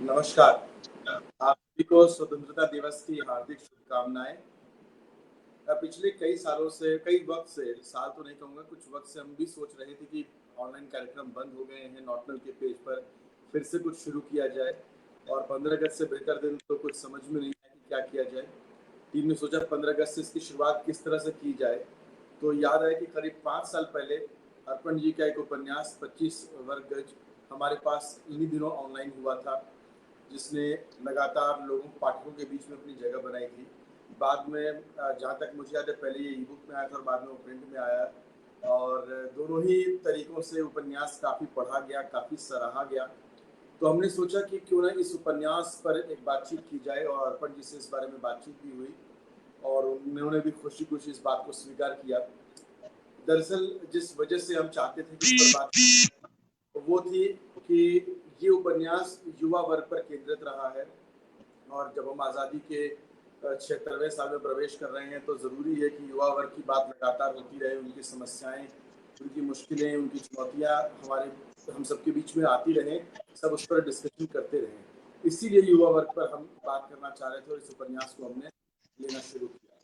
नमस्कार। आप सभी को स्वतंत्रता दिवस की हार्दिक शुभकामनाएं। पिछले कई सालों से, कई वक्त से, साल तो नहीं कहूँगा, कुछ वक्त से हम भी सोच रहे थे कि ऑनलाइन कार्यक्रम बंद हो गए हैं, नॉटनल के पेज पर फिर से कुछ शुरू किया जाए। और 15 अगस्त से बेहतर दिन तो कुछ समझ में नहीं आया कि क्या किया जाए। टीम ने सोचा 15 अगस्त से इसकी शुरुआत किस तरह से की जाए। तो याद है कि करीब 5 साल पहले अर्पण जी का एक उपन्यास 25 वर्ग गज हमारे पास इन्हीं दिनों ऑनलाइन हुआ था, जिसने लगातार लोगों पाठकों के बीच में अपनी जगह बनाई थी। बाद में जहाँ तक मुझे याद है, पहले ये ई बुक में आया था और बाद में वो प्रिंट में आया, और दोनों ही तरीक़ों से उपन्यास काफ़ी पढ़ा गया, काफ़ी सराहा गया। तो हमने सोचा कि क्यों ना इस उपन्यास पर एक बातचीत की जाए, और अर्पण जी से इस बारे में बातचीत भी हुई और उन्होंने भी खुशी-खुशी इस बात को स्वीकार किया। दरअसल जिस वजह से हम चाहते थे कि इस पर बात वो थी कि ये उपन्यास युवा वर्ग पर केंद्रित रहा है, और जब हम आज़ादी के 76वें साल में प्रवेश कर रहे हैं तो ज़रूरी है कि युवा वर्ग की बात लगातार होती रहे, उनकी समस्याएं, उनकी मुश्किलें, उनकी चुनौतियां हम सबके बीच में आती रहें, सब उस पर डिस्कशन करते रहें। इसीलिए युवा वर्ग पर हम बात करना चाह रहे थे और इस उपन्यास को हमने लेना शुरू किया।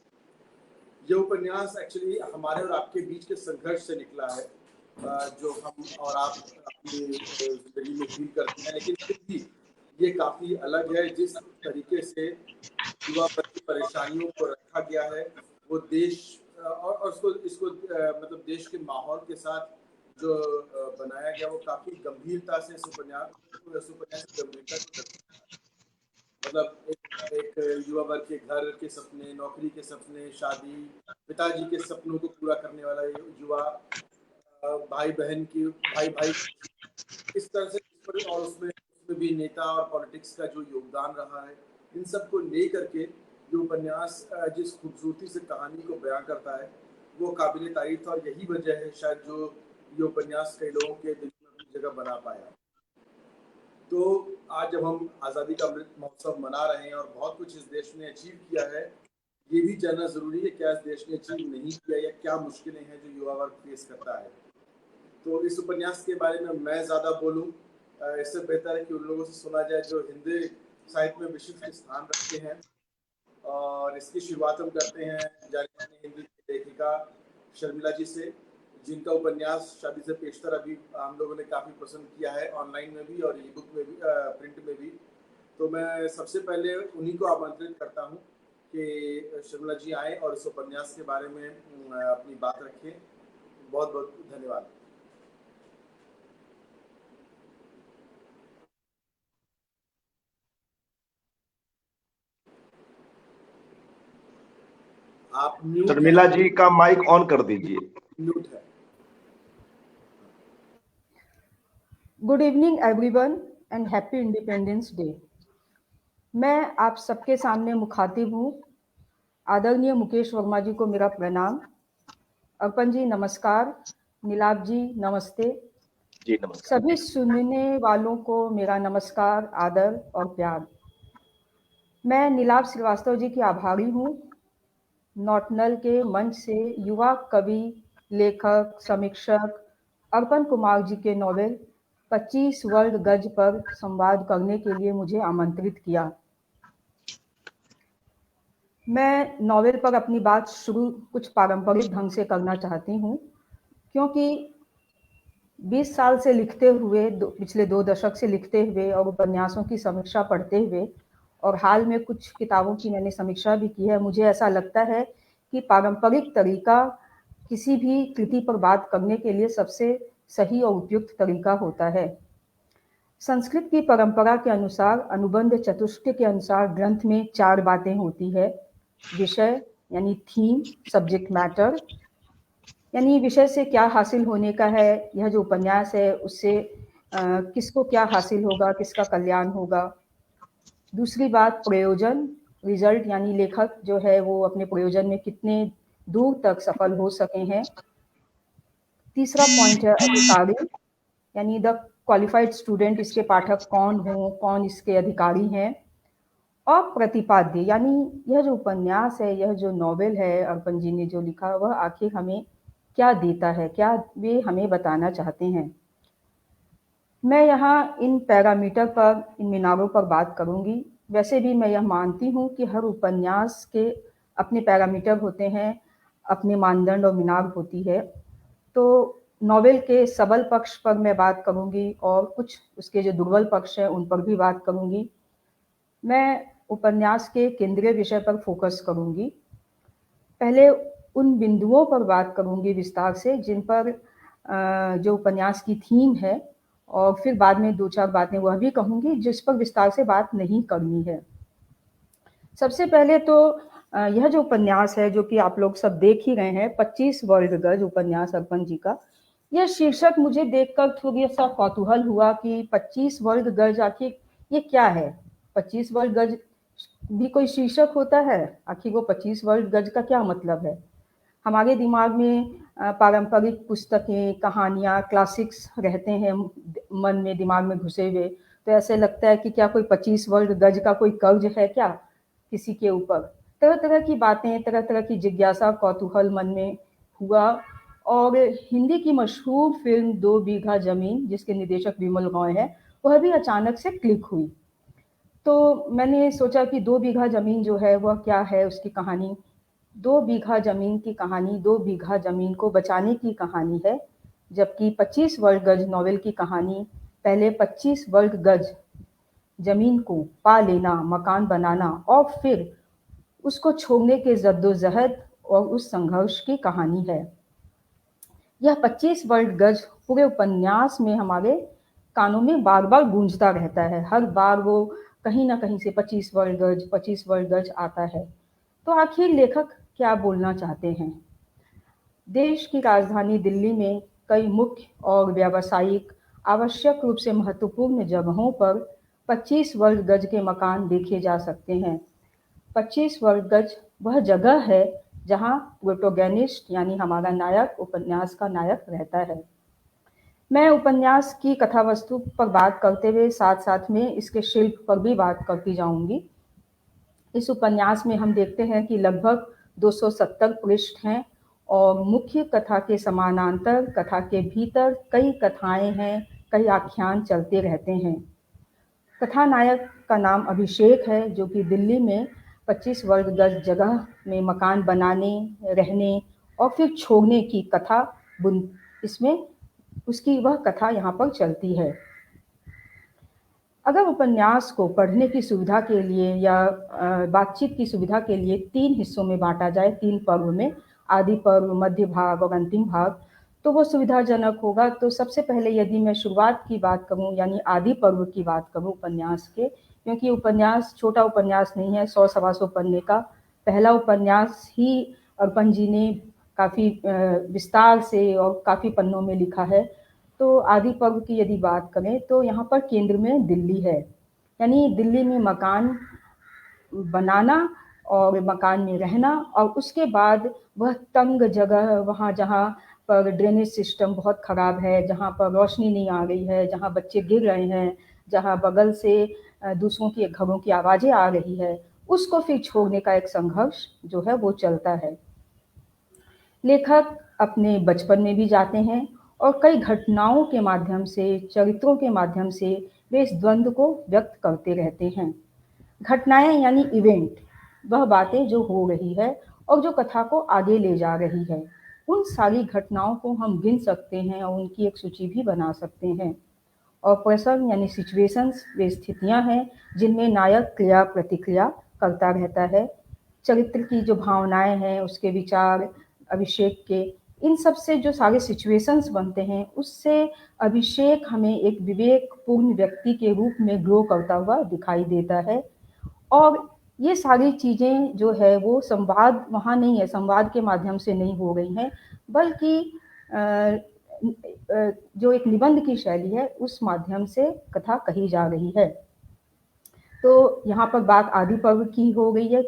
ये उपन्यास एक्चुअली हमारे और आपके बीच के संघर्ष से निकला है, जो हम और आप अपनी ज़िंदगी में फील करते हैं, लेकिन फिर भी ये काफ़ी अलग है। जिस तरीके से युवा वर्ग की परेशानियों को रखा गया है, वो देश और इसको मतलब देश के माहौल के साथ जो बनाया गया, वो काफ़ी गंभीरता से इस उपन्यास की गंभीरता को दर्शाता है। मतलब एक युवा वर्ग के घर के सपने, नौकरी के सपने, शादी, पिताजी के सपनों को पूरा करने वाला ये युवा, भाई-भाई इस तरह से, और उसमें भी नेता और पॉलिटिक्स का जो योगदान रहा है, इन सब को लेकर के जो उपन्यास जिस खूबसूरती से कहानी को बयां करता है, वो काबिल तारीफ था, और यही वजह है शायद जो ये उपन्यास कई लोगों के दिल में अपनी जगह बना पाया। तो आज जब हम आज़ादी का अमृत महोत्सव मना रहे हैं और बहुत कुछ इस देश ने अचीव किया है, ये भी जानना ज़रूरी है क्या इस देश ने अचीव नहीं किया, या क्या मुश्किलें हैं जो युवा वर्ग फेस करता है। तो इस उपन्यास के बारे में मैं ज़्यादा बोलूँ, इससे बेहतर है कि उन लोगों से सुना जाए जो हिंदी साहित्य में विशिष्ट स्थान रखते हैं। और इसकी शुरुआत हम करते हैं जानी-मानी हिंदी की लेखिका शर्मिला जी से, जिनका उपन्यास शादी से पेशतर अभी हम लोगों ने काफ़ी पसंद किया है, ऑनलाइन में भी और ई बुक में भी, प्रिंट में भी। तो मैं सबसे पहले उन्हीं को आमंत्रित करता हूँ कि शर्मिला जी आएँ और इस उपन्यास के बारे में अपनी बात रखें। बहुत-बहुत धन्यवाद। आप म्यूट हैं। शर्मिला जी का माइक ऑन कर दीजिए। म्यूट है। Good evening everyone and happy independence day. मैं आप सबके सामने मुखातिब हूँ। आदरणीय मुकेश वर्मा जी को मेरा प्रणाम। अर्पण जी नमस्कार। नीलाभ जी नमस्ते। जी नमस्कार। सभी सुनने वालों को मेरा नमस्कार, आदर और प्यार। मैं नीलाभ श्रीवास्तव जी की आभारी हूँ। नॉटनल के मंच से युवा कवि, लेखक, समीक्षक अर्पण कुमार जी के नॉवेल 25 वर्ग गज पर संवाद करने के लिए मुझे आमंत्रित किया। मैं नॉवेल पर अपनी बात शुरू कुछ पारंपरिक ढंग से करना चाहती हूँ, क्योंकि 20 साल से लिखते हुए, पिछले 2 दशक से लिखते हुए और उपन्यासों की समीक्षा पढ़ते हुए, और हाल में कुछ किताबों की मैंने समीक्षा भी की है, मुझे ऐसा लगता है कि पारंपरिक तरीका किसी भी कृति पर बात करने के लिए सबसे सही और उपयुक्त तरीका होता है। संस्कृत की परंपरा के अनुसार, अनुबंध चतुष्टय के अनुसार ग्रंथ में 4 बातें होती है। विषय यानी थीम, सब्जेक्ट मैटर यानी विषय से क्या हासिल होने का है, यह जो उपन्यास है उससे किसको क्या हासिल होगा, किसका कल्याण होगा। दूसरी बात प्रयोजन, रिजल्ट यानी लेखक जो है वो अपने प्रयोजन में कितने दूर तक सफल हो सके हैं। तीसरा पॉइंट है अधिकारी, यानी द क्वालिफाइड स्टूडेंट, इसके पाठक कौन हो, कौन इसके अधिकारी हैं। और प्रतिपाद्य, यानी यह जो उपन्यास है, यह जो नॉवेल है अर्पण जी ने जो लिखा, वह आखिर हमें क्या देता है, क्या वे हमें बताना चाहते हैं। मैं यहाँ इन पैरामीटर पर, इन मीनारों पर बात करूँगी। वैसे भी मैं यह मानती हूँ कि हर उपन्यास के अपने पैरामीटर होते हैं, अपने मानदंड और मीनार होती है। तो नॉवेल के सबल पक्ष पर मैं बात करूँगी और कुछ उसके जो दुर्बल पक्ष हैं उन पर भी बात करूँगी। मैं उपन्यास के केंद्रीय विषय पर फोकस करूँगी। पहले उन बिंदुओं पर बात करूँगी विस्तार से जिन पर जो उपन्यास की थीम है, और फिर बाद में 2-4 बातें वह भी कहूँगी जिस पर विस्तार से बात नहीं करनी है। सबसे पहले तो यह जो उपन्यास है, जो कि आप लोग सब देख ही रहे हैं, 25 वर्ग गज उपन्यास अर्पण जी का। यह शीर्षक मुझे देखकर थोड़ा-सा कौतूहल हुआ कि 25 वर्ग गज आखिर ये क्या है? 25 वर्ग गज भी कोई शीर्षक होता है? आखिर वो 25 वर्ग गज का क्या मतलब है? हमारे दिमाग में पारंपरिक पुस्तकें, कहानियाँ, क्लासिक्स रहते हैं मन में, दिमाग में घुसे हुए, तो ऐसे लगता है कि क्या कोई 25 वर्ग गज का कोई कर्ज है क्या किसी के ऊपर? तरह-तरह की बातें, तरह-तरह की जिज्ञासा, कौतूहल मन में हुआ और हिंदी की मशहूर फ़िल्म 2 बीघा ज़मीन, जिसके निर्देशक विमल रॉय हैं, वह भी अचानक से क्लिक हुई। तो मैंने सोचा कि 2 बीघा ज़मीन जो है वह क्या है उसकी कहानी। 2 बीघा ज़मीन की कहानी 2 बीघा ज़मीन को बचाने की कहानी है, जबकि 25 वर्ग गज नॉवेल की कहानी पहले 25 वर्ग गज ज़मीन को पा लेना, मकान बनाना और फिर उसको छोड़ने के जद्दोजहद और उस संघर्ष की कहानी है। यह 25 वर्ग गज पूरे उपन्यास में हमारे कानों में बार-बार गूंजता रहता है। हर बार वो कहीं न कहीं से 25 वर्ग गज आता है। तो आखिर लेखक क्या बोलना चाहते हैं? देश की राजधानी दिल्ली में कई मुख्य और व्यावसायिक आवश्यक रूप से महत्वपूर्ण जगहों पर 25 वर्ग गज के मकान देखे जा सकते हैं। 25 वर्ग गज वह जगह है जहां प्रोटोगनिस्ट यानी हमारा नायक, उपन्यास का नायक रहता है। मैं उपन्यास की कथा वस्तु पर बात करते हुए साथ-साथ में इसके शिल्प पर भी बात करती जाऊंगी। इस उपन्यास में हम देखते हैं कि लगभग 270 पृष्ठ हैं और मुख्य कथा के समानांतर कथा के भीतर कई कथाएं हैं, कई आख्यान चलते रहते हैं। कथानायक का नाम अभिषेक है, जो कि दिल्ली में 25 वर्ग गज जगह में मकान बनाने, रहने और फिर छोड़ने की कथा इसमें उसकी वह कथा यहाँ पर चलती है। अगर उपन्यास को पढ़ने की सुविधा के लिए या बातचीत की सुविधा के लिए 3 हिस्सों में बाँटा जाए, 3 पर्व में, आदि पर्व, मध्य भाग और अंतिम भाग, तो वो सुविधाजनक होगा। तो सबसे पहले यदि मैं शुरुआत की बात करूँ यानी आदि पर्व की बात करूँ उपन्यास के, क्योंकि उपन्यास छोटा उपन्यास नहीं है, 100 सवा 100 पन्ने का पहला उपन्यास ही अर्पण जी ने काफ़ी विस्तार से और काफ़ी पन्नों में लिखा है। तो आदि पर्व की यदि बात करें तो यहाँ पर केंद्र में दिल्ली है, यानी दिल्ली में मकान बनाना और मकान में रहना और उसके बाद वह तंग जगह, वहाँ जहाँ पर ड्रेनेज सिस्टम बहुत ख़राब है, जहाँ पर रोशनी नहीं आ रही है, जहाँ बच्चे गिर रहे हैं, जहाँ बगल से दूसरों के घरों की आवाज़ें आ रही है, उसको फिर छोड़ने का एक संघर्ष जो है वो चलता है। लेखक अपने बचपन में भी जाते हैं और कई घटनाओं के माध्यम से, चरित्रों के माध्यम से वे इस द्वंद्व को व्यक्त करते रहते हैं। घटनाएं यानी इवेंट, वह बातें जो हो रही है और जो कथा को आगे ले जा रही है, उन सारी घटनाओं को हम गिन सकते हैं और उनकी एक सूची भी बना सकते हैं। और पर्सन यानी सिचुएशंस, वे स्थितियां हैं जिनमें नायक क्रिया प्रतिक्रिया करता रहता है। चरित्र की जो भावनाएं हैं, उसके विचार, अभिषेक के, इन सब से जो सारे सिचुएशंस बनते हैं, उससे अभिषेक हमें एक विवेकपूर्ण व्यक्ति के रूप में ग्रो करता हुआ दिखाई देता है। और ये सारी चीज़ें जो है वो संवाद वहाँ नहीं है, संवाद के माध्यम से नहीं हो रही हैं, बल्कि जो एक निबंध की शैली है उस माध्यम से कथा कही जा रही है। तो यहाँ पर बात आदि पर्व की हो गई है,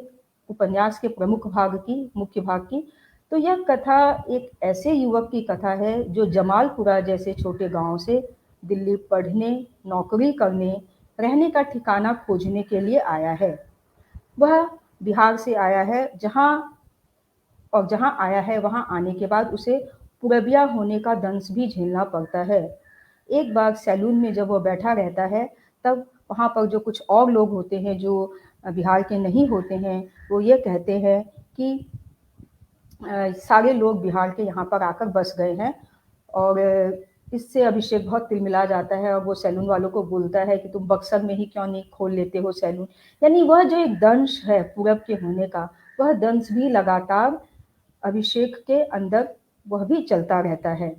उपन्यास के प्रमुख भाग की, मुख्य भाग की। तो यह कथा एक ऐसे युवक की कथा है जो जमालपुरा जैसे छोटे गांव से दिल्ली पढ़ने, नौकरी करने, रहने का ठिकाना खोजने के लिए आया है। वह बिहार से आया है, जहाँ आया है वहाँ आने के बाद उसे पुरबिया होने का दंश भी झेलना पड़ता है। एक बार सैलून में जब वो बैठा रहता है तब वहाँ पर जो कुछ और लोग होते हैं जो बिहार के नहीं होते हैं, वो ये कहते हैं कि सारे लोग बिहार के यहाँ पर आकर बस गए हैं। और इससे अभिषेक बहुत तिलमिला जाता है और वो सैलून वालों को बोलता है कि तुम बक्सर में ही क्यों नहीं खोल लेते हो सैलून। यानी वह जो एक दंश है पूरब के होने का, वह दंश भी लगातार अभिषेक के अंदर वह भी चलता रहता है।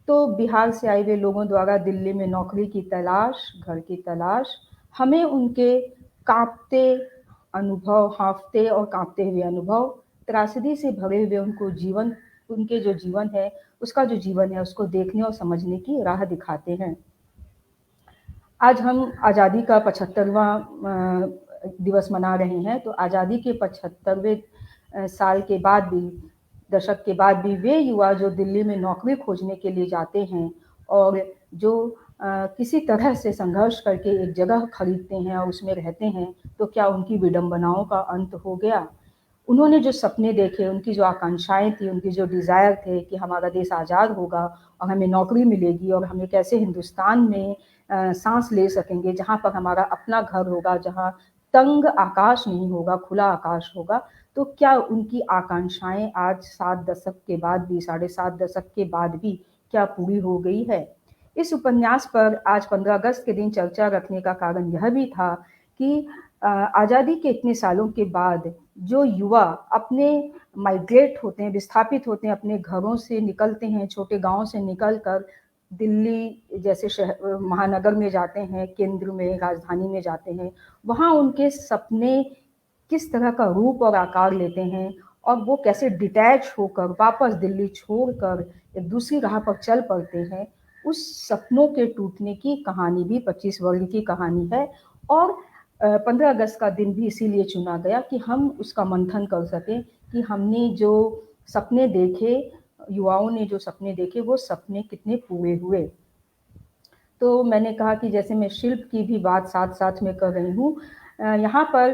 तो बिहार से आए हुए लोगों द्वारा दिल्ली में नौकरी की तलाश, घर की तलाश, हमें उनके कांपते अनुभव, हाँफते और कांपते हुए अनुभव, त्रासदी से भरे हुए उनके जो जीवन है, उसका जो जीवन है उसको देखने और समझने की राह दिखाते हैं। आज हम आज़ादी का 75वां दिवस मना रहे हैं। तो आज़ादी के 75वें साल के बाद भी, दशक के बाद भी वे युवा जो दिल्ली में नौकरी खोजने के लिए जाते हैं और जो किसी तरह से संघर्ष करके एक जगह खरीदते हैं और उसमें रहते हैं, तो क्या उनकी विडंबनाओं का अंत हो गया? उन्होंने जो सपने देखे, उनकी जो आकांक्षाएं थी, उनकी जो डिज़ायर थे कि हमारा देश आज़ाद होगा और हमें नौकरी मिलेगी और हमें कैसे हिंदुस्तान में सांस ले सकेंगे, जहाँ पर हमारा अपना घर होगा, जहाँ तंग आकाश नहीं होगा, खुला आकाश होगा। तो क्या उनकी आकांक्षाएं आज 7 दशक के बाद भी, 7.5 दशक के बाद भी क्या पूरी हो गई है? इस उपन्यास पर आज 15 अगस्त के दिन चर्चा रखने का कारण यह भी था कि आज़ादी के इतने सालों के बाद जो युवा अपने माइग्रेट होते हैं, विस्थापित होते हैं, अपने घरों से निकलते हैं, छोटे गाँव से निकल कर दिल्ली जैसे महानगर में जाते हैं, केंद्र में, राजधानी में जाते हैं, वहाँ उनके सपने किस तरह का रूप और आकार लेते हैं और वो कैसे डिटैच होकर वापस दिल्ली छोड़कर एक दूसरी राह पर चल पड़ते हैं। उस सपनों के टूटने की कहानी भी 25 वर्ग की कहानी है। और 15 अगस्त का दिन भी इसीलिए चुना गया कि हम उसका मंथन कर सकें कि हमने जो सपने देखे, युवाओं ने जो सपने देखे, वो सपने कितने पूरे हुए। तो मैंने कहा कि जैसे मैं शिल्प की भी बात साथ साथ में कर रही हूँ, यहाँ पर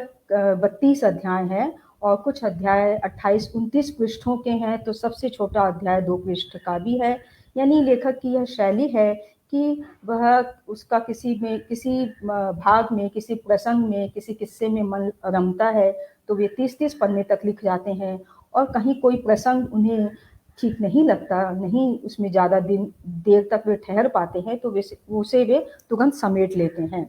32 अध्याय हैं और कुछ अध्याय 28-29 पृष्ठों के हैं, तो सबसे छोटा अध्याय 2 पृष्ठ का भी है। यानी लेखक की यह शैली है कि वह उसका किसी भाग में, किसी प्रसंग में, किसी किस्से में मन रमता है तो वे 30-30 पन्ने तक लिख जाते हैं। और कहीं कोई प्रसंग उन्हें ठीक नहीं लगता, नहीं उसमें ज़्यादा देर तक वे ठहर पाते हैं, तो उसे वे तुरंत समेट लेते हैं।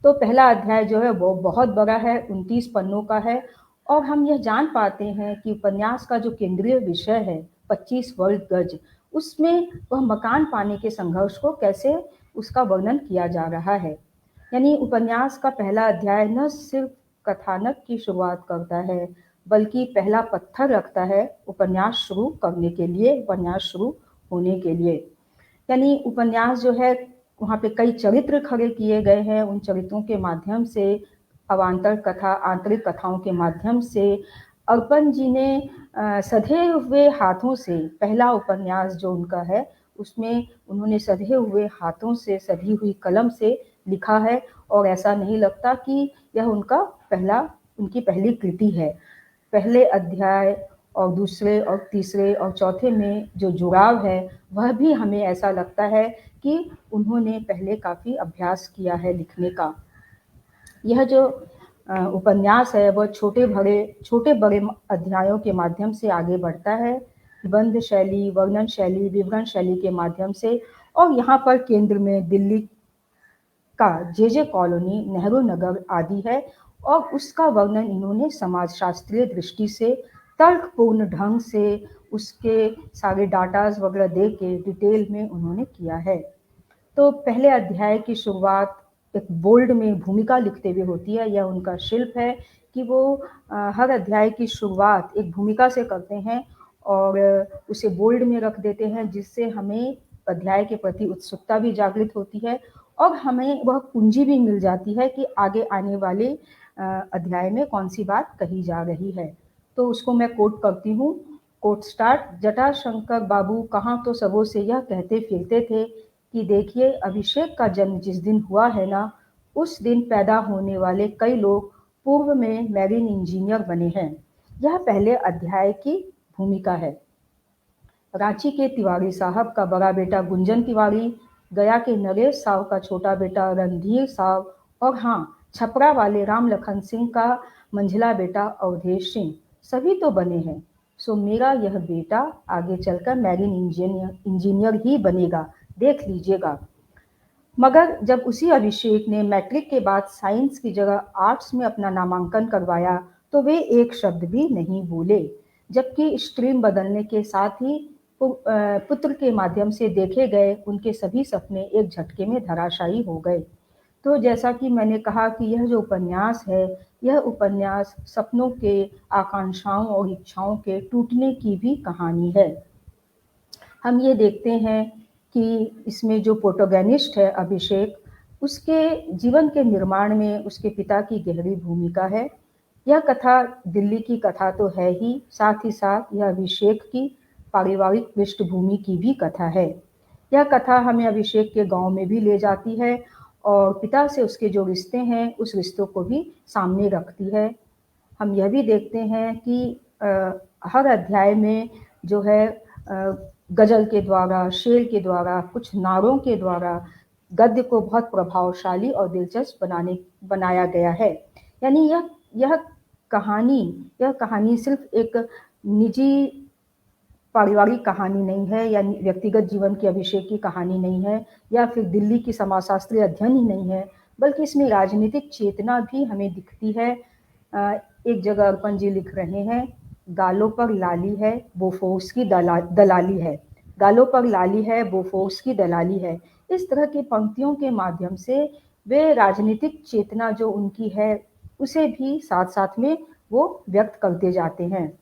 तो पहला अध्याय जो है वो बहुत बड़ा है, 29 पन्नों का है और हम यह जान पाते हैं कि उपन्यास का जो केंद्रीय विषय है 25 वर्ग गज, उसमें वह मकान पाने के संघर्ष को कैसे उसका वर्णन किया जा रहा है। यानी उपन्यास का पहला अध्याय न सिर्फ कथानक की शुरुआत करता है, बल्कि पहला पत्थर रखता है उपन्यास शुरू करने के लिए, उपन्यास शुरू होने के लिए। यानी उपन्यास जो है, वहाँ पे कई चरित्र खड़े किए गए हैं, उन चरित्रों के माध्यम से, अवान्तर कथा, आंतरिक कथाओं के माध्यम से अर्पण जी ने सधे हुए हाथों से, पहला उपन्यास जो उनका है उसमें उन्होंने सधे हुए हाथों से, सधी हुई कलम से लिखा है और ऐसा नहीं लगता कि यह उनकी पहली कृति है। पहले अध्याय और दूसरे और तीसरे और चौथे में जो जुड़ाव है, वह भी हमें ऐसा लगता है कि उन्होंने पहले काफ़ी अभ्यास किया है लिखने का। यह जो उपन्यास है वह छोटे बड़े अध्यायों के माध्यम से आगे बढ़ता है, निबंध शैली, वर्णन शैली, विवरण शैली के माध्यम से। और यहाँ पर केंद्र में दिल्ली का जे कॉलोनी, नेहरू नगर आदि है और उसका वर्णन इन्होंने समाजशास्त्रीय दृष्टि से तर्कपूर्ण ढंग से उसके सारे डाटाज वगैरह दे के डिटेल में उन्होंने किया है। तो पहले अध्याय की शुरुआत एक बोल्ड में भूमिका लिखते हुए होती है। यह उनका शिल्प है कि वो हर अध्याय की शुरुआत एक भूमिका से करते हैं और उसे बोल्ड में रख देते हैं, जिससे हमें अध्याय के प्रति उत्सुकता भी जागृत होती है और हमें वह कुंजी भी मिल जाती है कि आगे आने वाले अध्याय में कौन सी बात कही जा रही है। तो उसको मैं कोट करती हूँ। Coat start. जटाशंकर बाबू कहाँ तो सबों से यह कहते फिरते थे कि देखिए, अभिषेक का जन्म जिस दिन हुआ है ना, उस दिन पैदा होने वाले कई लोग पूर्व में मैरीन इंजीनियर बने हैं। यह पहले अध्याय की भूमिका है। रांची के तिवारी साहब का बड़ा बेटा गुंजन तिवारी, गया के नरेश साव का छोटा बेटा रणधीर साव और हाँ, छपरा वाले राम लखन सिंह का मंझला बेटा अवधेश सिंह, सभी तो बने हैं। सो मेरा यह बेटा आगे चलकर मैरीन इंजीनियर ही बनेगा, देख लीजिएगा। मगर जब उसी अभिषेक ने मैट्रिक के बाद साइंस की जगह आर्ट्स में अपना नामांकन करवाया तो वे एक शब्द भी नहीं बोले, जबकि स्ट्रीम बदलने के साथ ही पुत्र के माध्यम से देखे गए उनके सभी सपने एक झटके में धराशायी हो गए। तो जैसा कि मैंने कहा कि यह जो उपन्यास है, यह उपन्यास सपनों के, आकांक्षाओं और इच्छाओं के टूटने की भी कहानी है। हम ये देखते हैं कि इसमें जो प्रोटोगनिस्ट है अभिषेक, उसके जीवन के निर्माण में उसके पिता की गहरी भूमिका है। यह कथा दिल्ली की कथा तो है ही, साथ ही साथ यह अभिषेक की पारिवारिक पृष्ठभूमि की भी कथा है। यह कथा हमें अभिषेक के गांव में भी ले जाती है और पिता से उसके जो रिश्ते हैं उस रिश्तों को भी सामने रखती है। हम यह भी देखते हैं कि हर अध्याय में जो है गजल के द्वारा, शेर के द्वारा, कुछ नारों के द्वारा गद्य को बहुत प्रभावशाली और दिलचस्प बनाया गया है। यानी यह कहानी सिर्फ एक निजी पारिवारिक कहानी नहीं है या व्यक्तिगत जीवन की अभिषेक की कहानी नहीं है या फिर दिल्ली की समाजशास्त्रीय अध्ययन ही नहीं है, बल्कि इसमें राजनीतिक चेतना भी हमें दिखती है। एक जगह अर्पण जी लिख रहे हैं, गालों पर लाली है बोफोर्स की दलाली है, गालों पर लाली है बोफोर्स की दलाली है। इस तरह की पंक्तियों के माध्यम से वे राजनीतिक चेतना जो उनकी है उसे भी साथ साथ में वो व्यक्त करते जाते हैं।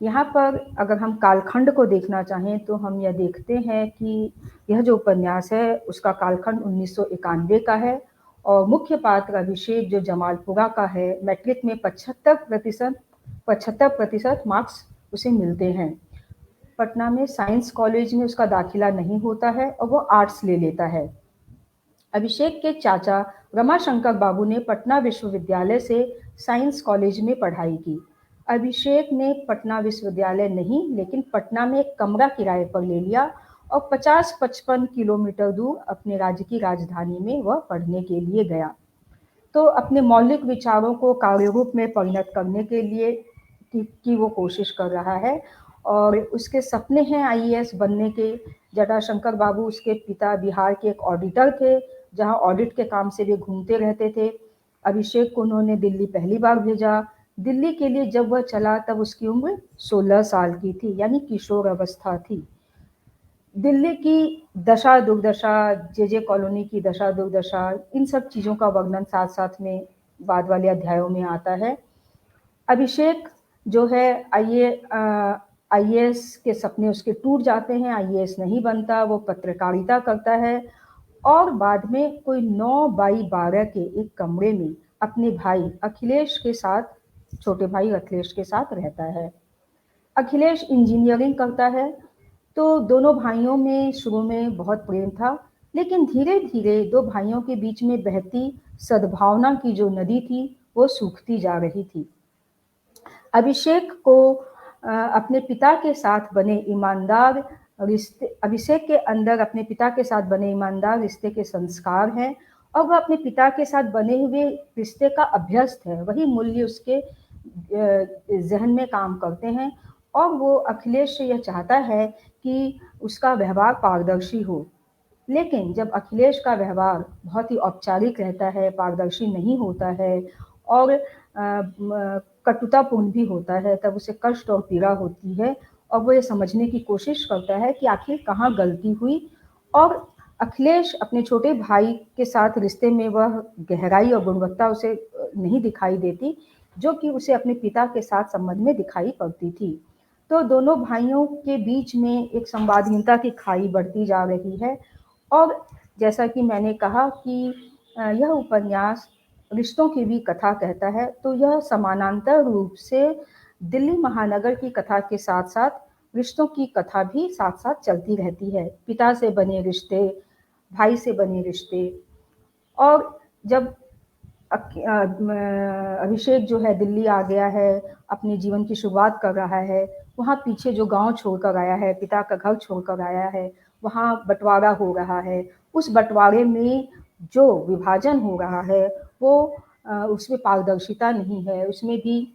यहाँ पर अगर हम कालखंड को देखना चाहें तो हम यह देखते हैं कि यह जो उपन्यास है उसका कालखंड 1991 का है और मुख्य पात्र अभिषेक जो जमालपुरा का है, मैट्रिक में 75% मार्क्स उसे मिलते हैं। पटना में साइंस कॉलेज में उसका दाखिला नहीं होता है और वो आर्ट्स ले लेता है। अभिषेक के चाचा रमाशंकर बाबू ने पटना विश्वविद्यालय से साइंस कॉलेज में पढ़ाई की। अभिषेक ने पटना विश्वविद्यालय नहीं लेकिन पटना में एक कमरा किराए पर ले लिया और 50-55 किलोमीटर दूर अपने राज्य की राजधानी में वह पढ़ने के लिए गया। तो अपने मौलिक विचारों को कार्यरूप में परिणत करने के लिए की वो कोशिश कर रहा है और उसके सपने हैं आईएएस बनने के। जटाशंकर बाबू उसके पिता बिहार के एक ऑडिटर थे, जहां ऑडिट के काम से वे घूमते रहते थे। अभिषेक को उन्होंने दिल्ली पहली बार भेजा। दिल्ली के लिए जब वह चला तब उसकी उम्र 16 साल की थी, यानी किशोर अवस्था थी। दिल्ली की दशा दुर्दशा, जे कॉलोनी की दशा दुर्दशा, इन सब चीज़ों का वर्णन साथ साथ में बाद वाले अध्यायों में आता है। अभिषेक जो है आईएएस के सपने उसके टूट जाते हैं, आईएएस नहीं बनता, वो पत्रकारिता करता है और बाद में कोई 9x12 के एक कमरे में अपने भाई अखिलेश के साथ, छोटे भाई अखिलेश के साथ रहता है। अखिलेश इंजीनियरिंग करता है, तो दोनों भाइयों में शुरू में बहुत प्रेम था, लेकिन धीरे धीरे दो भाइयों के बीच में बहती सद्भावना की जो नदी थी वो सूखती जा रही थी। अभिषेक को अपने पिता के साथ बने ईमानदार रिश्ते, अभिषेक के अंदर अपने पिता के साथ बने ईमानदार रिश्ते के संस्कार हैं और वह अपने पिता के साथ बने हुए रिश्ते का अभ्यस्त है। वही मूल्य उसके जहन में काम करते हैं और वो अखिलेश से यह चाहता है कि उसका व्यवहार पारदर्शी हो। लेकिन जब अखिलेश का व्यवहार बहुत ही औपचारिक रहता है, पारदर्शी नहीं होता है और कटुतापूर्ण भी होता है, तब उसे कष्ट और पीड़ा होती है और वो ये समझने की कोशिश करता है कि आखिर कहाँ गलती हुई। और अखिलेश अपने छोटे भाई के साथ रिश्ते में वह गहराई और गुणवत्ता उसे नहीं दिखाई देती जो कि उसे अपने पिता के साथ संबंध में दिखाई पड़ती थी। तो दोनों भाइयों के बीच में एक संवादहीनता की खाई बढ़ती जा रही है और जैसा कि मैंने कहा कि यह उपन्यास रिश्तों की भी कथा कहता है, तो यह समानांतर रूप से दिल्ली महानगर की कथा के साथ साथ रिश्तों की कथा भी साथ साथ चलती रहती है। पिता से बने रिश्ते, भाई से बने रिश्ते। और जब अभिषेक जो है दिल्ली आ गया है, अपने जीवन की शुरुआत कर रहा है, वहाँ पीछे जो गांव छोड़कर आया है, पिता का घर छोड़कर आया है, वहाँ बंटवारा हो रहा है। उस बंटवारे में जो विभाजन हो रहा है वो उसमें पारदर्शिता नहीं है, उसमें भी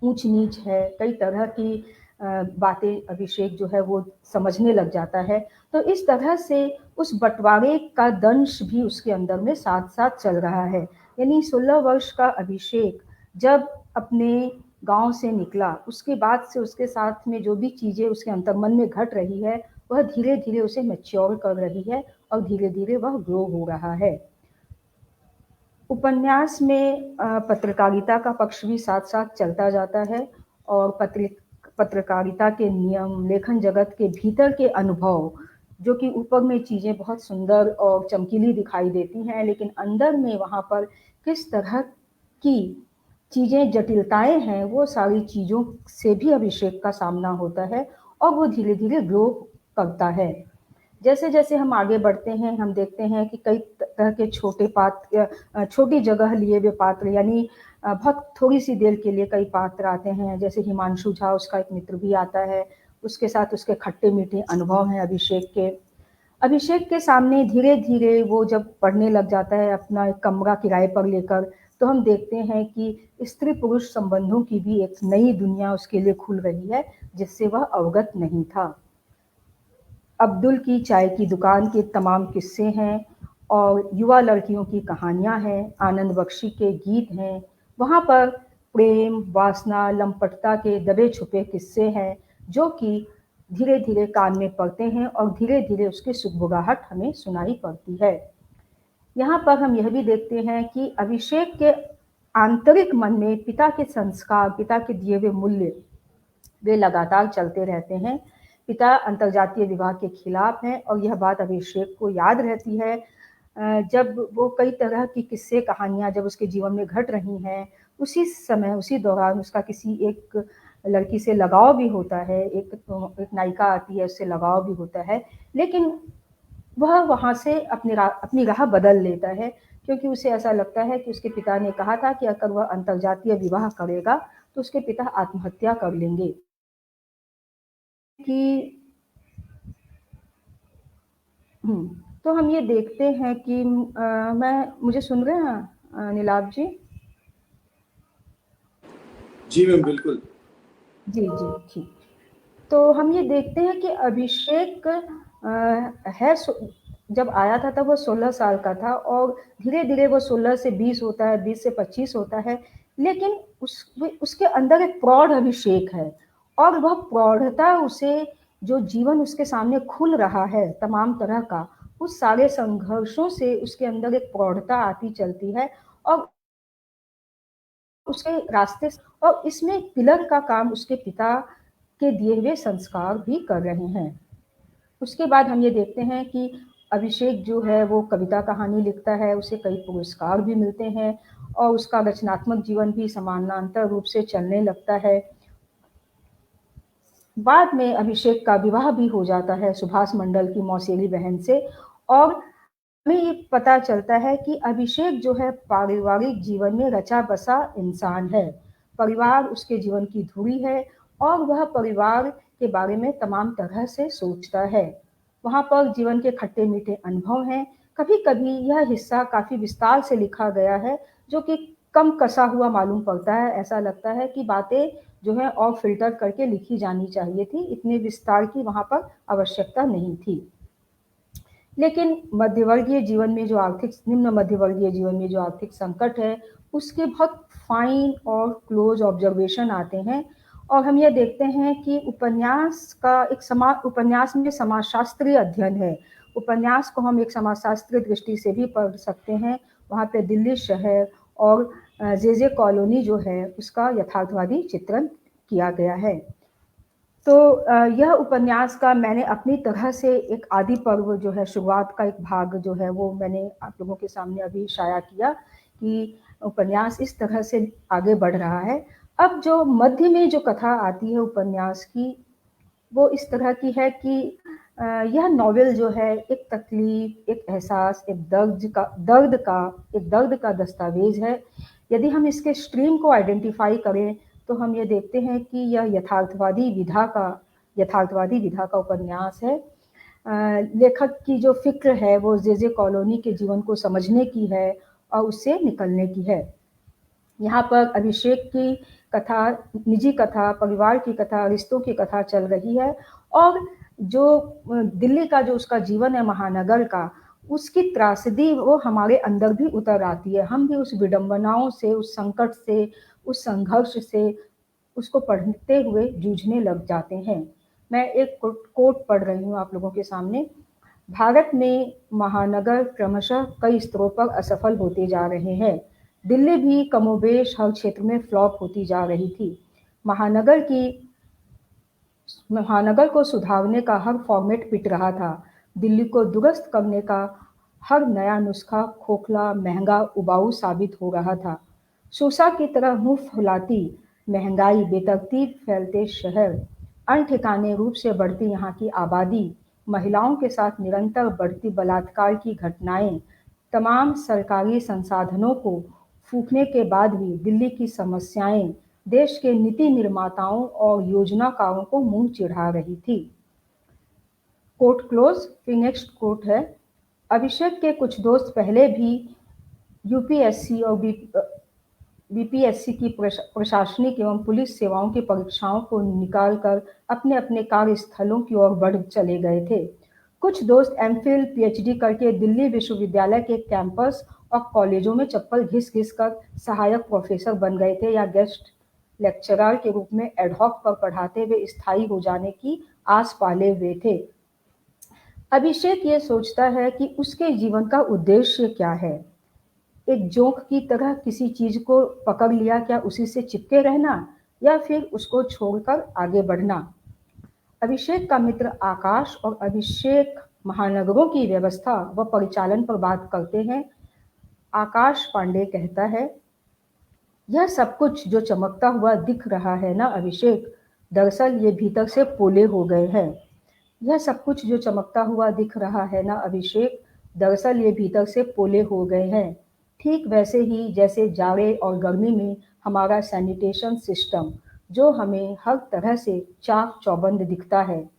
ऊंच नीच है, कई तरह की बातें अभिषेक जो है वो समझने लग जाता है। तो इस तरह से उस बंटवारे का दंश भी उसके अंदर में साथ साथ चल रहा है। यानी 16 वर्ष का अभिषेक जब अपने गांव से निकला, उसके बाद से उसके साथ में जो भी चीज़ें उसके अंतर्मन में घट रही है वह धीरे धीरे उसे मैच्योर कर रही है और धीरे धीरे वह ग्रो हो रहा है। उपन्यास में पत्रकारिता का पक्ष भी साथ साथ चलता जाता है और पत्रकारिता के नियम, लेखन जगत के भीतर के अनुभव, जो कि ऊपर में चीज़ें बहुत सुंदर और चमकीली दिखाई देती हैं, लेकिन अंदर में वहाँ पर किस तरह की चीज़ें, जटिलताएं हैं, वो सारी चीज़ों से भी अभिषेक का सामना होता है और वो धीरे धीरे ग्रो करता है। जैसे जैसे हम आगे बढ़ते हैं हम देखते हैं कि कई तरह के छोटे पात्र, छोटी जगह लिए हुए पात्र, यानी बहुत थोड़ी सी देर के लिए कई पात्र आते हैं। जैसे हिमांशु झा, उसका एक मित्र भी आता है, उसके साथ उसके खट्टे मीठे अनुभव हैं अभिषेक के सामने धीरे धीरे वो जब पढ़ने लग जाता है अपना एक कमरा किराए पर लेकर, तो हम देखते हैं कि स्त्री पुरुष संबंधों की भी एक नई दुनिया उसके लिए खुल रही है जिससे वह अवगत नहीं था। अब्दुल की चाय की दुकान के तमाम किस्से हैं और युवा लड़कियों की कहानियां हैं, आनंद बख्शी के गीत हैं, वहाँ पर प्रेम, वासना, लंपटता के दबे छुपे किस्से हैं जो कि धीरे धीरे कान में पड़ते हैं और धीरे धीरे उसकी सुगबुगाहट हमें सुनाई पड़ती है। यहाँ पर हम यह भी देखते हैं कि अभिषेक के आंतरिक मन में पिता के संस्कार, पिता के दिए हुए मूल्य वे लगातार चलते रहते हैं। पिता अंतरजातीय विवाह के खिलाफ हैं और यह बात अभिषेक को याद रहती है जब वो कई तरह की किस्से कहानियां जब उसके जीवन में घट रही हैं, उसी समय उसी दौरान उसका किसी एक लड़की से लगाव भी होता है, एक नायिका आती है, उससे लगाव भी होता है, लेकिन वह वहाँ से अपनी राह बदल लेता है क्योंकि उसे ऐसा लगता है कि उसके पिता ने कहा था कि अगर वह अंतरजातीय विवाह करेगा तो उसके पिता आत्महत्या कर लेंगे। कि तो हम ये देखते हैं कि मुझे सुन रहे हैं नीलाभ जी? जी मैम, बिल्कुल। जी जी ठीक। तो हम ये देखते हैं कि अभिषेक है, जब आया था तब वो 16 साल का था और धीरे धीरे वो 16 से 20 होता है, 20 से 25 होता है, लेकिन उसके अंदर एक प्रौढ़ अभिषेक है और वह प्रौढ़ता उसे, जो जीवन उसके सामने खुल रहा है तमाम तरह का, उस सारे संघर्षों से उसके अंदर एक प्रौढ़ता आती चलती है और उसके रास्ते, और इसमें पिलर का काम उसके पिता के दिए हुए संस्कार भी कर रहे हैं। उसके बाद हम ये देखते हैं कि अभिषेक जो है वो कविता कहानी लिखता है, उसे कई पुरस्कार भी मिलते हैं और उसका रचनात्मक जीवन भी समानांतर रूप से चलने लगता है। बाद में अभिषेक का विवाह भी हो जाता है सुभाष मंडल की मौसेली बहन से और हमें ये पता चलता है कि अभिषेक जो है पारिवारिक जीवन में रचा बसा इंसान है। परिवार उसके जीवन की धुरी है और वह परिवार के बारे में तमाम तरह से सोचता है। वहाँ पर जीवन के खट्टे मीठे अनुभव हैं। कभी कभी यह हिस्सा काफ़ी विस्तार से लिखा गया है जो कि कम कसा हुआ मालूम पड़ता है। ऐसा लगता है कि बातें जो है और फिल्टर करके लिखी जानी चाहिए थी, इतने विस्तार की वहाँ पर आवश्यकता नहीं थी। लेकिन मध्यवर्गीय जीवन में जो निम्न मध्यवर्गीय जीवन में जो आर्थिक संकट है, उसके बहुत फाइन और क्लोज ऑब्जर्वेशन आते हैं और हम ये देखते हैं कि उपन्यास में समाजशास्त्रीय अध्ययन है। उपन्यास को हम एक समाजशास्त्रीय दृष्टि से भी पढ़ सकते हैं। वहाँ पे दिल्ली शहर और जे कॉलोनी जो है उसका यथार्थवादी चित्रण किया गया है। तो यह उपन्यास का मैंने अपनी तरह से एक आदि पर्व जो है, शुरुआत का एक भाग जो है वो मैंने आप लोगों के सामने अभी शाया किया कि उपन्यास इस तरह से आगे बढ़ रहा है। अब जो मध्य में जो कथा आती है उपन्यास की, वो इस तरह की है कि यह नॉवेल जो है एक तकलीफ, एक एहसास, एक दर्द का दस्तावेज है। यदि हम इसके स्ट्रीम को आइडेंटिफाई करें तो हम ये देखते हैं कि यह यथार्थवादी विधा का उपन्यास है। लेखक की जो फ़िक्र है वो जे कॉलोनी के जीवन को समझने की है और उससे निकलने की है। यहाँ पर अभिषेक की कथा, निजी कथा, परिवार की कथा, रिश्तों की कथा चल रही है और जो दिल्ली का जो उसका जीवन है महानगर का, उसकी त्रासदी वो हमारे अंदर भी उतर आती है। हम भी उस विडंबनाओं से, उस संकट से, उस संघर्ष से उसको पढ़ते हुए जूझने लग जाते हैं। मैं एक कोट पढ़ रही हूँ आप लोगों के सामने। भारत में महानगर क्रमशः कई स्तरों पर असफल होते जा रहे हैं। दिल्ली भी कमोबेश हर क्षेत्र में फ्लॉप होती जा रही थी। महानगर को सुधारने का हर फॉर्मेट पिट रहा था। दिल्ली को दुरुस्त करने का हर नया नुस्खा खोखला, महंगा, उबाऊ साबित हो रहा था। सूसा की तरह मुंह फुलाती महंगाई, बेतरतीब फैलते शहर, अनठिकाने रूप से बढ़ती यहाँ की आबादी, महिलाओं के साथ निरंतर बढ़ती बलात्कार की घटनाएं, तमाम सरकारी संसाधनों को फूंकने के बाद भी दिल्ली की समस्याएं देश के नीति निर्माताओं और योजनाकारों को मुंह चिढ़ा रही थी। Quote close. फिर नेक्स्ट कोट है, अभिषेक के कुछ दोस्त पहले भी यूपीएससी और बीपीएससी की प्रशासनिक एवं पुलिस सेवाओं की परीक्षाओं को निकालकर अपने अपने कार्यस्थलों की ओर बढ़ चले गए थे। कुछ दोस्त एमफिल, पीएचडी करके दिल्ली विश्वविद्यालय के कैंपस और कॉलेजों में चप्पल घिस घिस कर सहायक प्रोफेसर बन गए थे या गेस्ट लेक्चरर के रूप में एडहॉक पर पढ़ाते हुए स्थायी हो जाने की आस पाले हुए थे। अभिषेक ये सोचता है कि उसके जीवन का उद्देश्य क्या है। एक जोंक की तरह किसी चीज को पकड़ लिया, क्या उसी से चिपके रहना या फिर उसको छोड़कर आगे बढ़ना। अभिषेक का मित्र आकाश और अभिषेक महानगरों की व्यवस्था व परिचालन पर बात करते हैं। आकाश पांडे कहता है, यह सब कुछ जो चमकता हुआ दिख रहा है ना अभिषेक, दरअसल ये भीतर से पोले हो गए हैं। यह सब कुछ जो चमकता हुआ दिख रहा है ना अभिषेक, दरअसल ये भीतर से पोले हो गए हैं। ठीक वैसे ही जैसे जाड़े और गर्मी में हमारा सैनिटेशन सिस्टम जो हमें हर तरह से चाक चौबंद दिखता है,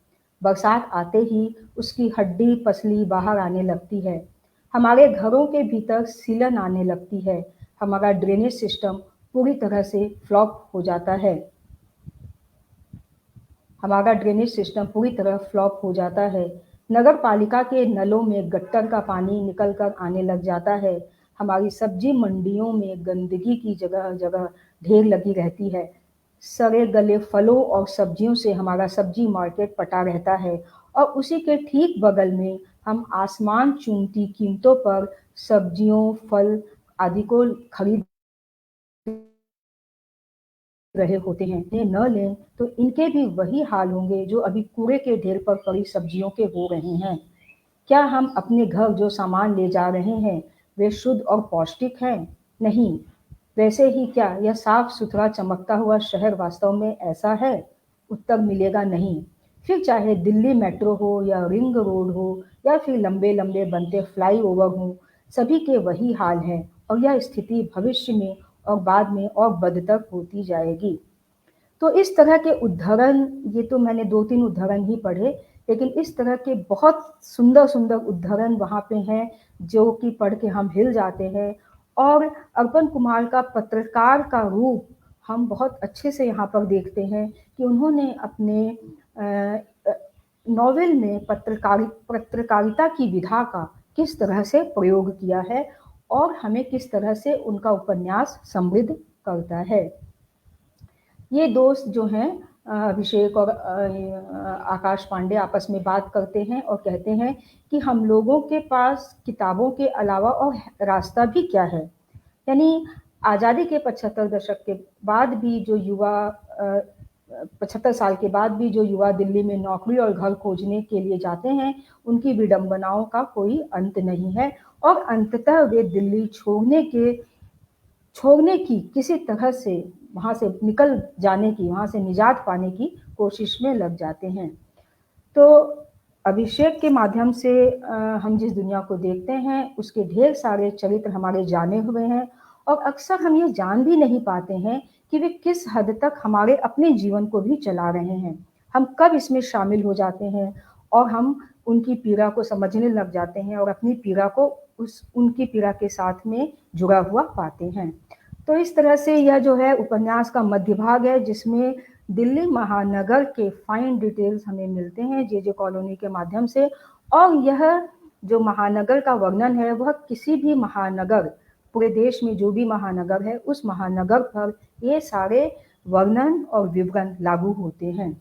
बरसात आते ही उसकी हड्डी पसली बाहर आने लगती है। हमारे घरों के भीतर सीलन आने लगती है। हमारा ड्रेनेज सिस्टम पूरी तरह से फ्लॉप हो जाता है। नगर पालिका के नलों में गट्टर का पानी निकल कर आने लग जाता है। हमारी सब्जी मंडियों में गंदगी की जगह जगह ढेर लगी रहती है। सड़े गले फलों और सब्जियों से हमारा सब्जी मार्केट पटा रहता है और उसी के ठीक बगल में हम आसमान चूमती कीमतों पर सब्जियों, फल आदि को खरीद रहे होते हैं। ये न लें तो इनके भी वही हाल होंगे जो अभी कूड़े के ढेर पर पड़ी सब्जियों के हो रहे हैं। क्या हम अपने घर जो सामान ले जा रहे हैं वे शुद्ध और पौष्टिक हैं? नहीं। वैसे ही क्या यह साफ सुथरा चमकता हुआ शहर वास्तव में ऐसा है? उत्तर मिलेगा नहीं। फिर चाहे दिल्ली मेट्रो हो या रिंग रोड हो या फिर लंबे लंबे बनते फ्लाईओवर हो, सभी के वही हाल है और यह स्थिति भविष्य में और बाद में और बदतर होती जाएगी। तो इस तरह के उद्धरण, ये तो मैंने 2-3 उद्धरण ही पढ़े, लेकिन इस तरह के बहुत सुंदर सुंदर उद्धरण वहाँ पे हैं जो कि पढ़ के हम हिल जाते हैं। और अर्पण कुमार का पत्रकार का रूप हम बहुत अच्छे से यहाँ पर देखते हैं कि उन्होंने अपने नॉवेल में पत्रकारिता की विधा का किस तरह से प्रयोग किया है और हमें किस तरह से उनका उपन्यास समृद्ध करता है। ये दोस्त जो हैं अभिषेक और आकाश पांडे आपस में बात करते हैं और कहते हैं कि हम लोगों के पास किताबों के अलावा और रास्ता भी क्या है। यानी आज़ादी के 75 दशक के बाद भी जो युवा 75 साल के बाद भी जो युवा दिल्ली में नौकरी और घर खोजने के लिए जाते हैं, उनकी विडंबनाओं का कोई अंत नहीं है और अंततः वे दिल्ली छोड़ने की किसी तरह से वहाँ से निकल जाने की, वहाँ से निजात पाने की कोशिश में लग जाते हैं। तो अभिषेक के माध्यम से हम जिस दुनिया को देखते हैं उसके ढेर सारे चरित्र हमारे जाने हुए हैं और अक्सर हम ये जान भी नहीं पाते हैं कि वे किस हद तक हमारे अपने जीवन को भी चला रहे हैं। हम कब इसमें शामिल हो जाते हैं और हम उनकी पीड़ा को समझने लग जाते हैं और अपनी पीड़ा को उनकी पीड़ा के साथ में जुड़ा हुआ पाते हैं। तो इस तरह से यह जो है उपन्यास का मध्य भाग है, जिसमें दिल्ली महानगर के फाइन डिटेल्स हमें मिलते हैं जे कॉलोनी के माध्यम से। और यह जो महानगर का वर्णन है वह किसी भी महानगर, पूरे देश में जो भी महानगर है उस महानगर पर ये सारे वर्णन और विवरण लागू होते हैं।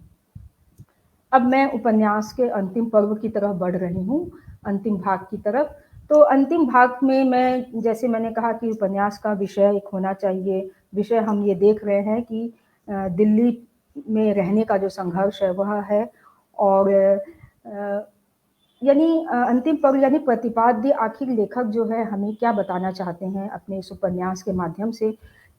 अब मैं उपन्यास के अंतिम पर्व की तरफ बढ़ रही हूँ, अंतिम भाग की तरफ। तो अंतिम भाग में मैं, जैसे मैंने कहा कि उपन्यास का विषय एक होना चाहिए, विषय हम ये देख रहे हैं कि दिल्ली में रहने का जो संघर्ष है वह है। और यानी अंतिम पर्व यानी प्रतिपाद्य आखिर लेखक जो है हमें क्या बताना चाहते हैं अपने इस उपन्यास के माध्यम से।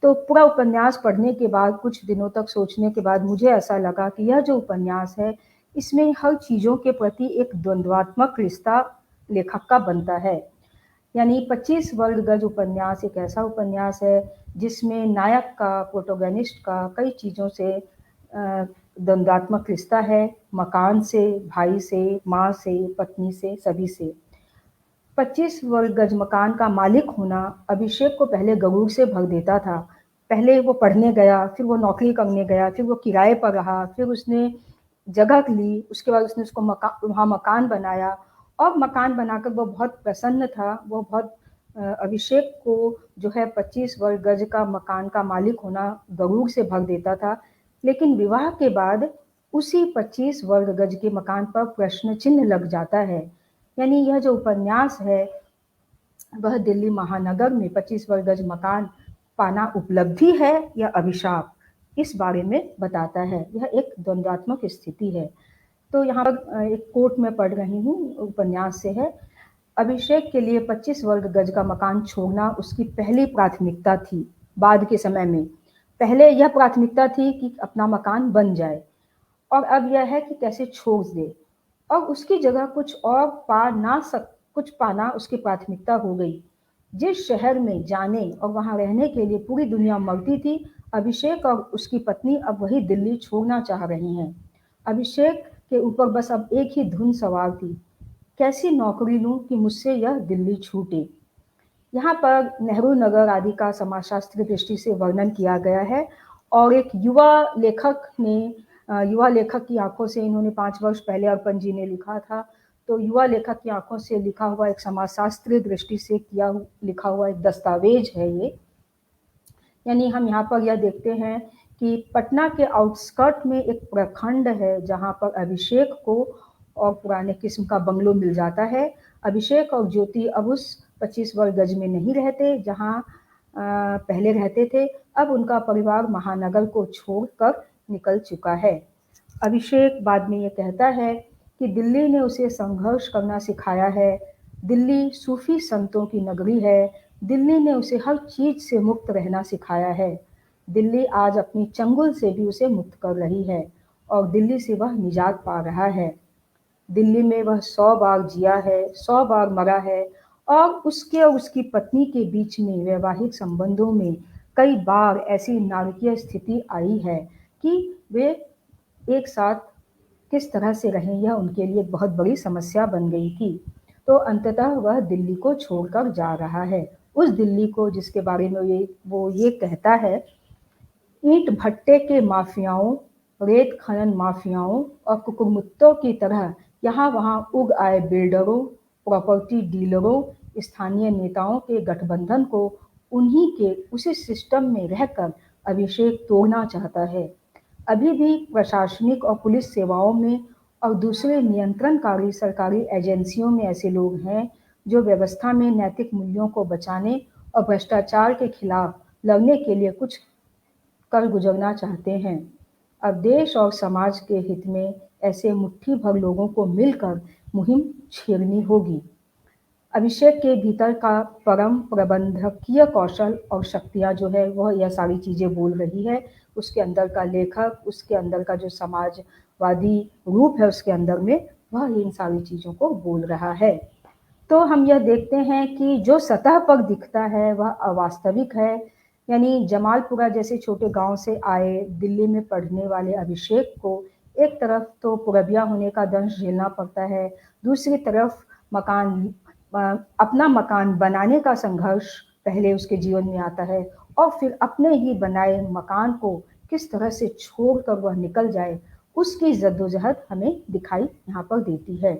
तो पूरा उपन्यास पढ़ने के बाद, कुछ दिनों तक सोचने के बाद मुझे ऐसा लगा कि यह जो उपन्यास है इसमें हर चीज़ों के प्रति एक द्वंद्वात्मक रिश्ता लेखक का बनता है। यानी 25 वर्ग गज उपन्यास एक ऐसा उपन्यास है जिसमें नायक का, प्रोटोगनिस्ट का कई चीज़ों से द्वंद्वात्मक रिश्ता है, मकान से, भाई से, माँ से, पत्नी से, सभी से। 25 वर्ग गज मकान का मालिक होना अभिषेक को पहले गरूर से भर देता था। पहले वो पढ़ने गया, फिर वो नौकरी करने गया, फिर वो किराए पर रहा, फिर उसने जगह ली, उसके बाद उसने उसको वहाँ मकान बनाया और मकान बनाकर वो बहुत प्रसन्न था। वो बहुत अभिषेक को जो है 25 वर्ग गज का मकान का मालिक होना गरूर से भर देता था। लेकिन विवाह के बाद उसी 25 वर्ग गज के मकान पर प्रश्न चिन्ह लग जाता है। यानी यह जो उपन्यास है वह दिल्ली महानगर में 25 वर्ग गज मकान पाना उपलब्धि है या अभिशाप, इस बारे में बताता है। यह एक द्वंद्वात्मक स्थिति है। तो यहाँ पर एक कोट में पढ़ रही हूँ, उपन्यास से है। अभिषेक के लिए 25 वर्ग गज का मकान छोड़ना उसकी पहली प्राथमिकता थी। बाद के समय में पहले यह प्राथमिकता थी कि अपना मकान बन जाए, और अब यह है कि कैसे छोड़ दे, और उसकी जगह कुछ पाना उसकी प्राथमिकता हो गई। जिस शहर में जाने और वहाँ रहने के लिए पूरी दुनिया मरती थी, अभिषेक और उसकी पत्नी अब वही दिल्ली छोड़ना चाह रहे हैं। अभिषेक के ऊपर बस अब एक ही धुन सवार थी, कैसी नौकरी लूं कि मुझसे यह दिल्ली छूटे। यहाँ पर नेहरू नगर आदि का समाजशास्त्र दृष्टि से वर्णन किया गया है, और एक युवा लेखक की आंखों से, इन्होंने 5 वर्ष पहले अर्पण जी ने लिखा था, तो युवा लेखक की आंखों से लिखा हुआ एक समाजशास्त्रीय दृष्टि से लिखा हुआ एक दस्तावेज है ये। यानी हम यहाँ पर यह देखते हैं कि पटना के आउटस्कर्ट में एक प्रखंड है जहाँ पर अभिषेक को और पुराने किस्म का बंगलो मिल जाता है। अभिषेक और ज्योति अब उस 25 वर्ग गज में नहीं रहते जहाँ पहले रहते थे। अब उनका परिवार महानगर को छोड़कर निकल चुका है। अभिषेक बाद में ये कहता है कि दिल्ली ने उसे संघर्ष करना सिखाया है। दिल्ली सूफी संतों की नगरी है। दिल्ली ने उसे हर चीज से मुक्त रहना सिखाया है। दिल्ली आज अपनी चंगुल से भी उसे मुक्त कर रही है, और दिल्ली से वह निजात पा रहा है। दिल्ली में वह 100 बार जिया है, 100 बार मरा है, और उसके और उसकी पत्नी के बीच में वैवाहिक संबंधों में कई बार ऐसी नारकीय स्थिति आई है कि वे एक साथ किस तरह से रहें, यह उनके लिए बहुत बड़ी समस्या बन गई थी। तो अंततः वह दिल्ली को छोड़कर जा रहा है, उस दिल्ली को जिसके बारे में वो ये कहता है, ईंट भट्टे के माफियाओं, रेत खनन माफियाओं और कुकुरमुत्तों की तरह यहाँ वहाँ उग आए बिल्डरों, प्रॉपर्टी डीलरों, स्थानीय नेताओं के गठबंधन को उन्हीं के उसी सिस्टम में रहकर अभिषेक तोड़ना चाहता है। अभी भी प्रशासनिक और पुलिस सेवाओं में और दूसरे नियंत्रणकारी सरकारी एजेंसियों में ऐसे लोग हैं जो व्यवस्था में नैतिक मूल्यों को बचाने और भ्रष्टाचार के खिलाफ लड़ने के लिए कुछ कर गुजरना चाहते हैं। अब देश और समाज के हित में ऐसे मुट्ठी भर लोगों को मिलकर मुहिम छेड़नी होगी। अभिषेक के भीतर का परम प्रबंधकीय कौशल और शक्तियाँ जो है वह यह सारी चीज़ें बोल रही है। उसके अंदर का लेखक, उसके अंदर का जो समाजवादी रूप है उसके अंदर में, वह इन सारी चीज़ों को बोल रहा है। तो हम यह देखते हैं कि जो सतह पर दिखता है वह अवास्तविक है। यानी जमालपुरा जैसे छोटे गांव से आए दिल्ली में पढ़ने वाले अभिषेक को एक तरफ तो पुरबिया होने का दंश झेलना पड़ता है, दूसरी तरफ अपना मकान बनाने का संघर्ष पहले उसके जीवन में आता है और फिर अपने ही बनाए मकान को किस तरह से छोड़कर वह निकल जाए, उसकी जद्दोजहद हमें दिखाई यहाँ पर देती है।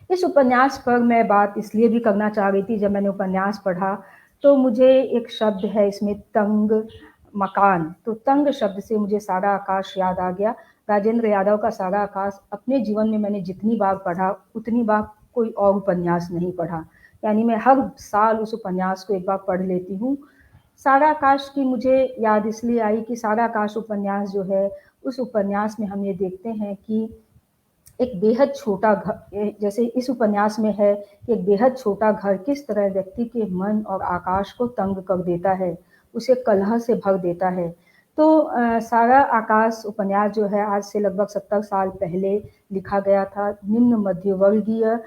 इस उपन्यास पर मैं बात इसलिए भी करना चाह रही थी, जब मैंने उपन्यास पढ़ा तो मुझे एक शब्द है इसमें तंग मकान, तो तंग शब्द से मुझे सारा आकाश याद आ गया। राजेंद्र यादव का सारा आकाश अपने जीवन में मैंने जितनी बार पढ़ा उतनी बार कोई और उपन्यास नहीं पढ़ा, यानी मैं हर साल उस उपन्यास को एक बार पढ़ लेती हूँ। सारा आकाश की मुझे याद इसलिए आई कि सारा आकाश उपन्यास जो है, उस उपन्यास में हम ये देखते हैं कि एक बेहद छोटा घर, जैसे इस उपन्यास में है कि एक बेहद छोटा घर किस तरह व्यक्ति के मन और आकाश को तंग कर देता है, उसे कलह से भर देता है। तो सारा आकाश उपन्यास जो है आज से लगभग 70 साल पहले लिखा गया था। निम्न मध्यवर्गीय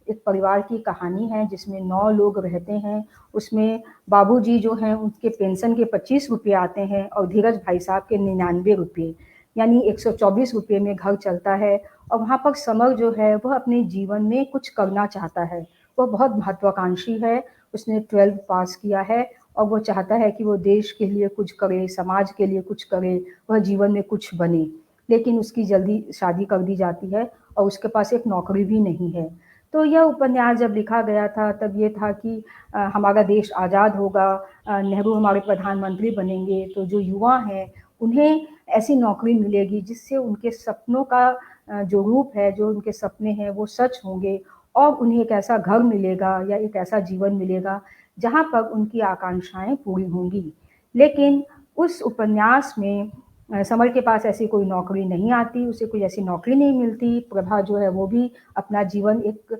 एक परिवार की कहानी है जिसमें 9 लोग रहते हैं। उसमें बाबूजी जो हैं उनके पेंशन के 25 रुपये आते हैं और धीरज भाई साहब के 99 रुपये, यानी 124 रुपये में घर चलता है। और वहाँ पर समर जो है वह अपने जीवन में कुछ करना चाहता है, वह बहुत महत्वाकांक्षी है, उसने 12th पास किया है और वो चाहता है कि वो देश के लिए कुछ करे, समाज के लिए कुछ करे, वह जीवन में कुछ बने। लेकिन उसकी जल्दी शादी कर दी जाती है और उसके पास एक नौकरी भी नहीं है। तो यह उपन्यास जब लिखा गया था तब ये था कि हमारा देश आज़ाद होगा, नेहरू हमारे प्रधानमंत्री बनेंगे, तो जो युवा हैं उन्हें ऐसी नौकरी मिलेगी जिससे उनके सपनों का जो रूप है, जो उनके सपने हैं वो सच होंगे और उन्हें एक ऐसा घर मिलेगा या एक ऐसा जीवन मिलेगा जहाँ पर उनकी आकांक्षाएं पूरी होंगी। लेकिन उस उपन्यास में समर के पास ऐसी कोई नौकरी नहीं आती, उसे कोई ऐसी नौकरी नहीं मिलती। प्रभा जो है वो भी अपना जीवन एक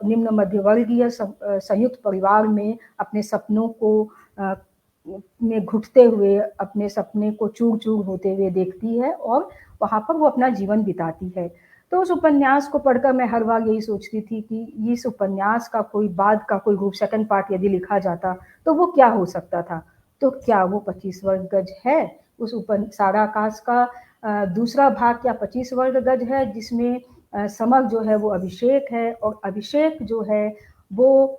निम्न मध्यवर्गीय संयुक्त परिवार में अपने सपनों को में घुटते हुए, अपने सपने को चूर-चूर होते हुए देखती है और वहाँ पर वो अपना जीवन बिताती है। तो उस उपन्यास को पढ़कर मैं हर बार यही सोचती थी कि इस उपन्यास का कोई बाद का कोई रूप, सेकंड पार्ट यदि लिखा जाता तो वो क्या हो सकता था? तो क्या वो 25 वर्ग गज है? उस सारा आकाश का दूसरा भाग क्या 25 वर्ग गज है जिसमें समर जो है वो अभिषेक है और अभिषेक जो है वो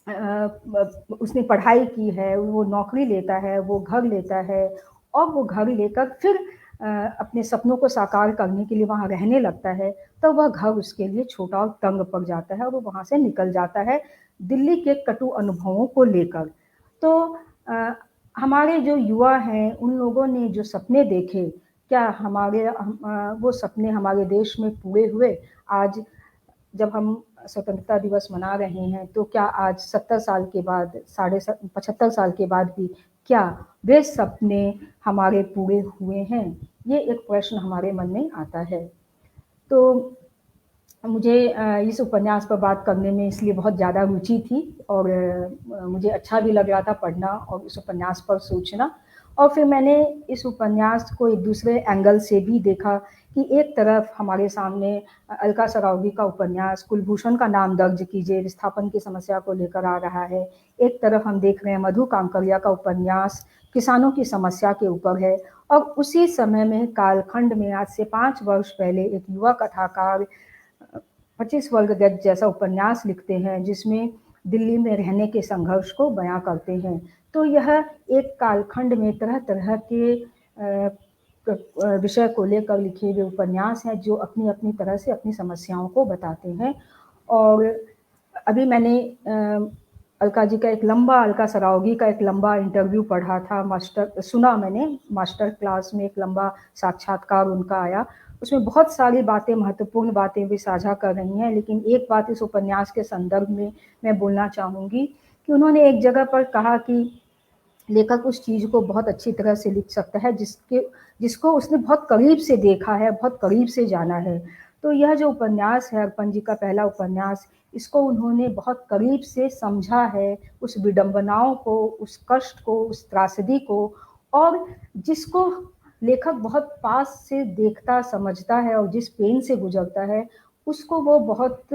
उसने पढ़ाई की है, वो नौकरी लेता है, वो घर लेता है और वो घर लेकर फिर अपने सपनों को साकार करने के लिए वहाँ रहने लगता है, तो वह घर उसके लिए छोटा और तंग पड़ जाता है और वो वहाँ से निकल जाता है दिल्ली के कटु अनुभवों को लेकर। तो हमारे जो युवा हैं उन लोगों ने जो सपने देखे, क्या वो सपने हमारे देश में पूरे हुए? आज जब हम स्वतंत्रता दिवस मना रहे हैं तो क्या आज 70 साल के बाद, 75 साल के बाद भी क्या वे सपने हमारे पूरे हुए हैं? ये एक प्रश्न हमारे मन में आता है। तो मुझे इस उपन्यास पर बात करने में इसलिए बहुत ज़्यादा रुचि थी और मुझे अच्छा भी लग रहा था पढ़ना और इस उपन्यास पर सोचना। और फिर मैंने इस उपन्यास को एक दूसरे एंगल से भी देखा कि एक तरफ हमारे सामने अलका सरावगी का उपन्यास कुलभूषण का नाम दर्ज कीजिए विस्थापन की समस्या को लेकर आ रहा है। एक तरफ हम देख रहे हैं मधु कांकरिया का उपन्यास किसानों की समस्या के ऊपर है और उसी समय में कालखंड में आज से 5 वर्ष पहले एक युवा कथाकार 25 वर्ग गज जैसा उपन्यास लिखते हैं जिसमें दिल्ली में रहने के संघर्ष को बयां करते हैं। तो यह एक कालखंड में तरह तरह के विषय को लेकर लिखे हुए उपन्यास हैं जो अपनी अपनी तरह से अपनी समस्याओं को बताते हैं। और अभी मैंने अलका सरावगी का एक लंबा इंटरव्यू पढ़ा था, मास्टर क्लास में एक लंबा साक्षात्कार उनका आया। उसमें बहुत सारी बातें, महत्वपूर्ण बातें भी साझा कर रही हैं, लेकिन एक बात इस उपन्यास के संदर्भ में मैं बोलना चाहूँगी कि उन्होंने एक जगह पर कहा कि लेखक उस चीज़ को बहुत अच्छी तरह से लिख सकता है जिसको उसने बहुत करीब से देखा है, बहुत करीब से जाना है। तो यह जो उपन्यास है, अर्पण जी का पहला उपन्यास, इसको उन्होंने बहुत करीब से समझा है, उस विडंबनाओं को, उस कष्ट को, उस त्रासदी को, और जिसको लेखक बहुत पास से देखता, समझता है और जिस पेन से गुजरता है, उसको वो बहुत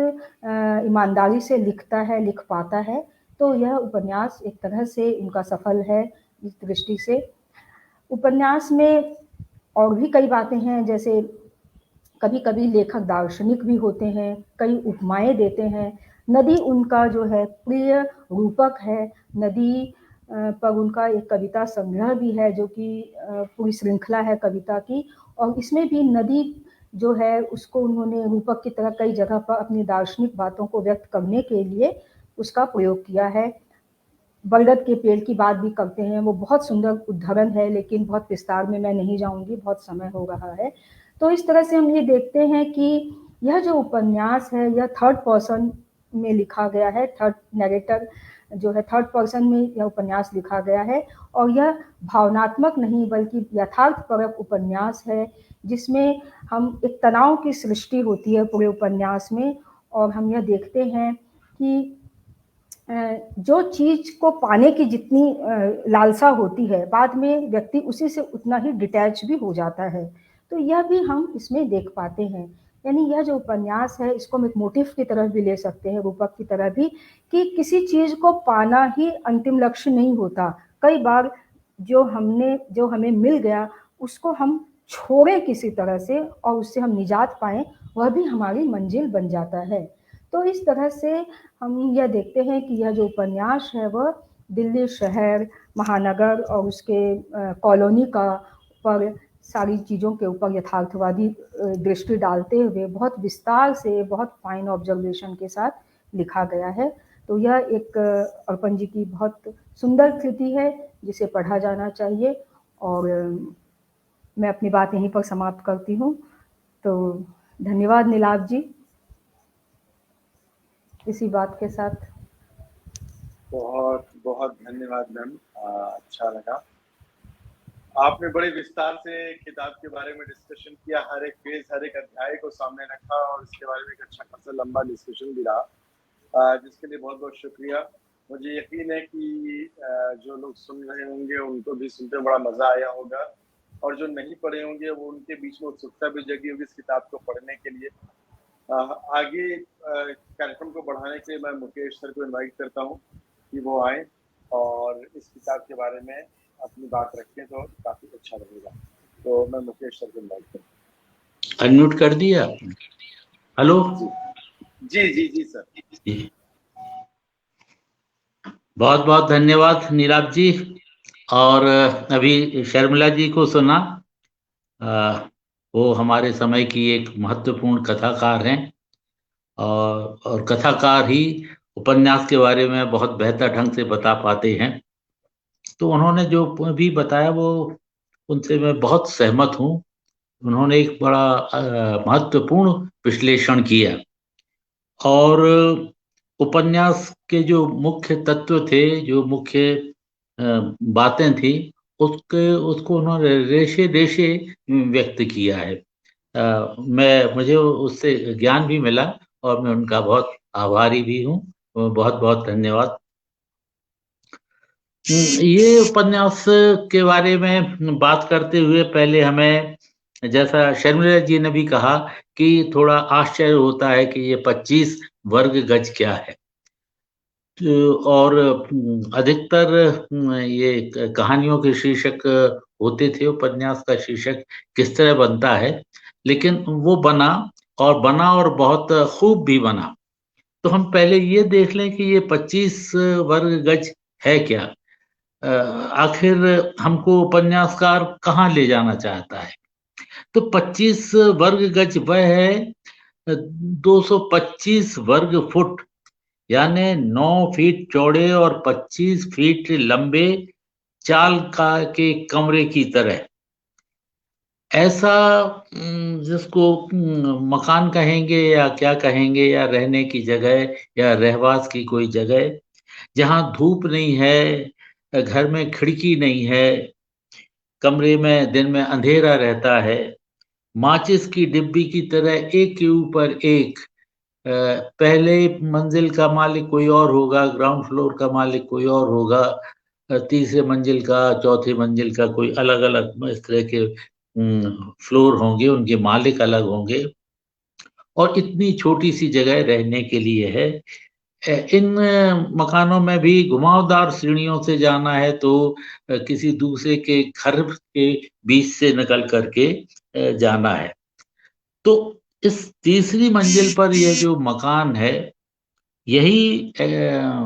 ईमानदारी से लिखता है, लिख पाता है। तो यह उपन्यास एक तरह से उनका सफल है इस दृष्टि से। उपन्यास में और भी कई बातें हैं, जैसे कभी-कभी लेखक दार्शनिक भी होते हैं, कई उपमाएँ देते हैं। नदी उनका जो है प्रिय रूपक है। नदी पर उनका एक कविता संग्रह भी है, जो कि पूरी श्रृंखला है कविता की, और इसमें भी नदी जो है उसको उन्होंने रूपक की तरह कई जगह पर अपनी दार्शनिक बातों को व्यक्त करने के लिए उसका प्रयोग किया है। बरगद के पेड़ की बात भी करते हैं, वो बहुत सुंदर उद्धरण है, लेकिन बहुत विस्तार में मैं नहीं जाऊँगी, बहुत समय हो रहा है। तो इस तरह से हम ये देखते हैं कि यह जो उपन्यास है, यह थर्ड पर्सन में लिखा गया है, थर्ड नैरेटर जो है थर्ड पर्सन में यह उपन्यास लिखा गया है, और यह भावनात्मक नहीं बल्कि यथार्थपरक उपन्यास है, जिसमें हम एक तनाव की सृष्टि होती है पूरे उपन्यास में, और हम यह देखते हैं कि जो चीज़ को पाने की जितनी लालसा होती है, बाद में व्यक्ति उसी से उतना ही डिटैच भी हो जाता है। तो यह भी हम इसमें देख पाते हैं। यानी यह जो उपन्यास है, इसको हम एक मोटिव की तरह भी ले सकते हैं, रूपक की तरह भी, कि किसी चीज़ को पाना ही अंतिम लक्ष्य नहीं होता। कई बार जो हमें मिल गया, उसको हम छोड़ें किसी तरह से और उससे हम निजात पाएँ, वह भी हमारी मंजिल बन जाता है। तो इस तरह से हम यह देखते हैं कि यह जो उपन्यास है वह दिल्ली शहर, महानगर और उसके कॉलोनी का पर सारी चीज़ों के ऊपर यथार्थवादी दृष्टि डालते हुए बहुत विस्तार से, बहुत फाइन ऑब्जर्वेशन के साथ लिखा गया है। तो यह एक अर्पण जी की बहुत सुंदर कृति है, जिसे पढ़ा जाना चाहिए, और मैं अपनी बात यहीं पर समाप्त करती हूँ। तो धन्यवाद नीलाभ जी, इसी बात के साथ। बहुत बहुत धन्यवाद मैम, अच्छा लगा। आपने बड़े विस्तार से किताब के बारे में डिस्कशन किया, हर एक पेज, हर एक अध्याय को सामने रखा और इसके बारे में एक अच्छा खासा लंबा डिस्कशन भी रहा, जिसके लिए बहुत बहुत शुक्रिया। मुझे यकीन है कि जो लोग सुन रहे होंगे उनको भी सुनते बड़ा मजा आया होगा, और जो नहीं पढ़े होंगे वो उनके बीच में उत्सुकता भी जगी होगी इस किताब को पढ़ने के लिए। आगे कार्यक्रम को बढ़ाने के लिए मैं मुकेश सर को इनवाइट करता हूँ कि वो आए और इस किताब के बारे में अपनी बात रखें, तो काफी अच्छा लगेगा। तो मैं मुकेश सर को इनवाइट करता हूँ। अनम्यूट कर दिया आपने? हेलो जी जी जी सर। जी, बहुत बहुत धन्यवाद नीलाभ जी। और अभी शर्मिला जी को सुना, वो हमारे समय की एक महत्वपूर्ण कथाकार हैं, और कथाकार ही उपन्यास के बारे में बहुत बेहतर ढंग से बता पाते हैं। तो उन्होंने जो भी बताया वो उनसे मैं बहुत सहमत हूँ। उन्होंने एक बड़ा महत्वपूर्ण विश्लेषण किया, और उपन्यास के जो मुख्य तत्व थे, जो मुख्य बातें थी, उसको उन्होंने रेशे रेशे व्यक्त किया है। मुझे उससे ज्ञान भी मिला और मैं उनका बहुत आभारी भी हूँ। बहुत बहुत धन्यवाद। ये उपन्यास के बारे में बात करते हुए पहले हमें, जैसा शर्मिला जी ने भी कहा, कि थोड़ा आश्चर्य होता है कि ये 25 वर्ग गज क्या है। और अधिकतर ये कहानियों के शीर्षक होते थे, उपन्यास का शीर्षक किस तरह बनता है, लेकिन वो बना और बहुत खूब भी बना। तो हम पहले ये देख लें कि ये 25 वर्ग गज है क्या। आखिर हमको उपन्यासकार कहाँ ले जाना चाहता है। तो 25 वर्ग गज वह है 225 वर्ग फुट, यानी 9 फीट चौड़े और 25 फीट लंबे चाल के कमरे की तरह। ऐसा जिसको मकान कहेंगे या क्या कहेंगे, या रहने की जगह या रहवास की कोई जगह, जहाँ धूप नहीं है, घर में खिड़की नहीं है, कमरे में दिन में अंधेरा रहता है, माचिस की डिब्बी की तरह एक के ऊपर एक, पहले मंजिल का मालिक कोई और होगा, ग्राउंड फ्लोर का मालिक कोई और होगा, तीसरे मंजिल का, चौथे मंजिल का कोई अलग अलग इस तरह के फ्लोर होंगे, उनके मालिक अलग होंगे। और इतनी छोटी सी जगह रहने के लिए है। इन मकानों में भी घुमावदार सीढ़ियों से जाना है तो किसी दूसरे के घर के बीच से निकल करके जाना है। तो इस तीसरी मंजिल पर यह जो मकान है, यही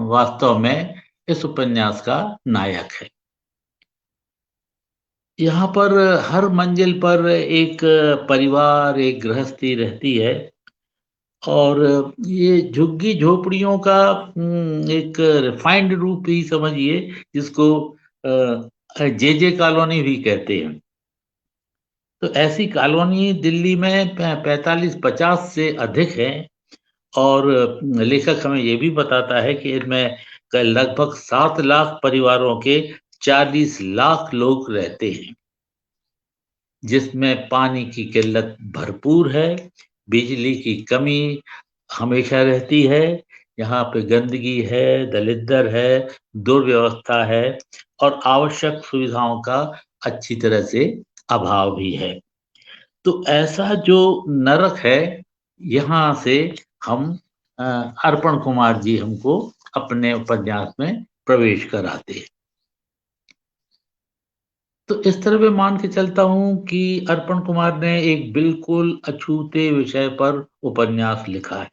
वास्तव में इस उपन्यास का नायक है। यहाँ पर हर मंजिल पर एक परिवार, एक गृहस्थी रहती है और ये झुग्गी झोपड़ियों का एक रिफाइंड रूप ही समझिए, जिसको जे कॉलोनी भी कहते हैं। तो ऐसी कॉलोनी दिल्ली में 45-50 से अधिक है और लेखक हमें ये भी बताता है कि इनमें लगभग 7 लाख परिवारों के 40 लाख लोग रहते हैं, जिसमें पानी की किल्लत भरपूर है, बिजली की कमी हमेशा रहती है, यहाँ पे गंदगी है, दलिद्दर है, दुर्व्यवस्था है और आवश्यक सुविधाओं का अच्छी तरह से अभाव भी है। तो ऐसा जो नरक है, यहाँ से हम अर्पण कुमार जी हमको अपने उपन्यास में प्रवेश कराते हैं। तो इस तरह मैं मान के चलता हूँ कि अर्पण कुमार ने एक बिल्कुल अछूते विषय पर उपन्यास लिखा है।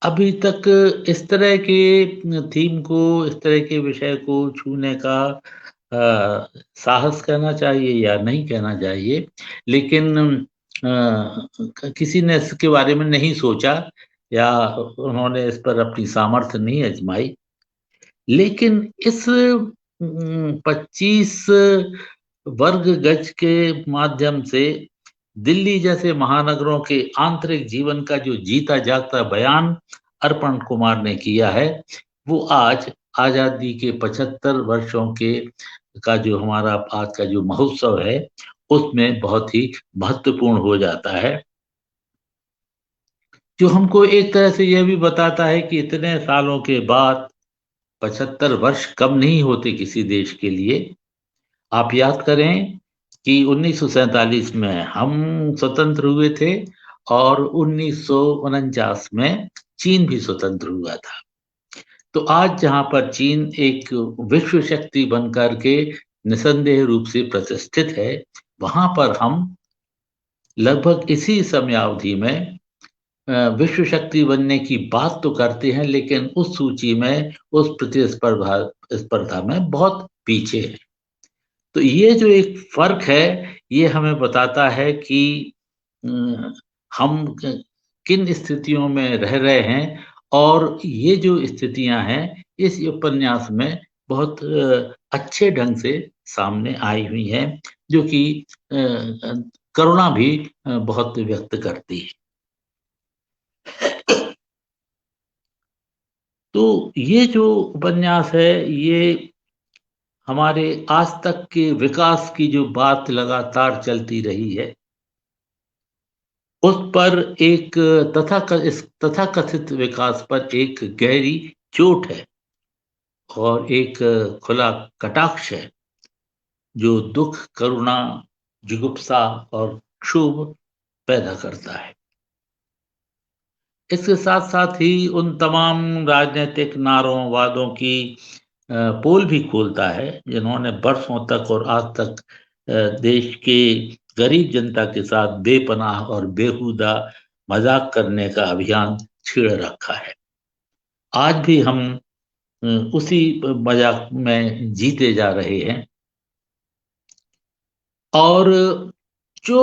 अभी तक इस तरह के थीम को, इस तरह के विषय को छूने का साहस कहना चाहिए या नहीं कहना चाहिए, लेकिन किसी ने इसके बारे में नहीं सोचा या उन्होंने इस पर अपनी सामर्थ्य नहीं आजमाई। लेकिन इस 25 वर्ग गज के माध्यम से दिल्ली जैसे महानगरों के आंतरिक जीवन का जो जीता जागता बयान अर्पण कुमार ने किया है, वो आज आजादी के 75 वर्षों के का जो हमारा आज का जो महोत्सव है, उसमें बहुत ही महत्वपूर्ण हो जाता है, जो हमको एक तरह से यह भी बताता है कि इतने सालों के बाद 75 वर्ष कम नहीं होते किसी देश के लिए। आप याद करें कि 1947 में हम स्वतंत्र हुए थे और 1949 में चीन भी स्वतंत्र हुआ था। तो आज जहां पर चीन एक विश्व शक्ति बनकर के निसंदेह रूप से प्रतिष्ठित है, वहां पर हम लगभग इसी समयावधि में विश्व शक्ति बनने की बात तो करते हैं, लेकिन उस सूची में, उस प्रतिस्पर्धा में बहुत पीछे है। तो ये जो एक फर्क है, ये हमें बताता है कि हम किन स्थितियों में रह रहे हैं और ये जो स्थितियां हैं इस उपन्यास में बहुत अच्छे ढंग से सामने आई हुई हैं, जो कि करुणा भी बहुत व्यक्त करती है। तो ये जो उपन्यास है, ये हमारे आज तक के विकास की जो बात लगातार चलती रही है, उस पर एक तथाकथित विकास पर एक गहरी चोट है और एक खुला कटाक्ष है, जो दुख, करुणा, जुगुप्सा और क्षोभ पैदा करता है। इसके साथ साथ ही उन तमाम राजनीतिक नारों वादों की पोल भी खोलता है, जिन्होंने बरसों तक और आज तक देश के गरीब जनता के साथ बेपनाह और बेहुदा मजाक करने का अभियान छेड़ रखा है। आज भी हम उसी मजाक में जीते जा रहे हैं और जो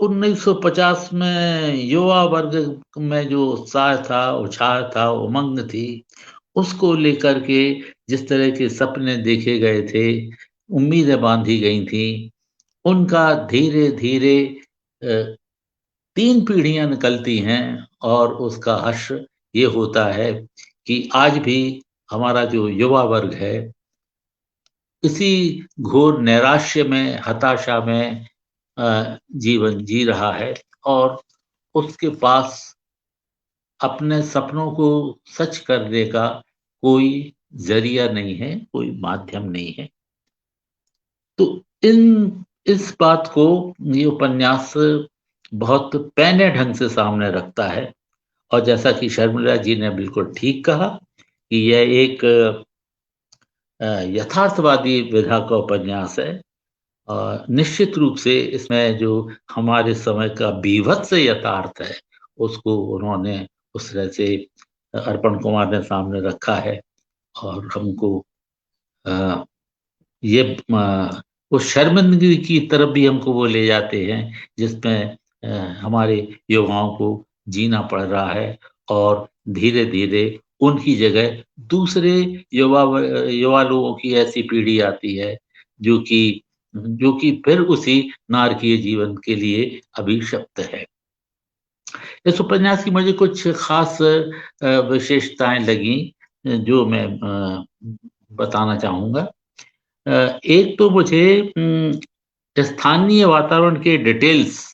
1950 में युवा वर्ग में जो उत्साह था, उत्साह था, उमंग थी, उसको लेकर के जिस तरह के सपने देखे गए थे, उम्मीदें बांधी गई थी, उनका धीरे धीरे 3 पीढ़ियां निकलती हैं और उसका हश्र ये होता है कि आज भी हमारा जो युवा वर्ग है, इसी घोर नैराश्य में, हताशा में जीवन जी रहा है और उसके पास अपने सपनों को सच करने का कोई जरिया नहीं है, कोई माध्यम नहीं है। तो इस बात को ये उपन्यास बहुत पैने ढंग से सामने रखता है। और जैसा कि शर्मिला जी ने बिल्कुल ठीक कहा कि यह एक यथार्थवादी विधा का उपन्यास है। निश्चित रूप से इसमें जो हमारे समय का बीभत्स यथार्थ है उसको उन्होंने उस तरह से अर्पण कुमार ने सामने रखा है। और हमको अ, ये उस शर्मिंदगी की तरफ भी हमको वो ले जाते हैं जिसमें हमारे युवाओं को जीना पड़ रहा है। और धीरे धीरे उनकी जगह दूसरे युवा लोगों की ऐसी पीढ़ी आती है जो कि फिर उसी नारकीय जीवन के लिए अभिशप्त है। इस उपन्यास की मुझे कुछ खास विशेषताएं लगी जो मैं बताना चाहूंगा। एक तो मुझे स्थानीय वातावरण के डिटेल्स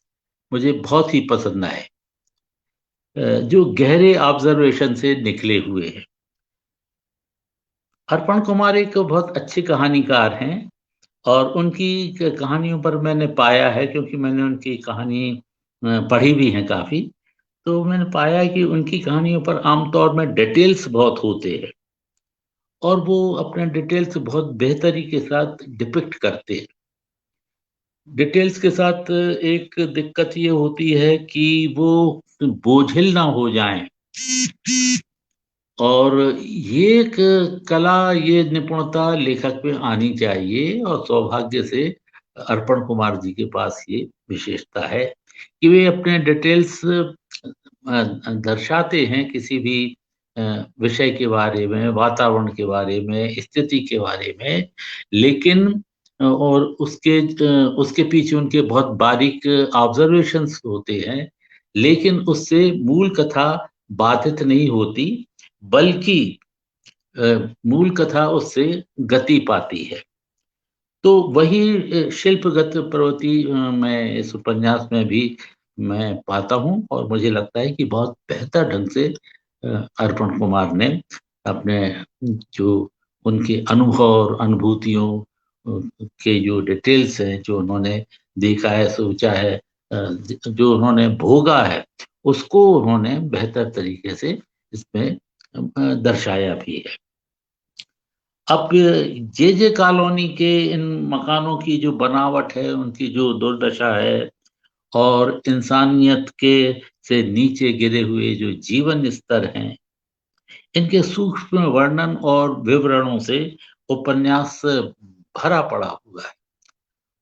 मुझे बहुत ही पसंद आए, जो गहरे ऑब्जर्वेशन से निकले हुए हैं। अर्पण कुमार एक बहुत अच्छे कहानीकार हैं और उनकी कहानियों पर मैंने पाया है, क्योंकि मैंने उनकी कहानी पढ़ी भी है काफी, तो मैंने पाया कि उनकी कहानियों पर आमतौर में डिटेल्स बहुत होते हैं और वो अपने डिटेल्स बहुत बेहतरी के साथ डिपिक्ट करते हैं। डिटेल्स के साथ एक दिक्कत ये होती है कि वो बोझिल ना हो जाएं, और ये एक कला, ये निपुणता लेखक में आनी चाहिए। और सौभाग्य से अर्पण कुमार जी के पास ये विशेषता है कि वे अपने डिटेल्स दर्शाते हैं किसी भी विषय के बारे में, वातावरण के बारे में, स्थिति के बारे में, लेकिन और उसके पीछे उनके बहुत बारीक ऑब्जर्वेशंस होते हैं, लेकिन उससे मूल कथा बाधित नहीं होती, बल्कि मूल कथा उससे गति पाती है। तो वही शिल्पगत प्रवृत्ति मैं इस उपन्यास में भी मैं पाता हूँ और मुझे लगता है कि बहुत बेहतर ढंग से अर्पण कुमार ने अपने जो उनके अनुभव और अनुभूतियों के जो डिटेल्स हैं, जो उन्होंने देखा है, सोचा है, जो उन्होंने भोगा है, उसको उन्होंने बेहतर तरीके से इसमें दर्शाया भी है। अब जे कॉलोनी के इन मकानों की जो बनावट है, उनकी जो दुर्दशा है, और इंसानियत के से नीचे गिरे हुए जो जीवन स्तर हैं, इनके सूक्ष्म वर्णन और विवरणों से उपन्यास भरा पड़ा हुआ है।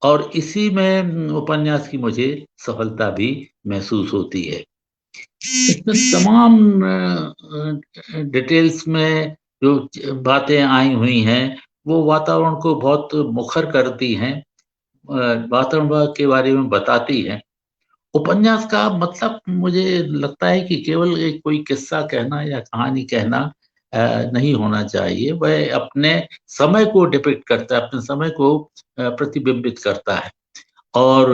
और इसी में उपन्यास की मुझे सफलता भी महसूस होती है। इसमें तमाम डिटेल्स में जो बातें आई हुई हैं, वो वातावरण को बहुत मुखर करती हैं, वातावरण के बारे में बताती हैं। उपन्यास का मतलब मुझे लगता है कि केवल एक कोई किस्सा कहना या कहानी कहना नहीं होना चाहिए। वह अपने समय को डिपिक्ट करता है, अपने समय को प्रतिबिंबित करता है, और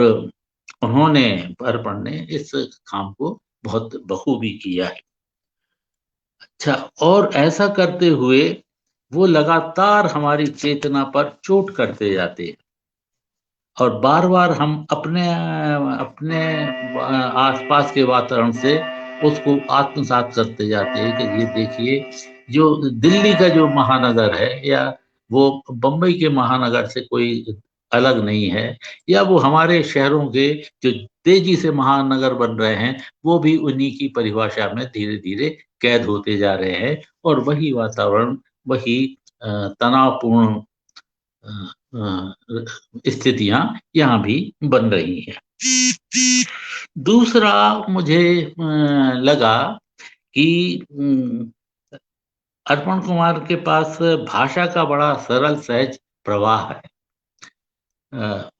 उन्होंने अर्पण ने इस काम को बहुत बखूबी किया है। अच्छा, और ऐसा करते हुए वो लगातार हमारी चेतना पर चोट करते जाते हैं और बार बार हम अपने आसपास के वातावरण से उसको आत्मसात करते जाते हैं कि ये देखिए, जो दिल्ली का जो महानगर है या वो बम्बई के महानगर से कोई अलग नहीं है, या वो हमारे शहरों के जो तेजी से महानगर बन रहे हैं, वो भी उन्हीं की परिभाषा में धीरे धीरे कैद होते जा रहे हैं, और वही वातावरण, वही तनावपूर्ण स्थितियां यहाँ भी बन रही हैं। दूसरा मुझे लगा कि अर्पण कुमार के पास भाषा का बड़ा सरल सहज प्रवाह है।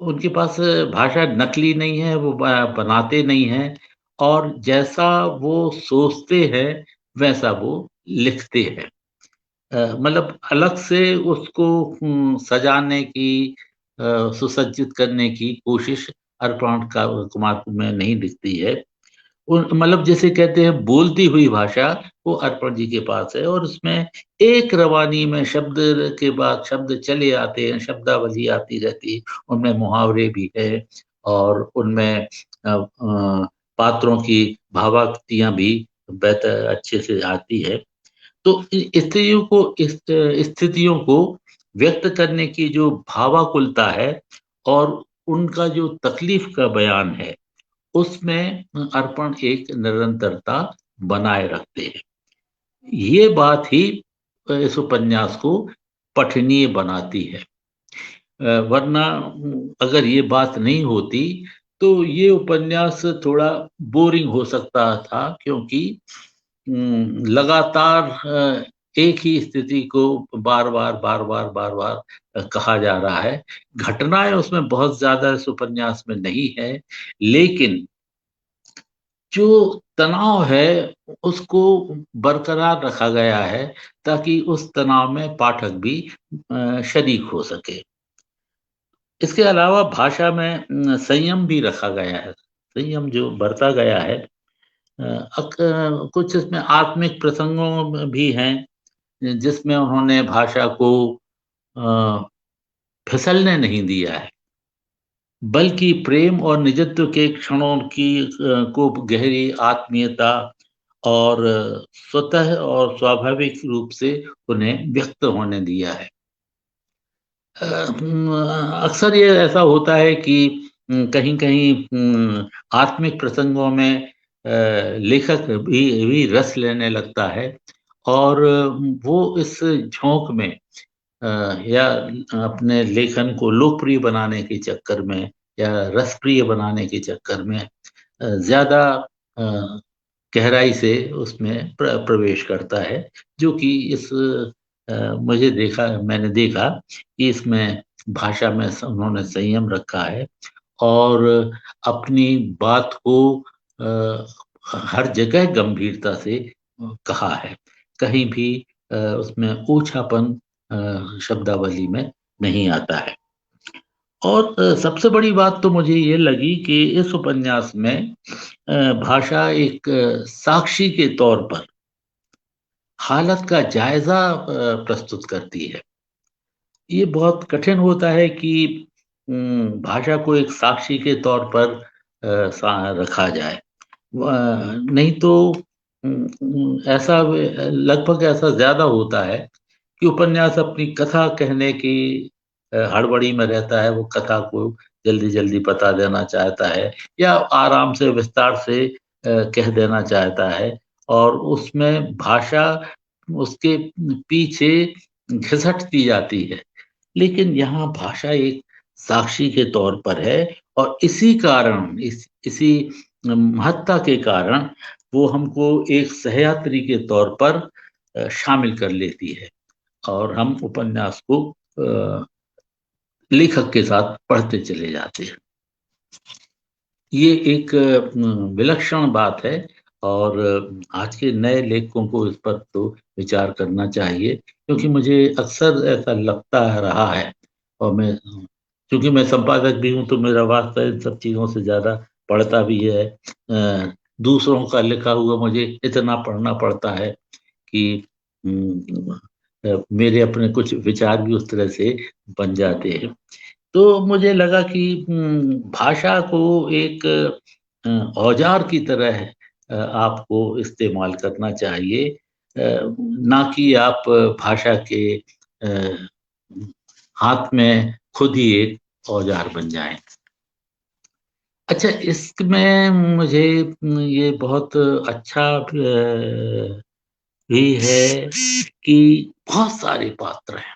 उनके पास भाषा नकली नहीं है, वो बनाते नहीं हैं, और जैसा वो सोचते हैं वैसा वो लिखते हैं। मतलब अलग से उसको सजाने की, सुसज्जित करने की कोशिश अर्पण कुमार में नहीं दिखती है। मतलब जैसे कहते हैं बोलती हुई भाषा, वो अर्पण जी के पास है, और उसमें एक रवानी में शब्द के बाद शब्द चले आते हैं, शब्दावली आती रहती है, उनमें मुहावरे भी है, और उनमें पात्रों की भावाक्तियां भी बेहतर अच्छे से आती है। तो स्त्रियों को इस स्थितियों को व्यक्त करने की जो भावाकुलता है और उनका जो तकलीफ का बयान है, उसमें अर्पण एक निरंतरता बनाए रखते हैं। ये बात ही इस उपन्यास को पठनीय बनाती है। वरना अगर ये बात नहीं होती तो ये उपन्यास थोड़ा बोरिंग हो सकता था, क्योंकि लगातार एक ही स्थिति को बार-बार कहा जा रहा है। घटनाएँ उसमें बहुत ज़्यादा इस उपन्यास में नहीं है, लेकिन जो तनाव है उसको बरकरार रखा गया है, ताकि उस तनाव में पाठक भी शरीक हो सके। इसके अलावा भाषा में संयम भी रखा गया है। संयम जो बरता गया है, कुछ इसमें आत्मिक प्रसंगों में भी हैं, जिसमें उन्होंने भाषा को अ, फिसलने नहीं दिया है, बल्कि प्रेम और निजत्व के क्षणों को गहरी आत्मीयता और स्वतः और स्वाभाविक रूप से उन्हें व्यक्त होने दिया है। अक्सर ये ऐसा होता है कि कहीं-कहीं आत्मिक प्रसंगों में लेखक भी रस लेने लगता है, और वो इस झोंक में या अपने लेखन को लोकप्रिय बनाने के चक्कर में या रसप्रिय बनाने के चक्कर में ज़्यादा गहराई से उसमें प्रवेश करता है, जो कि मैंने देखा कि इसमें भाषा में उन्होंने संयम रखा है और अपनी बात को हर जगह गंभीरता से कहा है। कहीं भी उसमें ओछापन शब्दावली में नहीं आता है। और सबसे बड़ी बात तो मुझे ये लगी कि इस उपन्यास में भाषा एक साक्षी के तौर पर हालत का जायज़ा प्रस्तुत करती है। ये बहुत कठिन होता है कि भाषा को एक साक्षी के तौर पर रखा जाए। नहीं तो ऐसा लगभग ऐसा ज़्यादा होता है कि उपन्यास अपनी कथा कहने की हड़बड़ी में रहता है। वो कथा को जल्दी-जल्दी बता देना चाहता है या आराम से विस्तार से कह देना चाहता है, और उसमें भाषा उसके पीछे घिसटती जाती है। लेकिन यहाँ भाषा एक साक्षी के तौर पर है, और इसी कारण इसी महत्ता के कारण वो हमको एक सहयात्री के तौर पर शामिल कर लेती है, और हम उपन्यास को लेखक के साथ पढ़ते चले जाते हैं। ये एक विलक्षण बात है, और आज के नए लेखकों को इस पर तो विचार करना चाहिए, क्योंकि मुझे अक्सर ऐसा लगता रहा है, और चूँकि मैं संपादक भी हूँ तो मेरा वास्ता इन सब चीज़ों से ज़्यादा पढ़ता भी है। दूसरों का लिखा हुआ मुझे इतना पढ़ना पड़ता है कि मेरे अपने कुछ विचार भी उस तरह से बन जाते हैं। तो मुझे लगा कि भाषा को एक औजार की तरह आपको इस्तेमाल करना चाहिए, ना कि आप भाषा के हाथ में खुद ही एक औजार बन जाएँ। अच्छा, इसमें मुझे ये बहुत अच्छा भी है कि बहुत सारे पात्र हैं।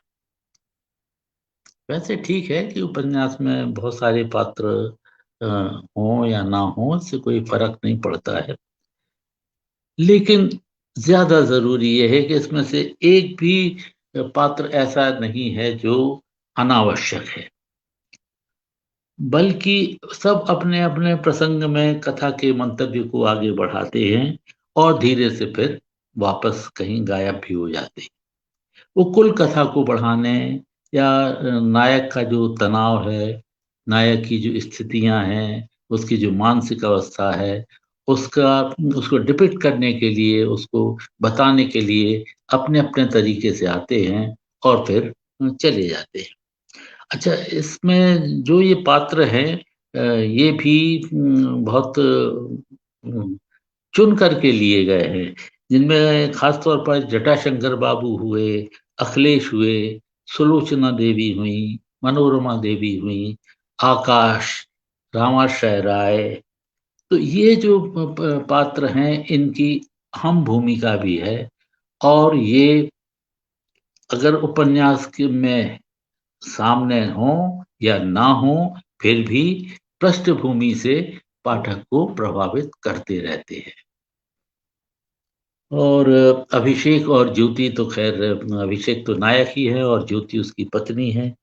वैसे ठीक है कि उपन्यास में बहुत सारे पात्र हों या ना हों, इससे कोई फ़र्क नहीं पड़ता है। लेकिन ज़्यादा ज़रूरी ये है कि इसमें से एक भी पात्र ऐसा नहीं है जो अनावश्यक है, बल्कि सब अपने-अपने प्रसंग में कथा के मंतव्य को आगे बढ़ाते हैं और धीरे से फिर वापस कहीं गायब भी हो जाते हैं। वो कुल कथा को बढ़ाने या नायक का जो तनाव है, नायक की जो स्थितियाँ हैं, उसकी जो मानसिक अवस्था है, उसको डिपिक्ट करने के लिए, उसको बताने के लिए अपने-अपने तरीके से आते हैं और फिर चले जाते हैं। अच्छा, इसमें जो ये पात्र हैं, ये भी बहुत चुन करके लिए गए हैं, जिनमें खासतौर पर जटाशंकर बाबू हुए, अखिलेश हुए, सुलोचना देवी हुई, मनोरमा देवी हुई, आकाश, रामाशय राय। तो ये जो पात्र हैं, इनकी अहम भूमिका भी है। और ये अगर उपन्यास के में सामने हो या ना हो, फिर भी पृष्ठभूमि से पाठक को प्रभावित करते रहते हैं। और अभिषेक और ज्योति तो खैर, अभिषेक तो नायक ही है और ज्योति उसकी पत्नी है,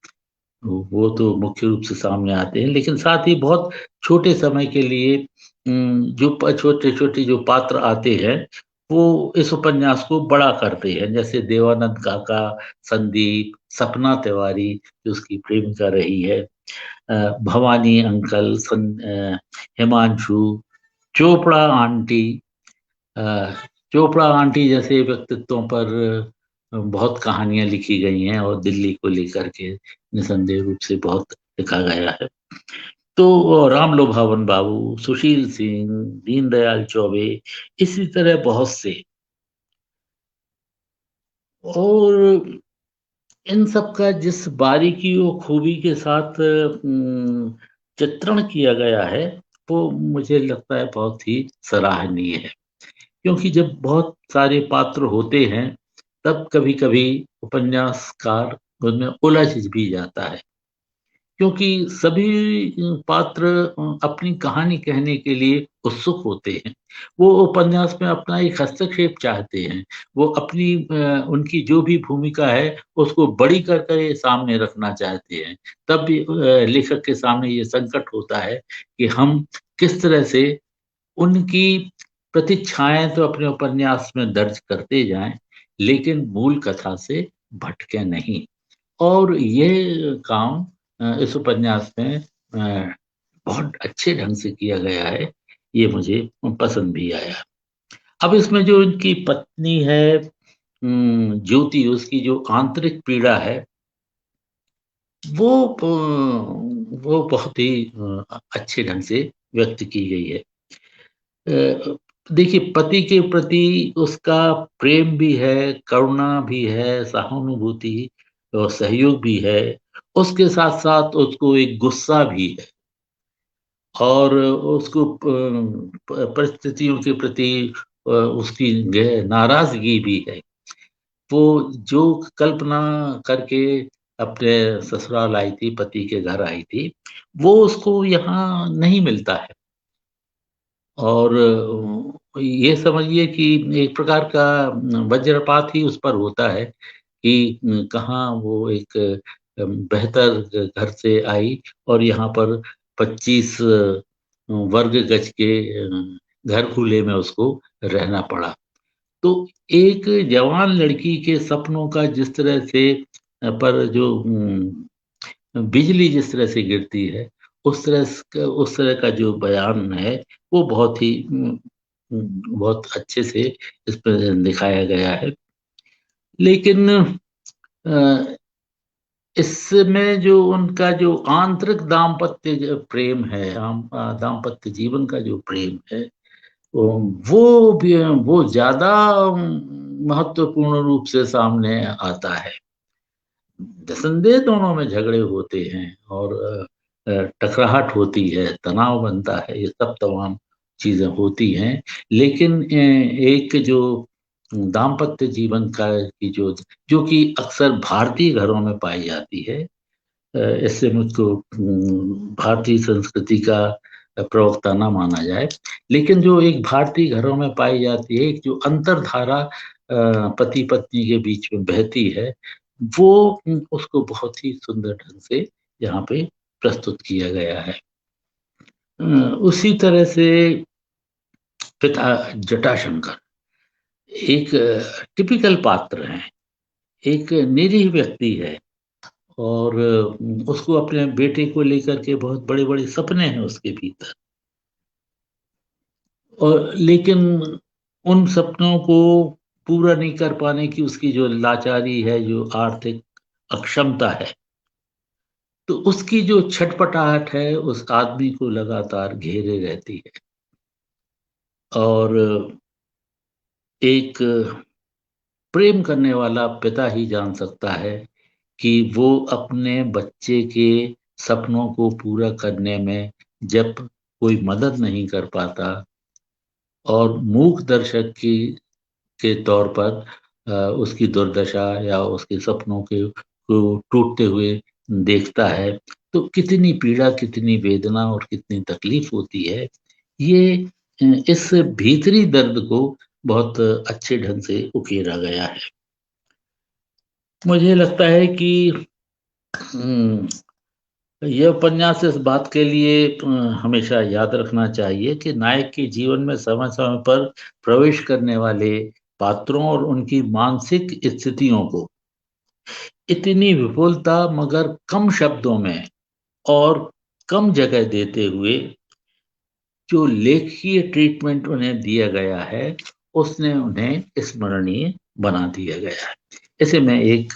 वो तो मुख्य रूप से सामने आते हैं। लेकिन साथ ही बहुत छोटे समय के लिए जो छोटे छोटे जो पात्र आते हैं, वो इस उपन्यास को बड़ा करते हैं। जैसे देवानंद काका, संदीप, सपना तिवारी जो उसकी प्रेमिका रही है, Bhavani uncle, Himanshu, Chopra aunty, Chopra aunty जैसे व्यक्तित्वों पर बहुत कहानियां लिखी गई हैं और दिल्ली को लेकर के निसंदेह रूप से बहुत लिखा गया है। तो राम लोभावन बाबू, सुशील सिंह, दीनदयाल चौबे, इसी तरह बहुत से। और इन सब का जिस बारीकी और खूबी के साथ चित्रण किया गया है, वो मुझे लगता है बहुत ही सराहनीय है। क्योंकि जब बहुत सारे पात्र होते हैं, तब कभी कभी उपन्यासकार उनमें उलझ भी जाता है, क्योंकि सभी पात्र अपनी कहानी कहने के लिए उत्सुक होते हैं। वो उपन्यास में अपना एक हस्तक्षेप चाहते हैं, वो अपनी उनकी जो भी भूमिका है उसको बड़ी कर कर ये सामने रखना चाहते हैं। तब भी लेखक के सामने ये संकट होता है कि हम किस तरह से उनकी प्रतिच्छायां तो अपने उपन्यास में दर्ज करते जाएं, लेकिन मूल कथा से भटके नहीं। और ये काम इस उपन्यास में बहुत अच्छे ढंग से किया गया है, ये मुझे पसंद भी आया। अब इसमें जो इनकी पत्नी है ज्योति, उसकी जो आंतरिक पीड़ा है, वो बहुत ही अच्छे ढंग से व्यक्त की गई है। देखिए, पति के प्रति उसका प्रेम भी है, करुणा भी है, सहानुभूति और सहयोग भी है। उसके साथ साथ उसको एक गुस्सा भी है और उसको परिस्थितियों के प्रति उसकी नाराजगी भी है। वो जो कल्पना करके अपने ससुराल आई थी, पति के घर आई थी, वो उसको यहाँ नहीं मिलता है। और ये समझिए कि एक प्रकार का वज्रपात ही उस पर होता है कि कहाँ वो एक बेहतर घर से आई और यहाँ पर 25 वर्ग गज के घर खुले में उसको रहना पड़ा। तो एक जवान लड़की के सपनों का जिस तरह से पर जो बिजली जिस तरह से गिरती है, उस तरह का जो बयान है, वो बहुत ही बहुत अच्छे से इस पर दिखाया गया है। लेकिन इसमें जो उनका जो आंतरिक दाम्पत्य प्रेम है, दाम्पत्य जीवन का जो प्रेम है, वो ज्यादा महत्वपूर्ण रूप से सामने आता है। निसंदेह दोनों में झगड़े होते हैं और टकराहट होती है, तनाव बनता है, ये सब तमाम चीजें होती हैं। लेकिन एक जो दाम्पत्य जीवन का की जो कि अक्सर भारतीय घरों में पाई जाती है, इससे मुझको भारतीय संस्कृति का प्रवक्ता ना माना जाए, लेकिन जो एक भारतीय घरों में पाई जाती है, एक जो अंतरधारा पति पत्नी के बीच में बहती है, वो उसको बहुत ही सुंदर ढंग से यहाँ पे प्रस्तुत किया गया है। उसी तरह से पिता जटाशंकर एक टिपिकल पात्र है, एक निरीह व्यक्ति है और उसको अपने बेटे को लेकर के बहुत बड़े बड़े सपने हैं उसके भीतर। और लेकिन उन सपनों को पूरा नहीं कर पाने की उसकी जो लाचारी है, जो आर्थिक अक्षमता है, तो उसकी जो छटपटाहट है उस आदमी को लगातार घेरे रहती है। और एक प्रेम करने वाला पिता ही जान सकता है कि वो अपने बच्चे के सपनों को पूरा करने में जब कोई मदद नहीं कर पाता और मूक दर्शक की के तौर पर उसकी दुर्दशा या उसके सपनों के को टूटते हुए देखता है, तो कितनी पीड़ा, कितनी वेदना और कितनी तकलीफ होती है। ये इस भीतरी दर्द को बहुत अच्छे ढंग से उकेरा गया है। मुझे लगता है कि यह उपन्यास इस बात के लिए हमेशा याद रखना चाहिए कि नायक के जीवन में समय-समय पर प्रवेश करने वाले पात्रों और उनकी मानसिक स्थितियों को इतनी विपुलता मगर कम शब्दों में और कम जगह देते हुए जो लेखकीय ट्रीटमेंट उन्हें दिया गया है, उसने उन्हें स्मरणीय बना दिया गया है। इसे मैं एक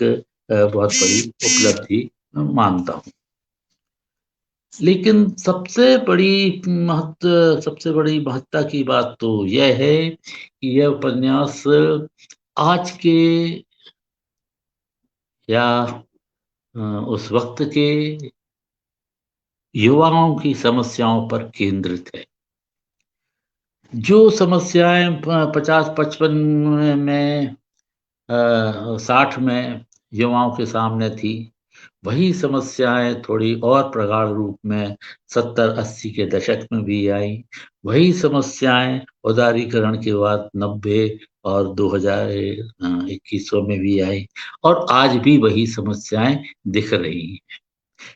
बहुत बड़ी उपलब्धि मानता हूँ। लेकिन सबसे बड़ी महत्ता की बात तो यह है कि यह उपन्यास आज के या उस वक्त के युवाओं की समस्याओं पर केंद्रित है। जो समस्याएं 50-55 में 60 में युवाओं के सामने थी, वही समस्याएं थोड़ी और प्रगाढ़ रूप में 70-80 के दशक में भी आई। वही समस्याएं उदारीकरण के बाद 90 और 2021 में भी आई और आज भी वही समस्याएं दिख रही हैं।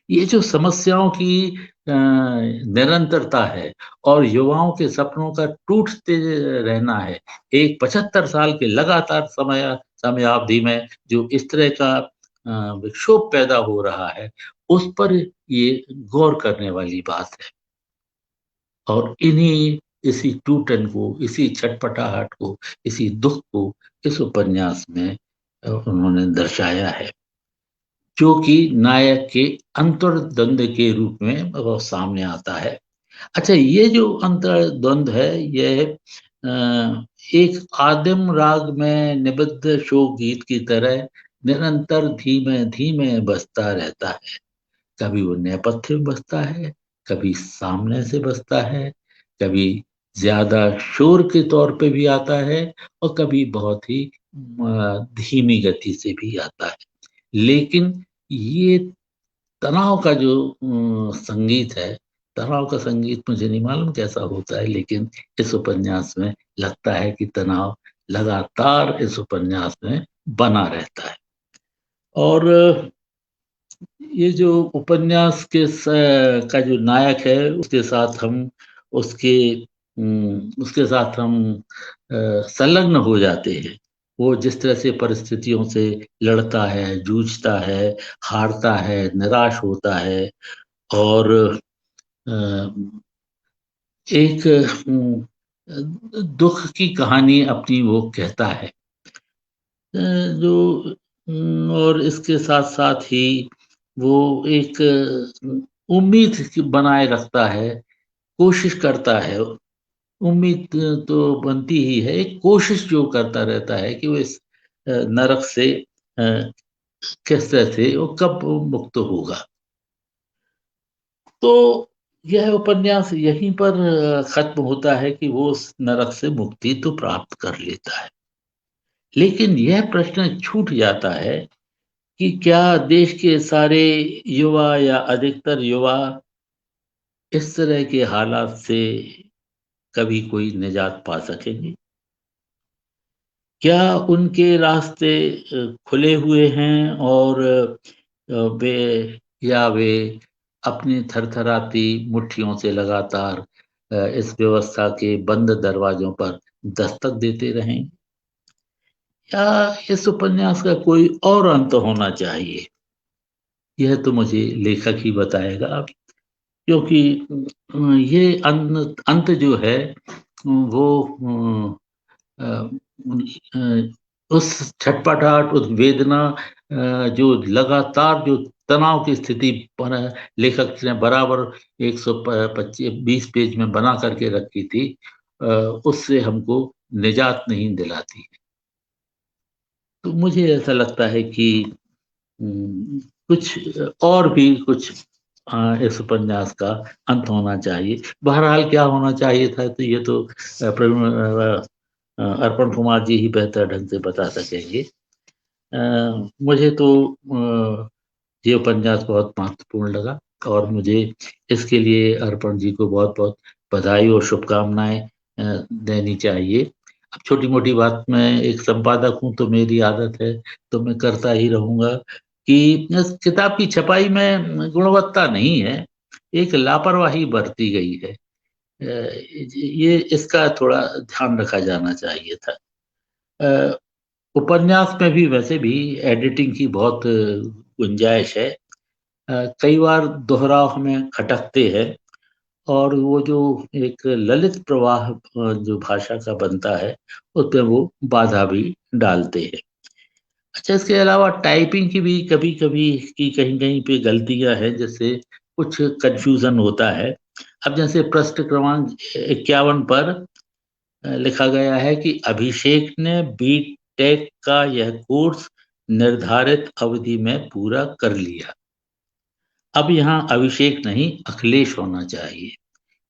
ये जो समस्याओं की निरंतरता है और युवाओं के सपनों का टूटते रहना है, एक 75 साल के लगातार समयावधि में जो इस तरह का विक्षोभ पैदा हो रहा है, उस पर ये गौर करने वाली बात है। और इसी टूटन को, इसी छटपटाहट को, इसी दुख को इस उपन्यास में उन्होंने दर्शाया है, जो कि नायक के अंतर्द्वंद के रूप में वो सामने आता है। अच्छा, ये जो अंतर्द्वंद है, यह एक आदिम राग में निबद्ध शोक गीत की तरह निरंतर धीमे धीमे बजता रहता है। कभी वो नेपथ्य में बजता है, कभी सामने से बजता है, कभी ज्यादा शोर के तौर पे भी आता है और कभी बहुत ही धीमी गति से भी आता है। लेकिन ये तनाव का जो संगीत है, तनाव का संगीत मुझे नहीं मालूम कैसा होता है, लेकिन इस उपन्यास में लगता है कि तनाव लगातार इस उपन्यास में बना रहता है। और ये जो उपन्यास का जो नायक है, उसके साथ हम संलग्न हो जाते हैं। वो जिस तरह से परिस्थितियों से लड़ता है, जूझता है, हारता है, निराश होता है और एक दुख की कहानी अपनी वो कहता है, जो और इसके साथ साथ ही वो एक उम्मीद बनाए रखता है, कोशिश करता है। उम्मीद तो बनती ही है, एक कोशिश जो करता रहता है कि वो इस नरक से किस तरह से वो कब मुक्त होगा। तो यह उपन्यास यहीं पर खत्म होता है कि वो उस नरक से मुक्ति तो प्राप्त कर लेता है, लेकिन यह प्रश्न छूट जाता है कि क्या देश के सारे युवा या अधिकतर युवा इस तरह के हालात से कभी कोई निजात पा सकेंगे? क्या उनके रास्ते खुले हुए हैं और वे अपनी थरथराती मुट्ठियों से लगातार इस व्यवस्था के बंद दरवाजों पर दस्तक देते रहें, या इस उपन्यास का कोई और अंत होना चाहिए? यह तो मुझे लेखक ही बताएगा, क्योंकि ये अंत जो है वो उस छटपटाहट, उस वेदना, जो लगातार जो तनाव की स्थिति लेखक ने बराबर 120 पेज में बना करके रखी थी, उससे हमको निजात नहीं दिलाती। तो मुझे ऐसा लगता है कि कुछ और भी कुछ इस उपन्यास का अंत होना चाहिए। बहरहाल क्या होना चाहिए था, तो ये तो अर्पण कुमार जी ही बेहतर ढंग से बता सकेंगे। मुझे तो ये उपन्यास बहुत महत्वपूर्ण लगा और मुझे इसके लिए अर्पण जी को बहुत बहुत बधाई और शुभकामनाएं देनी चाहिए। अब छोटी मोटी बात, मैं एक संपादक हूँ तो मेरी आदत है, तो मैं करता ही रहूंगा कि इस किताब की छपाई में गुणवत्ता नहीं है, एक लापरवाही बरती गई है। ये इसका थोड़ा ध्यान रखा जाना चाहिए था। उपन्यास में भी वैसे भी एडिटिंग की बहुत गुंजाइश है। कई बार दोहराव हमें खटकते हैं और वो जो एक ललित प्रवाह जो भाषा का बनता है उस पर वो बाधा भी डालते हैं। अच्छा, इसके अलावा टाइपिंग की भी कभी कभी की कहीं कहीं पे गलतियां हैं, जिससे कुछ कंफ्यूजन होता है। अब जैसे पृष्ठ क्रमांक 51 पर लिखा गया है कि अभिषेक ने बी टेक का यह कोर्स निर्धारित अवधि में पूरा कर लिया। अब यहाँ अभिषेक नहीं, अखिलेश होना चाहिए,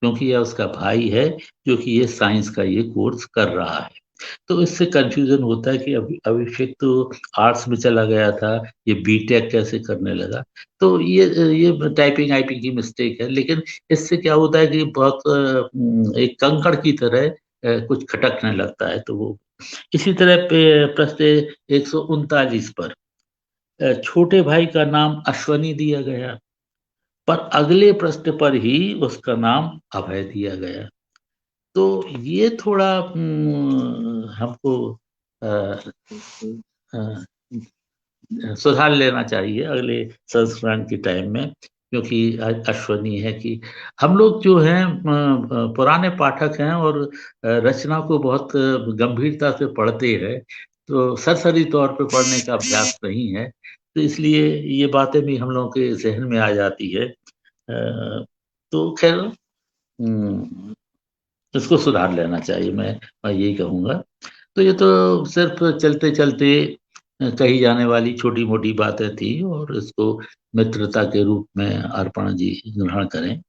क्योंकि यह उसका भाई है जो कि ये साइंस का ये कोर्स कर रहा है। तो इससे कंफ्यूजन होता है कि अभिषेक तो आर्ट्स में चला गया था, ये बीटेक कैसे करने लगा। तो ये टाइपिंग आईपिंग की मिस्टेक है, लेकिन इससे क्या होता है कि बहुत एक कंकड़ की तरह कुछ खटकने लगता है। तो वो इसी तरह प्रश्न 139 पर छोटे भाई का नाम अश्वनी दिया गया, पर अगले प्रश्न पर ही उसका नाम अभय दिया गया। तो ये थोड़ा हमको सुधार लेना चाहिए अगले संस्करण के टाइम में, क्योंकि अश्वनी है कि हम लोग जो हैं पुराने पाठक हैं और रचना को बहुत गंभीरता से पढ़ते हैं, तो सरसरी तौर पे पढ़ने का अभ्यास नहीं है, तो इसलिए ये बातें भी हम लोगों के जहन में आ जाती है। तो खैर इसको सुधार लेना चाहिए, मैं यही कहूँगा। तो ये तो सिर्फ चलते चलते कही जाने वाली छोटी मोटी बातें थी और इसको मित्रता के रूप में अर्पण जी ग्रहण करें।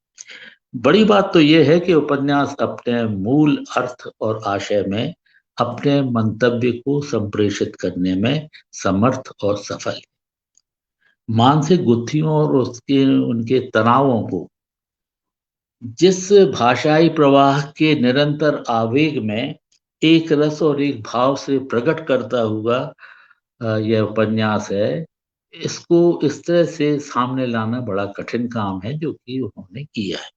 बड़ी बात तो ये है कि उपन्यास अपने मूल अर्थ और आशय में अपने मंतव्य को संप्रेषित करने में समर्थ और सफल है। मानसिक गुत्थियों और उसके उनके तनावों को जिस भाषाई प्रवाह के निरंतर आवेग में एक रस और एक भाव से प्रकट करता हुआ यह उपन्यास है, इसको इस तरह से सामने लाना बड़ा कठिन काम है जो कि उन्होंने किया है,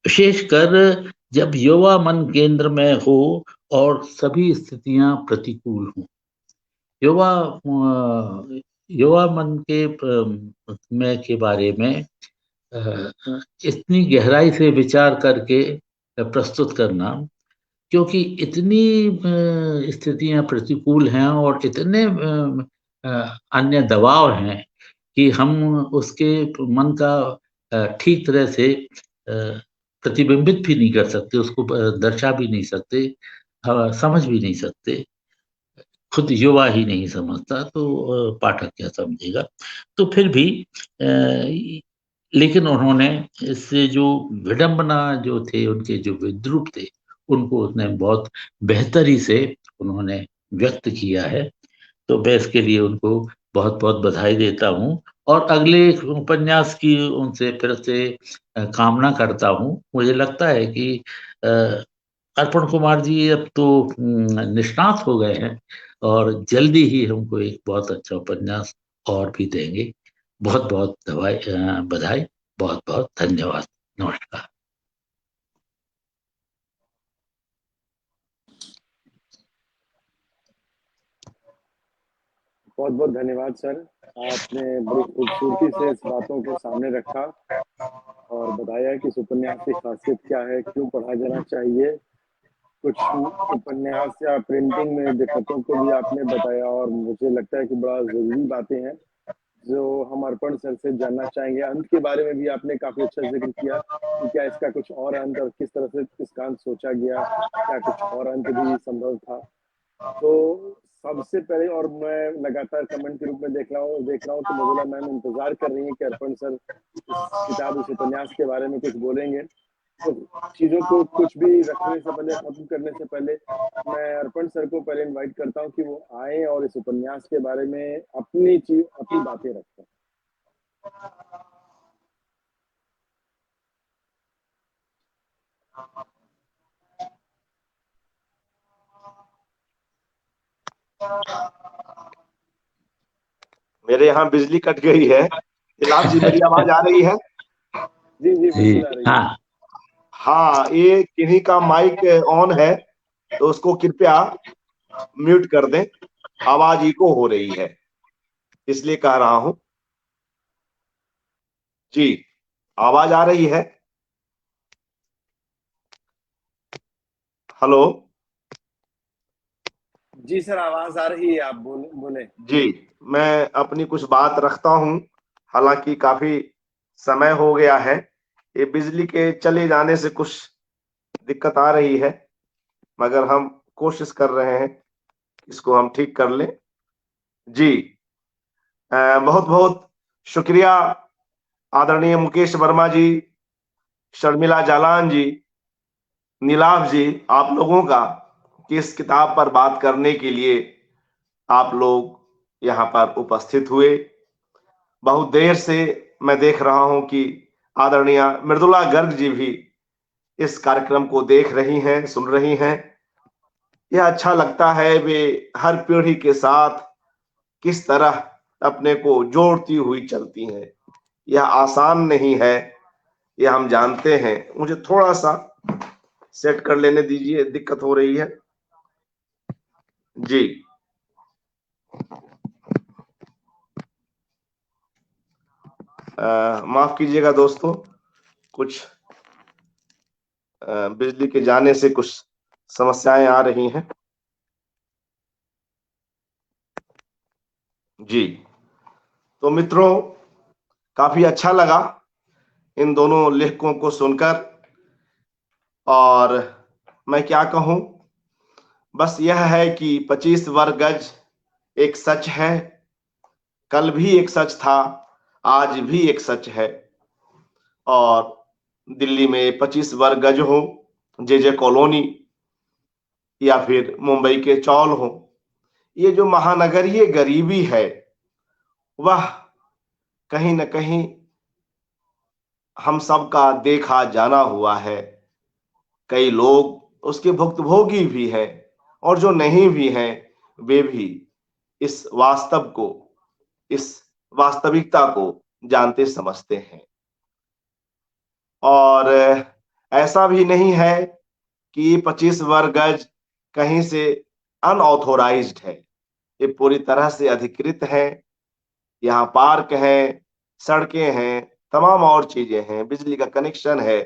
विशेषकर जब युवा मन केंद्र में हो और सभी स्थितियां प्रतिकूल हों। युवा मन के बारे में इतनी गहराई से विचार करके प्रस्तुत करना, क्योंकि इतनी स्थितियां प्रतिकूल हैं और इतने अन्य दबाव हैं कि हम उसके मन का ठीक तरह से प्रतिबिंबित भी नहीं कर सकते, उसको दर्शा भी नहीं सकते, समझ भी नहीं सकते। खुद युवा ही नहीं समझता तो पाठक क्या समझेगा। तो फिर भी लेकिन उन्होंने इससे जो विडंबना जो थे, उनके जो विद्रूप थे, उनको उसने बहुत बेहतरी से उन्होंने व्यक्त किया है। तो मैं इसके लिए उनको बहुत बहुत बधाई देता हूँ और अगले उपन्यास की उनसे फिर से कामना करता हूँ। मुझे लगता है कि अर्पण कुमार जी अब तो निष्णात हो गए हैं और जल्दी ही हमको एक बहुत अच्छा उपन्यास और भी देंगे। बहुत बहुत बधाई, बहुत बहुत धन्यवाद। नमस्कार। बहुत बहुत धन्यवाद सर, आपने बड़ी खूबसूरती से इस बातों को सामने रखा और बताया कि इस उपन्यास की खासियत क्या है, क्यों पढ़ा जाना चाहिए। कुछ उपन्यास या प्रिंटिंग में दिक्कतों को भी आपने बताया और मुझे लगता है कि बड़ा ज़रूरी बातें हैं जो हम अर्पण सर से जानना चाहेंगे। अंत के बारे में भी आपने काफी अच्छा जिक्र किया कि क्या इसका कुछ और अंत और किस तरह से इसका अंत सोचा गया, क्या कुछ और अंत भी संभव था। तो सबसे पहले, और मैं लगातार कमेंट के रूप में देख रहा हूँ कि मृदुला मैम इंतजार कर रही है कि अर्पण सर इस किताब, इस उपन्यास के बारे में कुछ बोलेंगे। तो चीजों को कुछ भी रखने से पहले, खत्म करने से पहले, मैं अर्पण सर को पहले इनवाइट करता हूँ कि वो आए और इस उपन्यास के बारे में अपनी बातें रखें। मेरे यहाँ बिजली कट गई है। इलाम जी, मेरी आवाज आ रही है? जी जी, बिल्कुल आ रही है। हाँ हाँ, ये किन्हीं का माइक ऑन है, तो उसको कृपया म्यूट कर दें, आवाज इको हो रही है, इसलिए कह रहा हूं। जी, आवाज आ रही है? हेलो जी सर, आवाज आ रही है, आप बोले। जी, मैं अपनी कुछ बात रखता हूं। हालांकि काफी समय हो गया है, ये बिजली के चले जाने से कुछ दिक्कत आ रही है, मगर हम कोशिश कर रहे हैं इसको हम ठीक कर लें। जी, बहुत बहुत शुक्रिया आदरणीय मुकेश वर्मा जी, शर्मिला जालान जी, नीलाभ जी, आप लोगों का कि इस किताब पर बात करने के लिए आप लोग यहाँ पर उपस्थित हुए। बहुत देर से मैं देख रहा हूं कि आदरणीय मृदुला गर्ग जी भी इस कार्यक्रम को देख रही हैं, सुन रही हैं। यह अच्छा लगता है, वे हर पीढ़ी के साथ किस तरह अपने को जोड़ती हुई चलती हैं। यह आसान नहीं है, यह हम जानते हैं। मुझे थोड़ा सा सेट कर लेने दीजिए, दिक्कत हो रही है। जी, माफ कीजिएगा दोस्तों, कुछ बिजली के जाने से कुछ समस्याएं आ रही हैं। जी, तो मित्रों, काफी अच्छा लगा इन दोनों लेखकों को सुनकर, और मैं क्या कहूं, बस यह है कि 25 वर्ग गज एक सच है, कल भी एक सच था, आज भी एक सच है। और दिल्ली में 25 वर्ग गज हो, जे कॉलोनी, या फिर मुंबई के चौल हो, ये जो महानगरीय गरीबी है वह कहीं न कहीं हम सबका देखा जाना हुआ है। कई लोग उसके भुक्तभोगी भी हैं, और जो नहीं भी हैं वे भी इस वास्तव को, इस वास्तविकता को जानते समझते हैं। और ऐसा भी नहीं है कि 25 वर्ग गज कहीं से अनऑथोराइज्ड है, ये पूरी तरह से अधिकृत है। यहाँ पार्क है, सड़कें हैं, तमाम और चीजें हैं, बिजली का कनेक्शन है।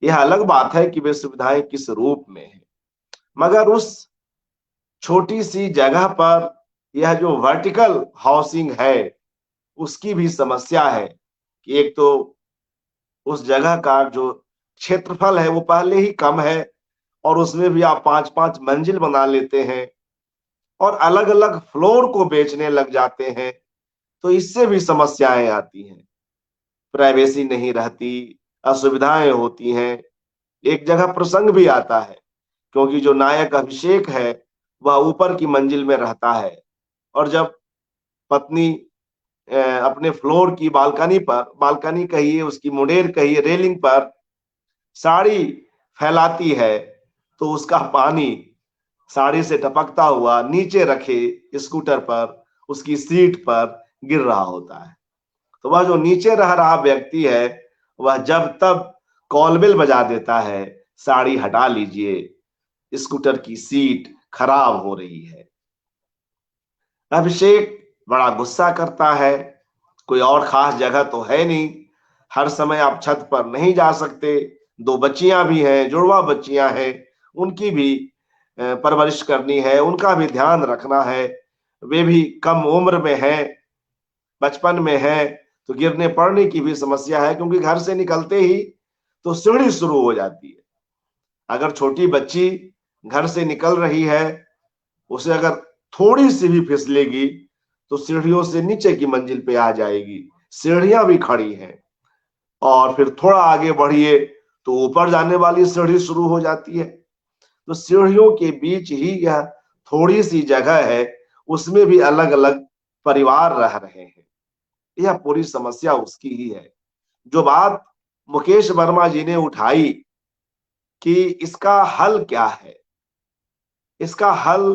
यह अलग बात है कि वे सुविधाएं किस रूप में है, मगर उस छोटी सी जगह पर यह जो वर्टिकल हाउसिंग है उसकी भी समस्या है कि एक तो उस जगह का जो क्षेत्रफल है वो पहले ही कम है, और उसमें भी आप 5-5 मंजिल बना लेते हैं और अलग अलग फ्लोर को बेचने लग जाते हैं, तो इससे भी समस्याएं आती हैं। प्राइवेसी नहीं रहती, असुविधाएं होती हैं। एक जगह प्रसंग भी आता है, क्योंकि जो नायक अभिषेक है वह ऊपर की मंजिल में रहता है, और जब पत्नी अपने फ्लोर की बालकनी कहिए, उसकी मुंडेर कहिए, रेलिंग पर साड़ी फैलाती है, तो उसका पानी साड़ी से टपकता हुआ नीचे रखे स्कूटर पर, उसकी सीट पर गिर रहा होता है। तो वह जो नीचे रह रहा व्यक्ति है वह जब तब कॉल बेल बजा देता है, साड़ी हटा लीजिए, स्कूटर की सीट खराब हो रही है। अभिषेक बड़ा गुस्सा करता है। कोई और खास जगह तो है नहीं, हर समय आप छत पर नहीं जा सकते, 2 बच्चियां भी हैं, जुड़वा बच्चियां हैं, उनकी भी परवरिश करनी है, उनका भी ध्यान रखना है, वे भी कम उम्र में हैं। बचपन में है तो गिरने पड़ने की भी समस्या है, क्योंकि घर से निकलते ही तो सीढ़ी शुरू हो जाती है। अगर छोटी बच्ची घर से निकल रही है, उसे अगर थोड़ी सी भी फिसलेगी तो सीढ़ियों से नीचे की मंजिल पे आ जाएगी। सीढ़ियां भी खड़ी हैं, और फिर थोड़ा आगे बढ़िए तो ऊपर जाने वाली सीढ़ी शुरू हो जाती है। तो सीढ़ियों के बीच ही यह थोड़ी सी जगह है, उसमें भी अलग अलग परिवार रह रहे हैं। यह पूरी समस्या उसकी ही है। जो बात मुकेश वर्मा जी ने उठाई कि इसका हल क्या है, इसका हल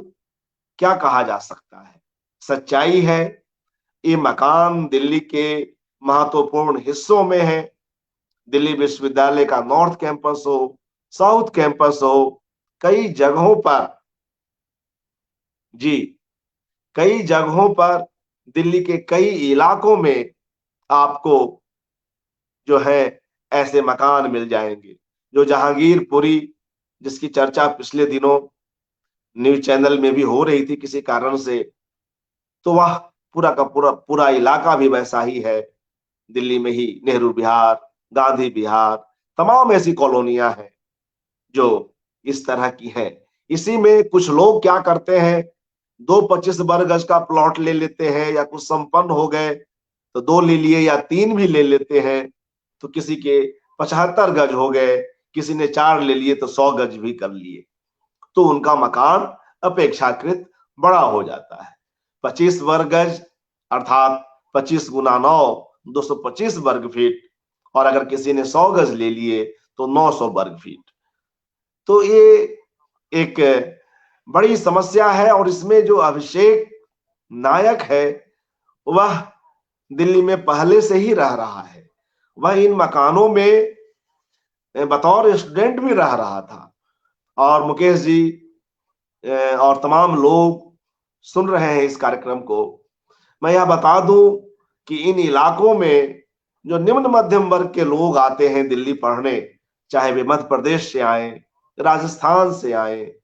क्या कहा जा सकता है? सच्चाई है, ये मकान दिल्ली के महत्वपूर्ण हिस्सों में है। दिल्ली विश्वविद्यालय का नॉर्थ कैंपस हो, साउथ कैंपस हो, कई जगहों पर, जी कई जगहों पर दिल्ली के कई इलाकों में आपको जो है ऐसे मकान मिल जाएंगे। जो जहांगीरपुरी, जिसकी चर्चा पिछले दिनों न्यूज चैनल में भी हो रही थी किसी कारण से, तो वह पूरा का पूरा इलाका भी वैसा ही है। दिल्ली में ही नेहरू विहार, गांधी विहार, तमाम ऐसी कॉलोनियां हैं जो इस तरह की हैं। इसी में कुछ लोग क्या करते हैं, 2 25 वर्ग गज का प्लॉट ले लेते हैं, या कुछ संपन्न हो गए तो 2 ले लिए या 3 भी ले लेते हैं। तो किसी के 75 गज हो गए, किसी ने 4 ले लिए तो 100 गज भी कर लिए, तो उनका मकान अपेक्षाकृत बड़ा हो जाता है। 25 वर्ग गज अर्थात 25 गुना 9, 225 वर्ग फीट, और अगर किसी ने 100 गज ले लिए तो 900 वर्ग फीट। तो ये एक बड़ी समस्या है, और इसमें जो अभिषेक नायक है वह दिल्ली में पहले से ही रह रहा है। वह इन मकानों में बतौर स्टूडेंट भी रह रहा था। और मुकेश जी और तमाम लोग सुन रहे हैं इस कार्यक्रम को, मैं यह बता दूं कि इन इलाकों में जो निम्न मध्यम वर्ग के लोग आते हैं दिल्ली पढ़ने, चाहे वे मध्य प्रदेश से आए, राजस्थान से आए,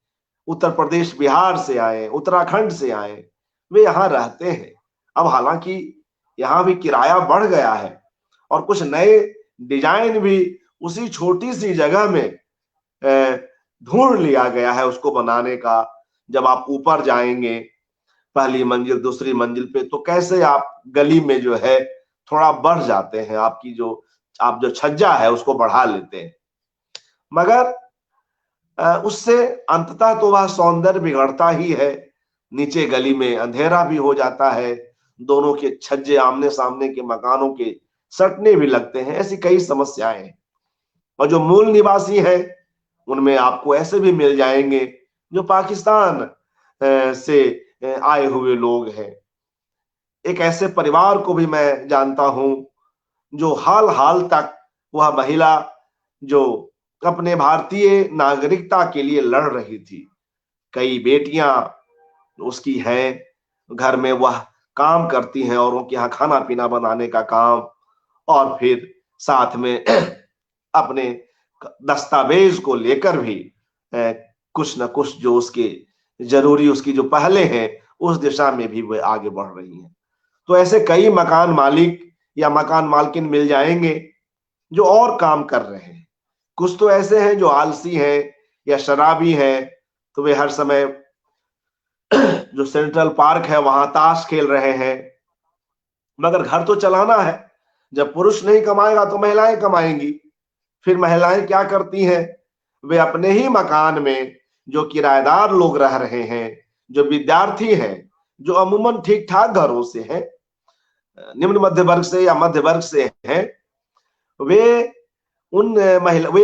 उत्तर प्रदेश बिहार से आए, उत्तराखंड से आए, वे यहाँ रहते हैं। अब हालांकि यहाँ भी किराया बढ़ गया है, और कुछ नए डिजाइन भी उसी छोटी सी जगह में ढूंढ लिया गया है उसको बनाने का। जब आप ऊपर जाएंगे पहली मंजिल दूसरी मंजिल पे, तो कैसे आप गली में जो है थोड़ा बढ़ जाते हैं, आप जो छज्जा है उसको बढ़ा लेते हैं, मगर उससे अंततः तो वह सौंदर्य बिगड़ता ही है। नीचे गली में अंधेरा भी हो जाता है, दोनों के छज्जे आमने सामने के मकानों के सटने भी लगते हैं। ऐसी कई समस्याएं हैं। और जो मूल निवासी हैं उनमें आपको ऐसे भी मिल जाएंगे जो पाकिस्तान से आए हुए लोग हैं। एक ऐसे परिवार को भी मैं जानता हूं जो हाल हाल तक वह महिला जो अपने भारतीय नागरिकता के लिए लड़ रही थी, कई बेटियां उसकी हैं, घर में वह काम करती हैं, और उनके यहाँ खाना पीना बनाने का काम, और फिर साथ में अपने दस्तावेज को लेकर भी कुछ न कुछ जो उसके जरूरी उसकी जो पहले हैं उस दिशा में भी वे आगे बढ़ रही हैं। तो ऐसे कई मकान मालिक या मकान मालकिन मिल जाएंगे जो और काम कर रहे हैं। कुछ तो ऐसे हैं जो आलसी हैं या शराबी हैं, तो वे हर समय जो सेंट्रल पार्क है वहां ताश खेल रहे हैं, मगर घर तो चलाना है। जब पुरुष नहीं कमाएगा तो महिलाएं कमाएंगी। फिर महिलाएं क्या करती हैं, वे अपने ही मकान में जो किराएदार लोग रह रहे हैं, जो विद्यार्थी हैं, जो अमूमन ठीक ठाक घरों से हैं, निम्न मध्य वर्ग से या मध्य वर्ग से हैं, वे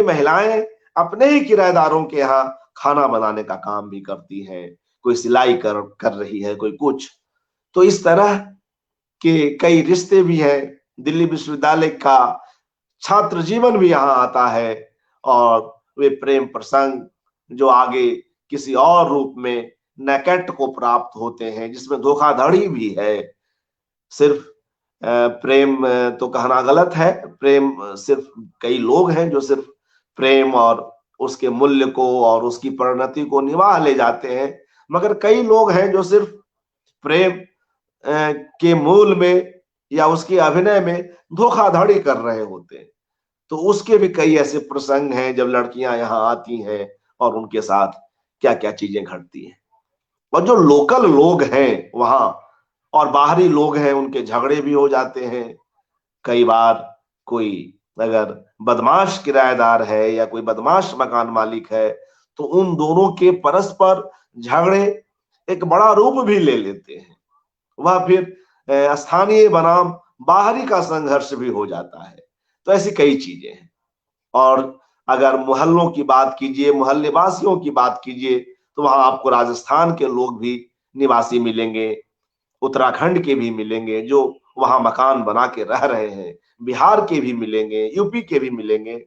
महिलाएं अपने ही किराएदारों के यहाँ खाना बनाने का काम भी करती हैं। कोई सिलाई कर रही है, कोई कुछ। तो इस तरह के कई रिश्ते भी हैं। दिल्ली विश्वविद्यालय का छात्र जीवन भी यहाँ आता है, और वे प्रेम प्रसंग जो आगे किसी और रूप में नैकेट को प्राप्त होते हैं, जिसमें धोखाधड़ी भी है। सिर्फ प्रेम तो कहना गलत है, प्रेम सिर्फ कई लोग हैं जो सिर्फ प्रेम और उसके मूल्य को और उसकी परिणति को निभा ले जाते हैं, मगर कई लोग हैं जो सिर्फ प्रेम के मूल में या उसके अभिनय में धोखाधड़ी कर रहे होते हैं। तो उसके भी कई ऐसे प्रसंग हैं जब लड़कियां यहाँ आती हैं और उनके साथ क्या क्या चीजें घटती हैं। और जो लोकल लोग हैं वहां और बाहरी लोग हैं, उनके झगड़े भी हो जाते हैं। कई बार कोई अगर बदमाश किराएदार है या कोई बदमाश मकान मालिक है तो उन दोनों के परस्पर झगड़े एक बड़ा रूप भी ले लेते हैं। वह फिर स्थानीय बनाम बाहरी का संघर्ष भी हो जाता है। तो ऐसी कई चीजें हैं। और अगर मोहल्लों की बात कीजिए, मोहल्ले वासियों की बात कीजिए, तो वहां आपको राजस्थान के लोग भी निवासी मिलेंगे, उत्तराखंड के भी मिलेंगे जो वहां मकान बना के रह रहे हैं, बिहार के भी मिलेंगे, यूपी के भी मिलेंगे।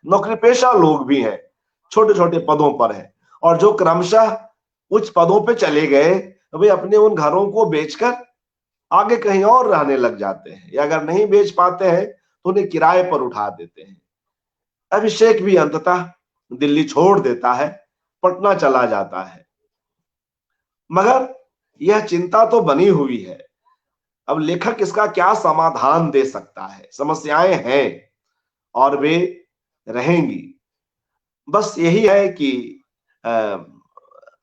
नौकरी पेशा लोग भी हैं, छोटे छोटे पदों पर हैं, और जो क्रमशः उच्च पदों पे चले गए वे अपने उन घरों को बेचकर आगे कहीं और रहने लग जाते हैं, या अगर नहीं बेच पाते हैं तो उन्हें किराए पर उठा देते हैं। अभिषेक भी अंततः दिल्ली छोड़ देता है, पटना चला जाता है। मगर यह चिंता तो बनी हुई है। अब लेखक इसका क्या समाधान दे सकता है? समस्याएं हैं और वे रहेंगी। बस यही है कि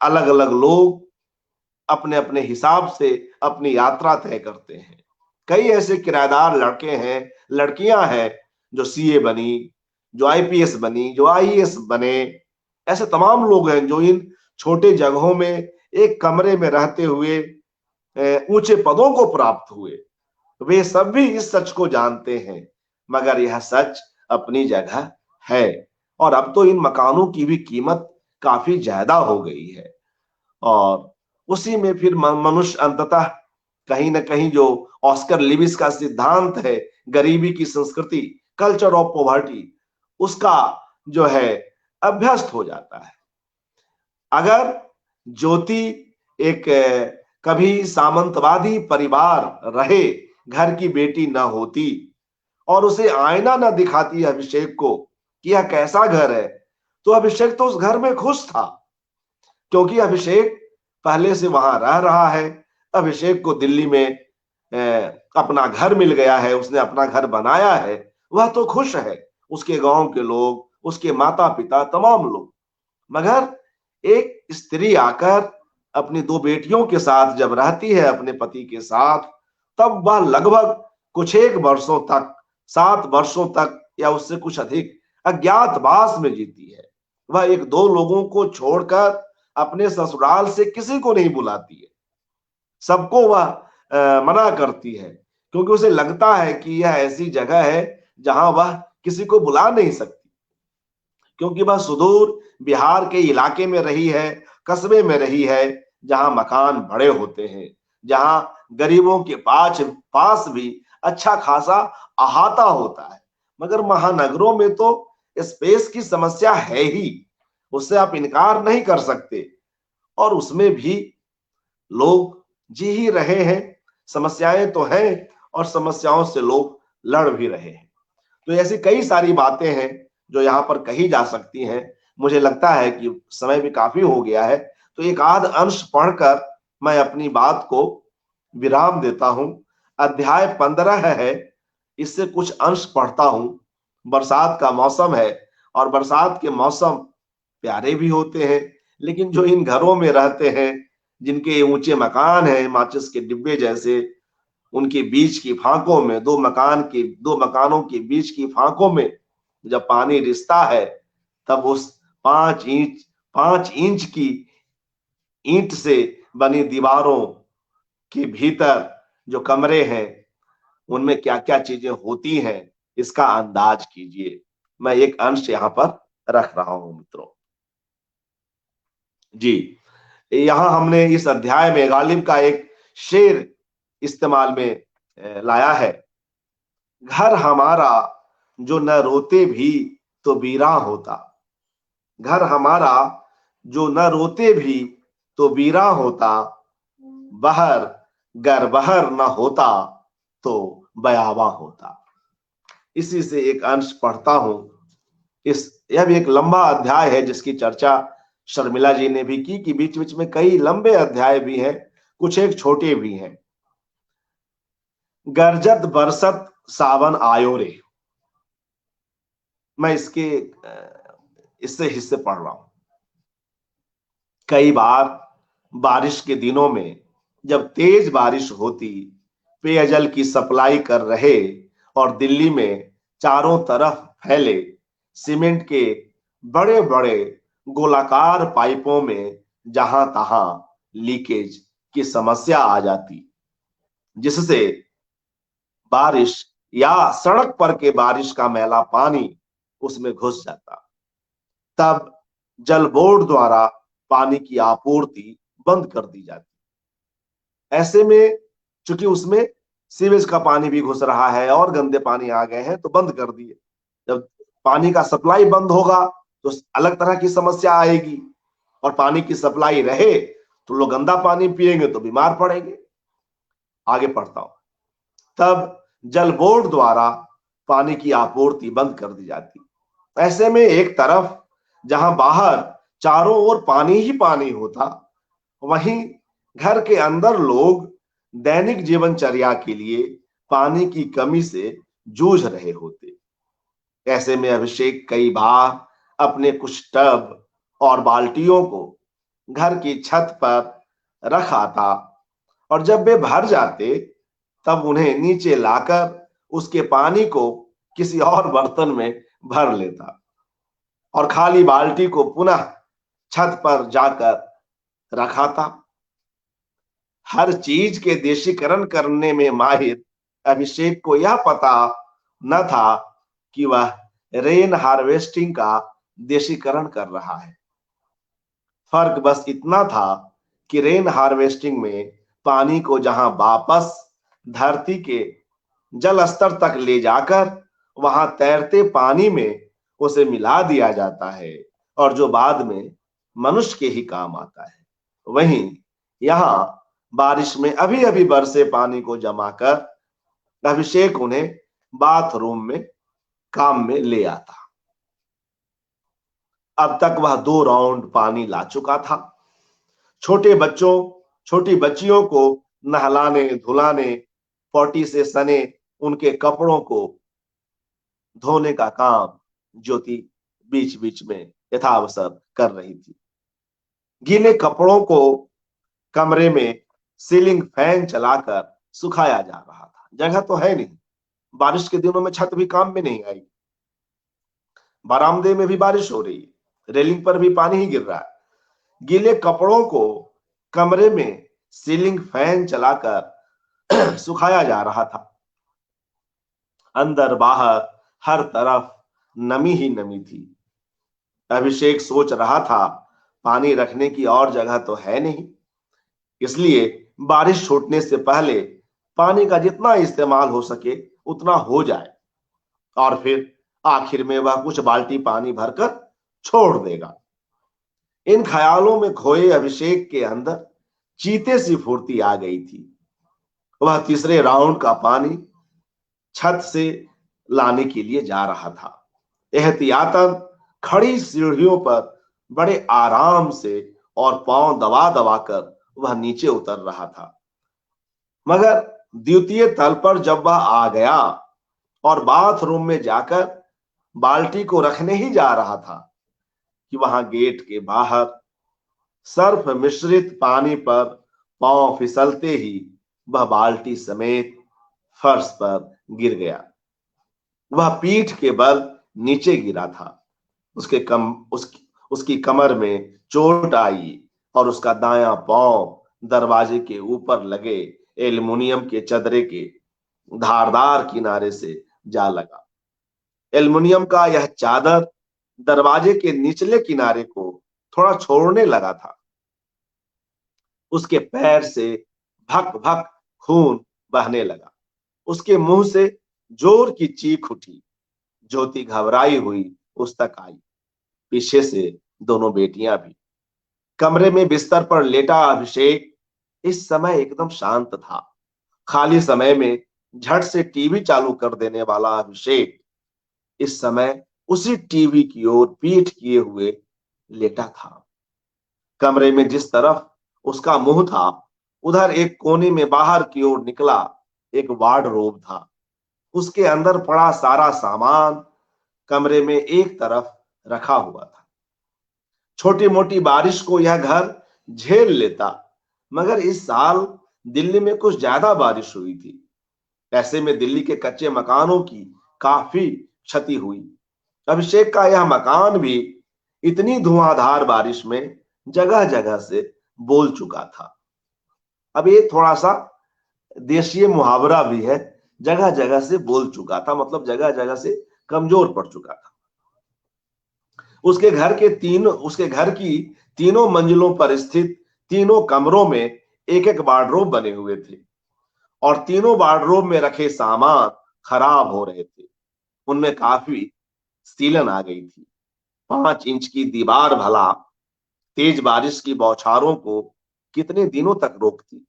अलग अलग लोग अपने अपने हिसाब से अपनी यात्रा तय करते हैं। कई ऐसे किराएदार लड़के हैं, लड़कियां हैं जो सीए बनी, जो आईपीएस बनी, जो आईएएस बने। ऐसे तमाम लोग हैं जो इन छोटे जगहों में एक कमरे में रहते हुए ऊंचे पदों को प्राप्त हुए। वे सब भी इस सच को जानते हैं, मगर यह सच अपनी जगह है। और अब तो इन मकानों की भी कीमत काफी ज्यादा हो गई है। और उसी में फिर मनुष्य अंततः कहीं ना कहीं जो ऑस्कर लिविस का सिद्धांत है, गरीबी की संस्कृति, कल्चर ऑफ पॉवर्टी, उसका जो है अभ्यस्त हो जाता है। अगर ज्योति एक कभी सामंतवादी परिवार रहे, घर की बेटी न होती और उसे आईना न दिखाती अभिषेक को कि यह कैसा घर है, तो अभिषेक तो उस घर में खुश था, क्योंकि अभिषेक पहले से वहां रह रहा है। अभिषेक को दिल्ली में अपना घर मिल गया है, उसने अपना घर बनाया है, वह तो खुश है, उसके गांव के लोग, उसके माता पिता, तमाम लोग। मगर एक स्त्री आकर अपनी दो बेटियों के साथ जब रहती है अपने पति के साथ, तब वह लगभग कुछ एक वर्षों तक, 7 वर्षों तक या उससे कुछ अधिक अज्ञातवास में जीती है। वह एक दो लोगों को छोड़कर अपने ससुराल से किसी को नहीं बुलाती है, सबको वह मना करती है, क्योंकि उसे लगता है कि यह ऐसी जगह है जहां वह किसी को बुला नहीं सकती, क्योंकि वह सुदूर बिहार के इलाके में रही है, कस्बे में रही है, जहां मकान बड़े होते हैं, जहां गरीबों के पास भी अच्छा खासा अहाता होता है। मगर महानगरों में तो स्पेस की समस्या है ही, उससे आप इनकार नहीं कर सकते। और उसमें भी लोग जी ही रहे हैं, समस्याएं तो हैं और समस्याओं से लोग लड़ भी रहे हैं। तो ऐसी कई सारी बातें हैं जो यहाँ पर कही जा सकती हैं। मुझे लगता है कि समय भी काफी हो गया है, तो एक आध अंश पढ़कर मैं अपनी बात को विराम देता हूं। अध्याय 15 है, इससे कुछ अंश पढ़ता हूं। बरसात का मौसम है और बरसात के मौसम प्यारे भी होते हैं, लेकिन जो इन घरों में रहते हैं, जिनके ऊंचे मकान हैं माचिस के डिब्बे जैसे, उनके बीच की फांकों में, दो मकानों के बीच की फांकों में जब पानी रिसता है, तब उस 5 इंच की ईंट से बनी दीवारों के भीतर जो कमरे हैं, उनमें क्या क्या चीजें होती हैं, इसका अंदाज कीजिए। मैं एक अंश यहाँ पर रख रहा हूं मित्रों जी। यहां हमने इस अध्याय में गालिब का एक शेर इस्तेमाल में लाया है। घर हमारा जो न रोते भी तो वीरान होता, घर हमारा जो न रोते भी तो वीरान होता, बहर गर बहर न होता तो बयावा होता। इसी से एक अंश पढ़ता हूं। यह भी एक लंबा अध्याय है जिसकी चर्चा शर्मिला जी ने भी की कि बीच बीच में कई लंबे अध्याय भी हैं, कुछ एक छोटे भी हैं। गरजत बरसत सावन आयो रे। मैं इससे हिस्से पढ़ रहा हूं। कई बार बारिश के दिनों में जब तेज बारिश होती, पेयजल की सप्लाई कर रहे और दिल्ली में चारों तरफ फैले सीमेंट के बड़े बड़े गोलाकार पाइपों में जहां तहां लीकेज की समस्या आ जाती, जिससे बारिश या सड़क पर के बारिश का मैला पानी उसमें घुस जाता, तब जल बोर्ड द्वारा पानी की आपूर्ति बंद कर दी जाती। ऐसे में चूंकि उसमें सीवेज का पानी भी घुस रहा है और गंदे पानी आ गए हैं, तो बंद कर दिए। जब पानी का सप्लाई बंद होगा तो अलग तरह की समस्या आएगी, और पानी की सप्लाई रहे तो लोग गंदा पानी पिएंगे तो बीमार पड़ेंगे। आगे पढ़ता हूं। तब जल बोर्ड द्वारा पानी की आपूर्ति बंद कर दी जाती। ऐसे में एक तरफ जहां बाहर चारों ओर पानी ही पानी होता, वहीं घर के अंदर लोग दैनिक जीवनचर्या के लिए पानी की कमी से जूझ रहे होते। ऐसे में अभिषेक कई बार अपने कुछ टब और बाल्टियों को घर की छत पर रख आता, और जब वे भर जाते तब उन्हें नीचे लाकर उसके पानी को किसी और बर्तन में भर लेता और खाली बाल्टी को पुनः छत पर जाकर रखाता। हर चीज के देशीकरण करने में माहिर अभिषेक को यह पता न था कि वह रेन हार्वेस्टिंग का देशीकरण कर रहा है। फर्क बस इतना था कि रेन हार्वेस्टिंग में पानी को जहां वापस धरती के जल स्तर तक ले जाकर वहां तैरते पानी में उसे मिला दिया जाता है, और जो बाद में मनुष्य के ही काम आता है। वहीं यहां बारिश में अभी अभी बरसे पानी को जमा कर अभिषेक उन्हें बाथरूम में काम में ले आता। अब तक वह 2 राउंड पानी ला चुका था। छोटे बच्चों छोटी बच्चियों को नहलाने धुलाने, पोटी से सने उनके कपड़ों को धोने का काम ज्योति बीच बीच में यथावसर कर रही थी। गीले कपड़ों को कमरे में सीलिंग फैन चलाकर सुखाया जा रहा था। जगह तो है नहीं, बारिश के दिनों में छत भी काम में नहीं आई। बरामदे में भी बारिश हो रही है, रेलिंग पर भी पानी ही गिर रहा है। गीले कपड़ों को कमरे में सीलिंग फैन चलाकर सुखाया जा रहा था। अंदर बाहर हर तरफ नमी ही नमी थी। अभिषेक सोच रहा था, पानी रखने की और जगह तो है नहीं, इसलिए बारिश छूटने से पहले पानी का जितना इस्तेमाल हो सके उतना हो जाए, और फिर आखिर में वह कुछ बाल्टी पानी भरकर छोड़ देगा। इन ख्यालों में खोए अभिषेक के अंदर चीते सी फुर्ती आ गई थी। वह तीसरे राउंड का पानी छत से लाने के लिए जा रहा था। एहतियातन खड़ी सीढ़ियों पर बड़े आराम से और पांव दबा दबा कर वह नीचे उतर रहा था। मगर द्वितीय तल पर जब वह आ गया और बाथरूम में जाकर बाल्टी को रखने ही जा रहा था कि वहां गेट के बाहर सर्फ मिश्रित पानी पर पांव फिसलते ही वह बाल्टी समेत फर्श पर गिर गया। वह पीठ के बल नीचे गिरा था। उसकी कमर में चोट आई और उसका दायां पांव दरवाजे के ऊपर लगे एल्युमिनियम के चदरे के धारदार किनारे से जा लगा। एल्युमिनियम का यह चादर दरवाजे के निचले किनारे को थोड़ा छोड़ने लगा था। उसके पैर से भक भक खून बहने लगा। उसके मुंह से जोर की चीख उठी। ज्योति घबराई हुई उस तक आई, पीछे से दोनों बेटियां भी। कमरे में बिस्तर पर लेटा अभिषेक इस समय एकदम शांत था। खाली समय में झट से टीवी चालू कर देने वाला अभिषेक इस समय उसी टीवी की ओर पीठ किए हुए लेटा था। कमरे में जिस तरफ उसका मुंह था, उधर एक कोने में बाहर की ओर निकला एक वार्डरोब था, उसके अंदर पड़ा सारा सामान कमरे में एक तरफ रखा हुआ था। छोटी मोटी बारिश को यह घर झेल लेता, मगर इस साल दिल्ली में कुछ ज्यादा बारिश हुई थी। ऐसे में दिल्ली के कच्चे मकानों की काफी क्षति हुई। अभिषेक का यह मकान भी इतनी धुआंधार बारिश में जगह जगह से बोल चुका था। अब ये थोड़ा सा देशीय मुहावरा भी है, जगह जगह से बोल चुका था, मतलब जगह जगह से कमजोर पड़ चुका था। उसके घर की तीनों मंजिलों पर स्थित तीनों कमरों में एक एक वार्डरोब बने हुए थे और तीनों वार्डरोब में रखे सामान खराब हो रहे थे। उनमें काफी सीलन आ गई थी। 5 इंच की दीवार भला तेज बारिश की बौछारों को कितने दिनों तक रोकती।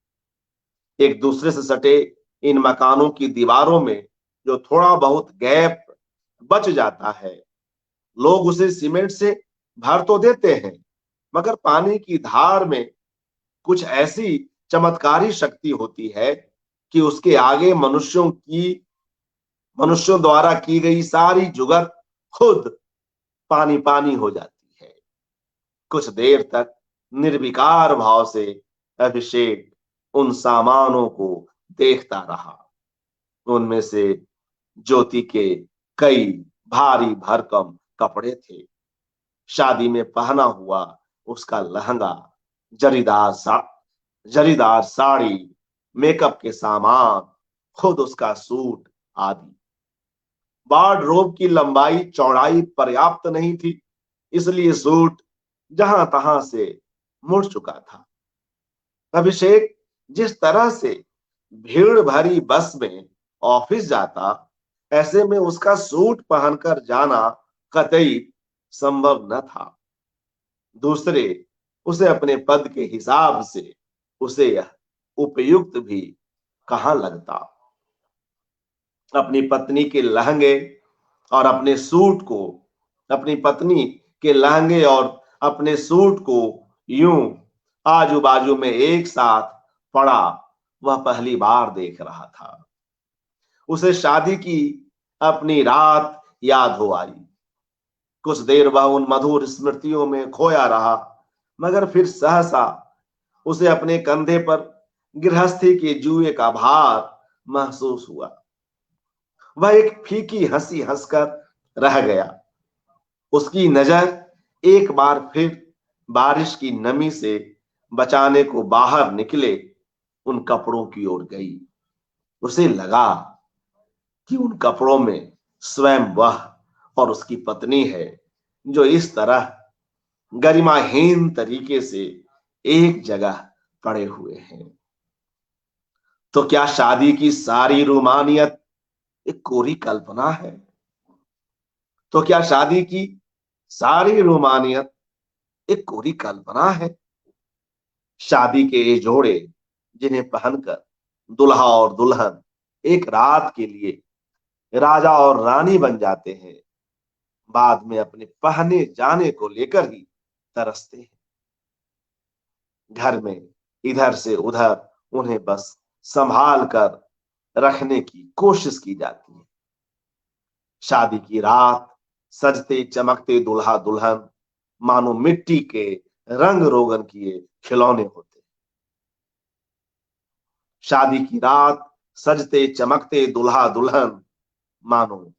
एक दूसरे से सटे इन मकानों की दीवारों में जो थोड़ा बहुत गैप बच जाता है, लोग उसे सीमेंट से भर तो देते हैं, मगर पानी की धार में कुछ ऐसी चमत्कारी शक्ति होती है कि उसके आगे मनुष्यों द्वारा की गई सारी जुगत खुद पानी पानी हो जाती है। कुछ देर तक निर्विकार भाव से अभिषेक उन सामानों को देखता रहा। उनमें से ज्योति के कई भारी भरकम कपड़े थे। शादी में पहना हुआ उसका लहंगा, जरीदार साड़ी, मेकअप के सामान, खुद उसका सूट आदि। वार्डरोब की लंबाई चौड़ाई पर्याप्त नहीं थी, इसलिए सूट जहां तहां से मुड़ चुका था। अभिषेक जिस तरह से भीड़ भरी बस में ऑफिस जाता, ऐसे में उसका सूट पहनकर जाना कतई संभव न था। दूसरे, उसे अपने पद के हिसाब से उसे यह उपयुक्त भी कहां लगता। अपनी पत्नी के लहंगे और अपने सूट को यूं आजू बाजू में एक साथ पड़ा वह पहली बार देख रहा था। उसे शादी की अपनी रात याद हो आई। कुछ देर वह उन मधुर स्मृतियों में खोया रहा, मगर फिर सहसा उसे अपने कंधे पर गृहस्थी के जुए का भार महसूस हुआ। वह एक फीकी हंसी हंसकर रह गया। उसकी नजर एक बार फिर बारिश की नमी से बचाने को बाहर निकले उन कपड़ों की ओर गई। उसे लगा कि उन कपड़ों में स्वयं वह और उसकी पत्नी है, जो इस तरह गरिमाहीन तरीके से एक जगह पड़े हुए हैं। तो क्या शादी की सारी रोमानियत एक कोरी कल्पना है? तो क्या शादी की सारी रोमानियत एक कोरी कल्पना है? शादी के ये जोड़े जिन्हें पहनकर दुल्हा और दुल्हन एक रात के लिए राजा और रानी बन जाते हैं, बाद में अपने पहने जाने को लेकर ही तरसते हैं। घर में इधर से उधर उन्हें बस संभाल कर रखने की कोशिश की जाती है। शादी की रात सजते चमकते दुल्हा दुल्हन मानो मिट्टी के रंग रोगन किए खिलौने होते हैं। शादी की रात सजते चमकते दुल्हा दुल्हन मानो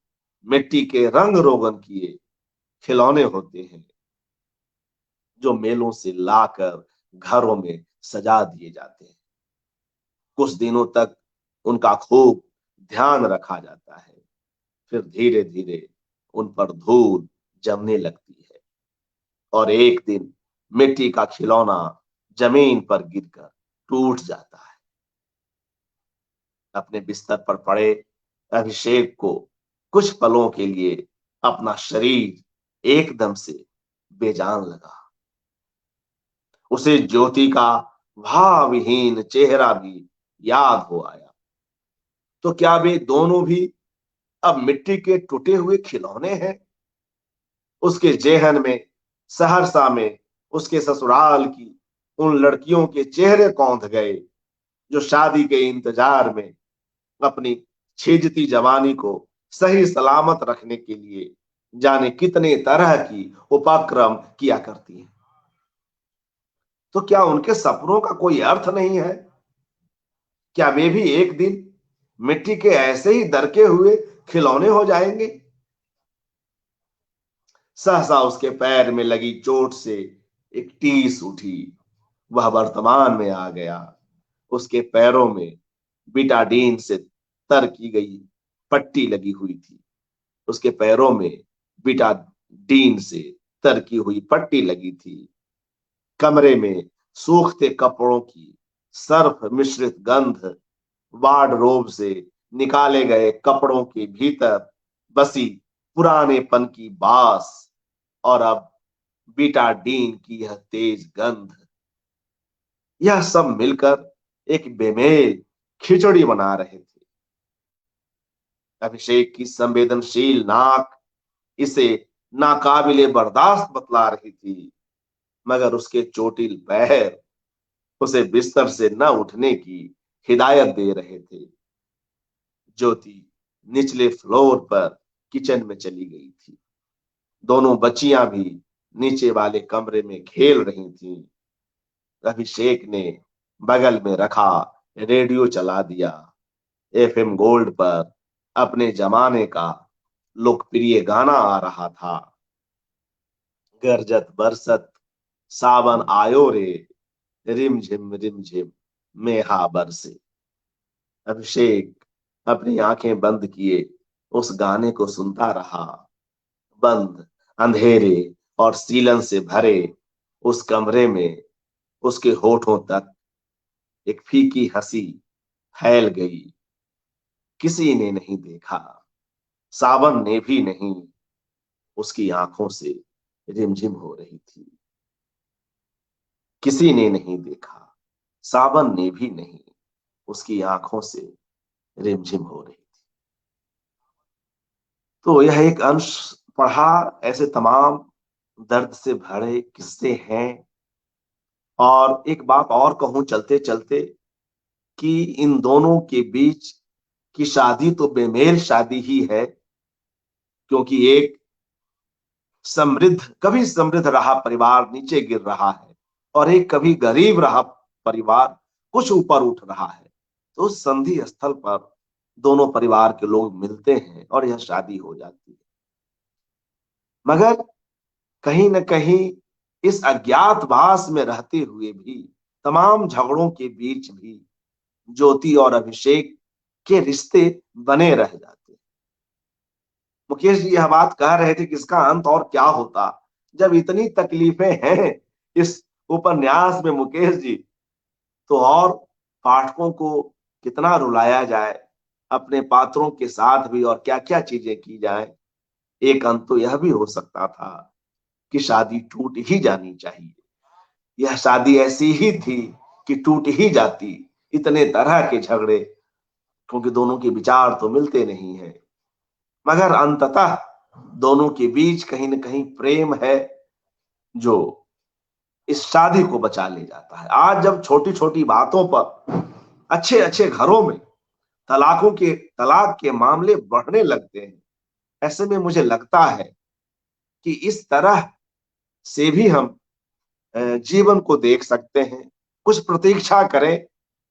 मिट्टी के रंग रोगन किए खिलौने होते हैं, जो मेलों से लाकर घरों में सजा दिए जाते हैं। कुछ दिनों तक उनका खूब ध्यान रखा जाता है, फिर धीरे धीरे उन पर धूल जमने लगती है और एक दिन मिट्टी का खिलौना जमीन पर गिरकर टूट जाता है। अपने बिस्तर पर पड़े अभिषेक को कुछ पलों के लिए अपना शरीर एकदम से बेजान लगा। उसे ज्योति का भावहीन चेहरा भी याद हो आया। तो क्या वे दोनों भी अब मिट्टी के टूटे हुए खिलौने हैं? उसके जेहन में सहरसा में उसके ससुराल की उन लड़कियों के चेहरे कौंध गए, जो शादी के इंतजार में अपनी छीजती जवानी को सही सलामत रखने के लिए जाने कितने तरह की उपक्रम किया करती हैं। तो क्या उनके सपनों का कोई अर्थ नहीं है? क्या वे भी एक दिन मिट्टी के ऐसे ही दरके हुए खिलौने हो जाएंगे? सहसा उसके पैर में लगी चोट से एक टीस उठी। वह वर्तमान में आ गया। उसके पैरों में बीटाडीन से तर की गई पट्टी लगी हुई थी। उसके पैरों में बीटाडीन से तर की हुई पट्टी लगी थी। कमरे में सूखते कपड़ों की सर्फ मिश्रित गंध, वार्डरोब से निकाले गए कपड़ों के भीतर बसी पुरानेपन की बास, और अब बीटाडीन की यह तेज गंध, यह सब मिलकर एक बेमेल खिचड़ी बना रहे थे। अभिषेक की संवेदनशील नाक इसे नाकाबिले बर्दाश्त बतला रही थी, मगर उसके चोटिल पैर उसे बिस्तर से न उठने की हिदायत दे रहे थे। ज्योति निचले फ्लोर पर किचन में चली गई थी। दोनों बच्चियां भी नीचे वाले कमरे में खेल रही थीं। अभिषेक ने बगल में रखा रेडियो चला दिया। एफएम गोल्ड पर अपने जमाने का लोकप्रिय गाना आ रहा था, गरजत बरसत सावन आयो रे, रिम झिम मेहा बरसे। अभिषेक अपनी आंखें बंद किए उस गाने को सुनता रहा। बंद, अंधेरे और सीलन से भरे उस कमरे में उसके होठों तक एक फीकी हंसी फैल गई। किसी ने नहीं देखा, सावन ने भी नहीं। उसकी आंखों से रिमझिम हो रही थी। किसी ने नहीं देखा, सावन ने भी नहीं। उसकी आंखों से रिमझिम हो रही थी। तो यह एक अंश पढ़ा। ऐसे तमाम दर्द से भरे किस्से हैं। और एक बात और कहूं चलते चलते कि इन दोनों के बीच की शादी तो बेमेल शादी ही है, क्योंकि एक कभी समृद्ध रहा परिवार नीचे गिर रहा है, और एक कभी गरीब रहा परिवार कुछ ऊपर उठ रहा है। तो उस संधि स्थल पर दोनों परिवार के लोग मिलते हैं और यह शादी हो जाती है। मगर कहीं न कहीं इस अज्ञातवास में रहते हुए भी, तमाम झगड़ों के बीच भी ज्योति और अभिषेक के रिश्ते बने रह जाते। मुकेश जी यह बात कह रहे थे कि इसका अंत और क्या होता जब इतनी तकलीफें हैं इस उपन्यास में मुकेश जी, तो और पाठकों को कितना रुलाया जाए अपने पात्रों के साथ भी, और क्या क्या चीजें की जाए। एक अंत तो यह भी हो सकता था कि शादी टूट ही जानी चाहिए। यह शादी ऐसी ही थी कि टूट ही जाती। इतने तरह के झगड़े, क्योंकि दोनों के विचार तो मिलते नहीं है, मगर अंततः दोनों के बीच कहीं न कहीं प्रेम है जो इस शादी को बचा ले जाता है। आज जब छोटी छोटी बातों पर अच्छे अच्छे घरों में तलाक के मामले बढ़ने लगते हैं, ऐसे में मुझे लगता है कि इस तरह से भी हम जीवन को देख सकते हैं। कुछ प्रतीक्षा करें,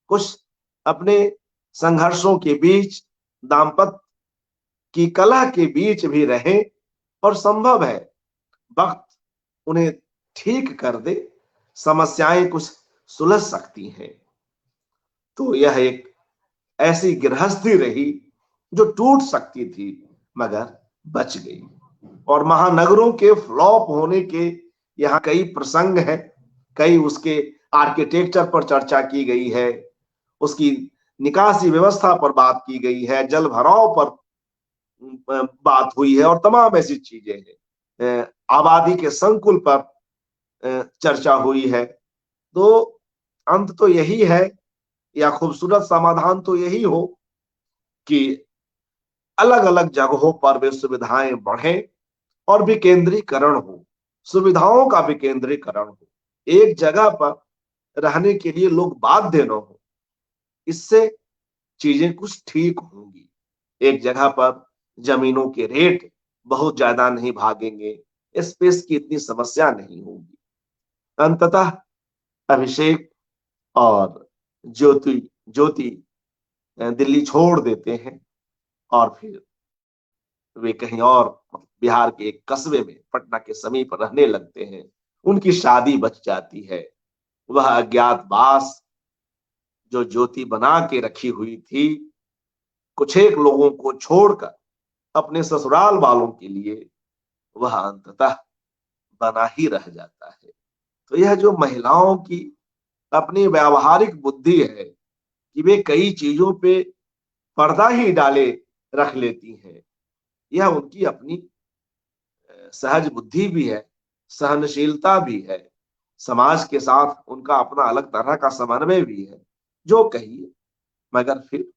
कुछ अपने संघर्षों के बीच, दाम्पत्य की कलह के बीच भी रहें, और संभव है वक्त उन्हें ठीक कर दे, समस्याएं कुछ सुलझ सकती हैं। तो यह एक ऐसी गृहस्थी रही जो टूट सकती थी मगर बच गई। और महानगरों के फ्लॉप होने के यहाँ कई प्रसंग हैं, कई उसके आर्किटेक्चर पर चर्चा की गई है, उसकी निकासी व्यवस्था पर बात की गई है, जल भराव पर बात हुई है, और तमाम ऐसी चीजें हैं। आबादी के संकुल पर चर्चा हुई है। तो अंत तो यही है, या खूबसूरत समाधान तो यही हो कि अलग अलग जगहों पर वे सुविधाएं बढ़े और विकेंद्रीकरण हो, सुविधाओं का विकेंद्रीकरण हो। एक जगह पर रहने के लिए लोग बाध्य न हो। इससे चीजें कुछ ठीक होंगी। एक जगह पर जमीनों के रेट बहुत ज्यादा नहीं भागेंगे, स्पेस की इतनी समस्या नहीं होगी। अंततः अभिषेक और ज्योति ज्योति दिल्ली छोड़ देते हैं और फिर वे कहीं और बिहार के एक कस्बे में पटना के समीप रहने लगते हैं। उनकी शादी बच जाती है। वह अज्ञातवास जो ज्योति बना के रखी हुई थी, कुछ एक लोगों को छोड़कर अपने ससुराल वालों के लिए, वह अंततः बना ही रह जाता है। तो यह जो महिलाओं की अपनी व्यावहारिक बुद्धि है कि वे कई चीजों पे पर्दा ही डाले रख लेती हैं, यह उनकी अपनी सहज बुद्धि भी है, सहनशीलता भी है, समाज के साथ उनका अपना अलग तरह का समन्वय भी है, जो कहिए। मगर फिर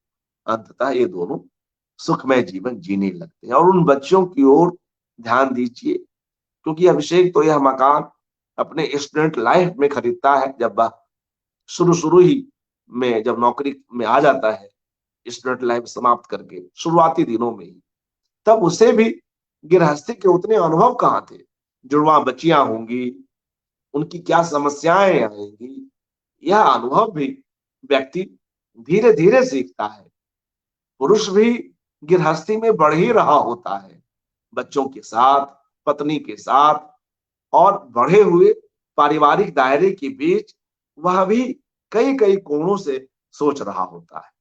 अंततः ये दोनों सुखमय जीवन जीने लगते हैं। और उन बच्चों की ओर ध्यान दीजिए, क्योंकि अभिषेक तो यह मकान अपने स्टूडेंट लाइफ में खरीदता है। जब वह शुरू ही में जब नौकरी में आ जाता है, स्टूडेंट लाइफ समाप्त करके शुरुआती दिनों में ही, तब उसे भी गृहस्थी के उतने अनुभव कहाँ थे। जुड़वा बच्चियां होंगी, उनकी क्या समस्याएं आएंगी, यह अनुभव भी व्यक्ति धीरे धीरे सीखता है। पुरुष भी गृहस्थी में बढ़ ही रहा होता है, बच्चों के साथ, पत्नी के साथ, और बढ़े हुए पारिवारिक दायरे के बीच वह भी कई कई कोणों से सोच रहा होता है।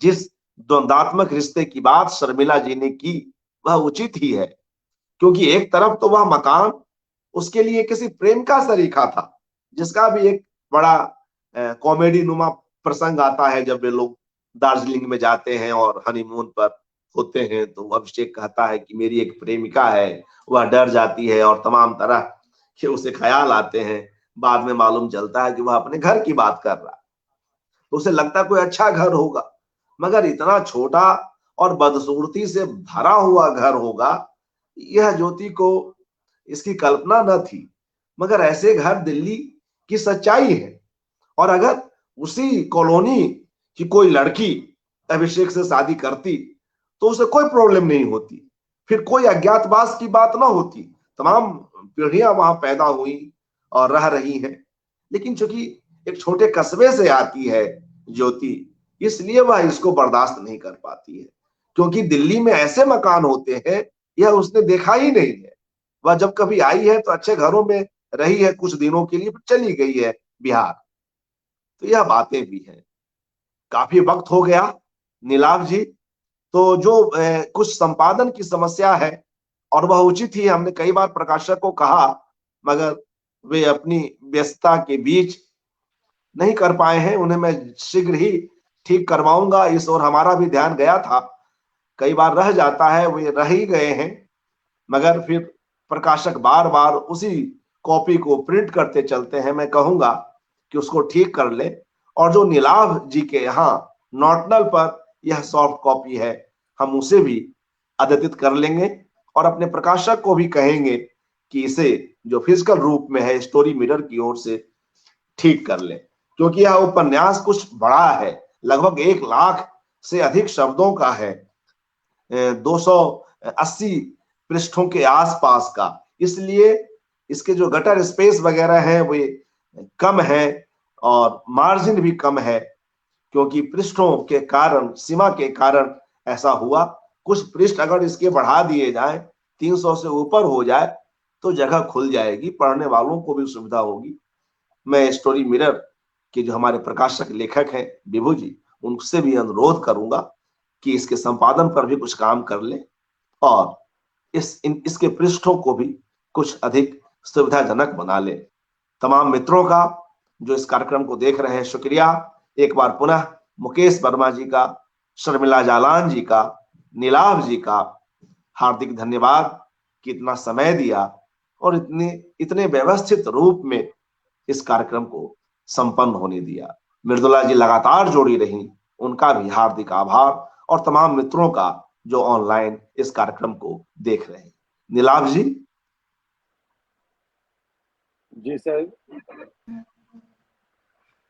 जिस द्वंद्वात्मक रिश्ते की बात शर्मिला जी ने की, वह उचित ही है, क्योंकि एक तरफ तो वह मकान उसके लिए किसी प्रेम का सरीखा था, जिसका भी एक बड़ा कॉमेडी नुमा प्रसंग आता है जब वे लोग दार्जिलिंग में जाते हैं और हनीमून पर होते हैं। तो अभिषेक कहता है कि मेरी एक प्रेमिका है, वह डर जाती है और तमाम तरह के उसे ख्याल आते हैं। बाद में मालूम चलता है कि वह अपने घर की बात कर रहा है। तो उसे लगता कोई अच्छा घर होगा, मगर इतना छोटा और बदसूरती से भरा हुआ घर होगा, यह ज्योति को इसकी कल्पना न थी। मगर ऐसे घर दिल्ली की सच्चाई है। और अगर उसी कॉलोनी की कोई लड़की अभिषेक से शादी करती तो उसे कोई प्रॉब्लम नहीं होती, फिर कोई अज्ञातवास की बात ना होती। तमाम पीढ़ियां वहां पैदा हुई और रह रही हैं। लेकिन चूंकि एक छोटे कस्बे से आती है ज्योति, इसलिए वह इसको बर्दाश्त नहीं कर पाती है, क्योंकि दिल्ली में ऐसे मकान होते हैं यह उसने देखा ही नहीं है। वह जब कभी आई है तो अच्छे घरों में रही है कुछ दिनों के लिए, फिर चली गई है बिहार। तो यह बातें भी हैं। काफी वक्त हो गया नीलाभ जी, तो जो कुछ संपादन की समस्या है, और वह उचित ही, हमने कई बार प्रकाशक को कहा, मगर वे अपनी व्यस्तता के बीच नहीं कर पाए हैं। उन्हें मैं शीघ्र ही ठीक करवाऊंगा। इस ओर हमारा भी ध्यान गया था, कई बार रह जाता है, वे रह ही गए हैं। मगर फिर प्रकाशक बार बार उसी कॉपी को प्रिंट करते चलते हैं। मैं कहूंगा कि उसको ठीक कर ले, और जो नीलाभ जी के यहाँ नॉटनल पर यह सॉफ्ट कॉपी है, हम उसे भी अद्यतित कर लेंगे और अपने प्रकाशक को भी कहेंगे कि इसे जो फिजिकल रूप में है स्टोरी मिरर की ओर से ठीक कर ले, क्योंकि यह उपन्यास कुछ बड़ा है, लगभग 1 लाख से अधिक शब्दों का है, 280 पृष्ठों के आसपास का। इसलिए इसके जो गटर स्पेस वगैरह है वे कम है और मार्जिन भी कम है, क्योंकि पृष्ठों के कारण, सीमा के कारण ऐसा हुआ। कुछ पृष्ठ अगर इसके बढ़ा दिए जाए, 300 से ऊपर हो जाए, तो जगह खुल जाएगी, पढ़ने वालों को भी सुविधा होगी। मैं स्टोरी मिरर के जो हमारे प्रकाशक लेखक हैं विभू जी, उनसे भी अनुरोध करूंगा कि इसके संपादन पर भी कुछ काम कर ले और इसके पृष्ठों को भी कुछ अधिक सुविधाजनक बना ले। तमाम मित्रों का जो इस कार्यक्रम को देख रहे हैं, शुक्रिया। एक बार पुनः मुकेश वर्मा जी का, शर्मिला जालान जी का, नीलाभ जी का हार्दिक धन्यवाद कि इतना समय दिया और इतने व्यवस्थित रूप में इस कार्यक्रम को संपन्न होने दिया। मृदुला जी लगातार जोड़ी रही, उनका भी हार्दिक आभार, और तमाम मित्रों का जो ऑनलाइन इस कार्यक्रम को देख रहे हैं। नीलाभ जी। जी सर,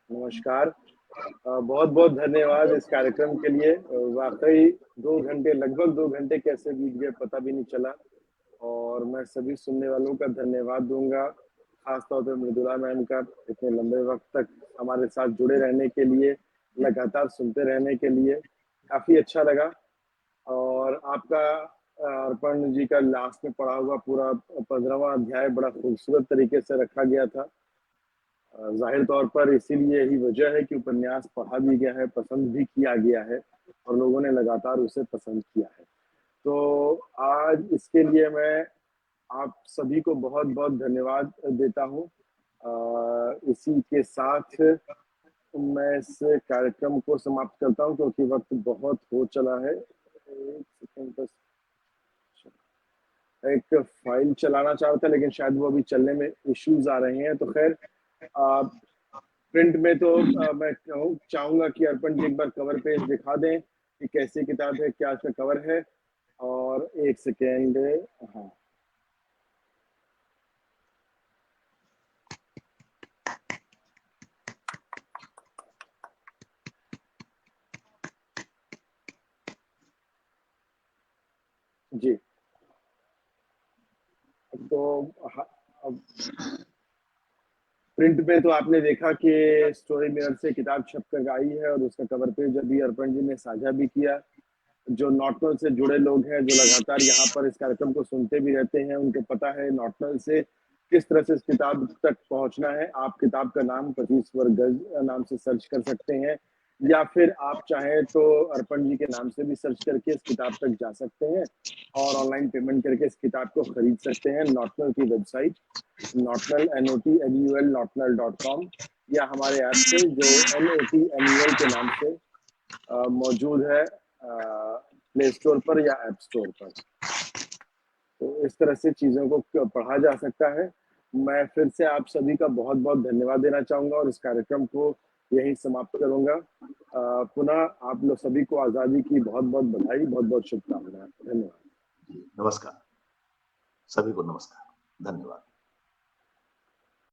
नमस्कार। बहुत बहुत धन्यवाद इस कार्यक्रम के लिए। वाकई 2 घंटे, लगभग 2 घंटे कैसे बीत गए पता भी नहीं चला। और मैं सभी सुनने वालों का धन्यवाद दूंगा, खासतौर पे मृदुला मैम का, इतने लंबे वक्त तक हमारे साथ जुड़े रहने के लिए, लगातार सुनते रहने के लिए। काफी अच्छा लगा। और आपका अर्पण जी का लास्ट में पढ़ा हुआ पूरा 15वां अध्याय बड़ा खूबसूरत तरीके से रखा गया था। जाहिर तौर पर इसीलिए यही वजह है कि उपन्यास पढ़ा भी गया है, पसंद भी किया गया है और लोगों ने लगातार उसे पसंद किया है। तो आज इसके लिए मैं आप सभी को बहुत बहुत धन्यवाद देता हूँ। इसी के साथ मैं इस कार्यक्रम को समाप्त करता हूँ क्योंकि वक्त बहुत हो चला है। एक सेकंड बस, एक फाइल चलाना चाह रहा था लेकिन शायद वो अभी चलने में इश्यूज आ रहे हैं। तो खैर प्रिंट में तो मैं चाहूंगा कि अर्पण जी एक बार कवर पेज दिखा दें कि कैसी किताब है, क्या इसका कवर है। और एक सेकेंड, हाँ जी, तो अब प्रिंट में तो आपने देखा कि स्टोरी मिरर से किताब छप कर आई है और उसका कवर पेज अभी अर्पण जी ने साझा भी किया। जो नॉटनल से जुड़े लोग हैं, जो लगातार यहाँ पर इस कार्यक्रम को सुनते भी रहते हैं, उनको पता है नॉटनल से किस तरह से इस किताब तक पहुंचना है। आप किताब का नाम 25 वर्ग गज नाम से सर्च कर सकते हैं या फिर आप चाहें तो अर्पण जी के नाम से भी सर्च करके इस किताब तक जा सकते हैं और ऑनलाइन पेमेंट करके इस किताब को खरीद सकते हैं। नॉटनल की वेबसाइट नॉटनल NOTNUL.com या हमारे ऐप से जो NOTNUL के नाम से मौजूद है प्ले स्टोर पर या ऐप स्टोर पर। तो इस तरह से चीजों को पढ़ा जा सकता है। मैं फिर से आप सभी का बहुत बहुत धन्यवाद देना चाहूंगा और इस कार्यक्रम को यही समाप्त करूंगा। पुनः आप लोग सभी को आजादी की बहुत बहुत बधाई, बहुत बहुत शुभकामनाएं। धन्यवाद। नमस्कार, सभी को नमस्कार, धन्यवाद।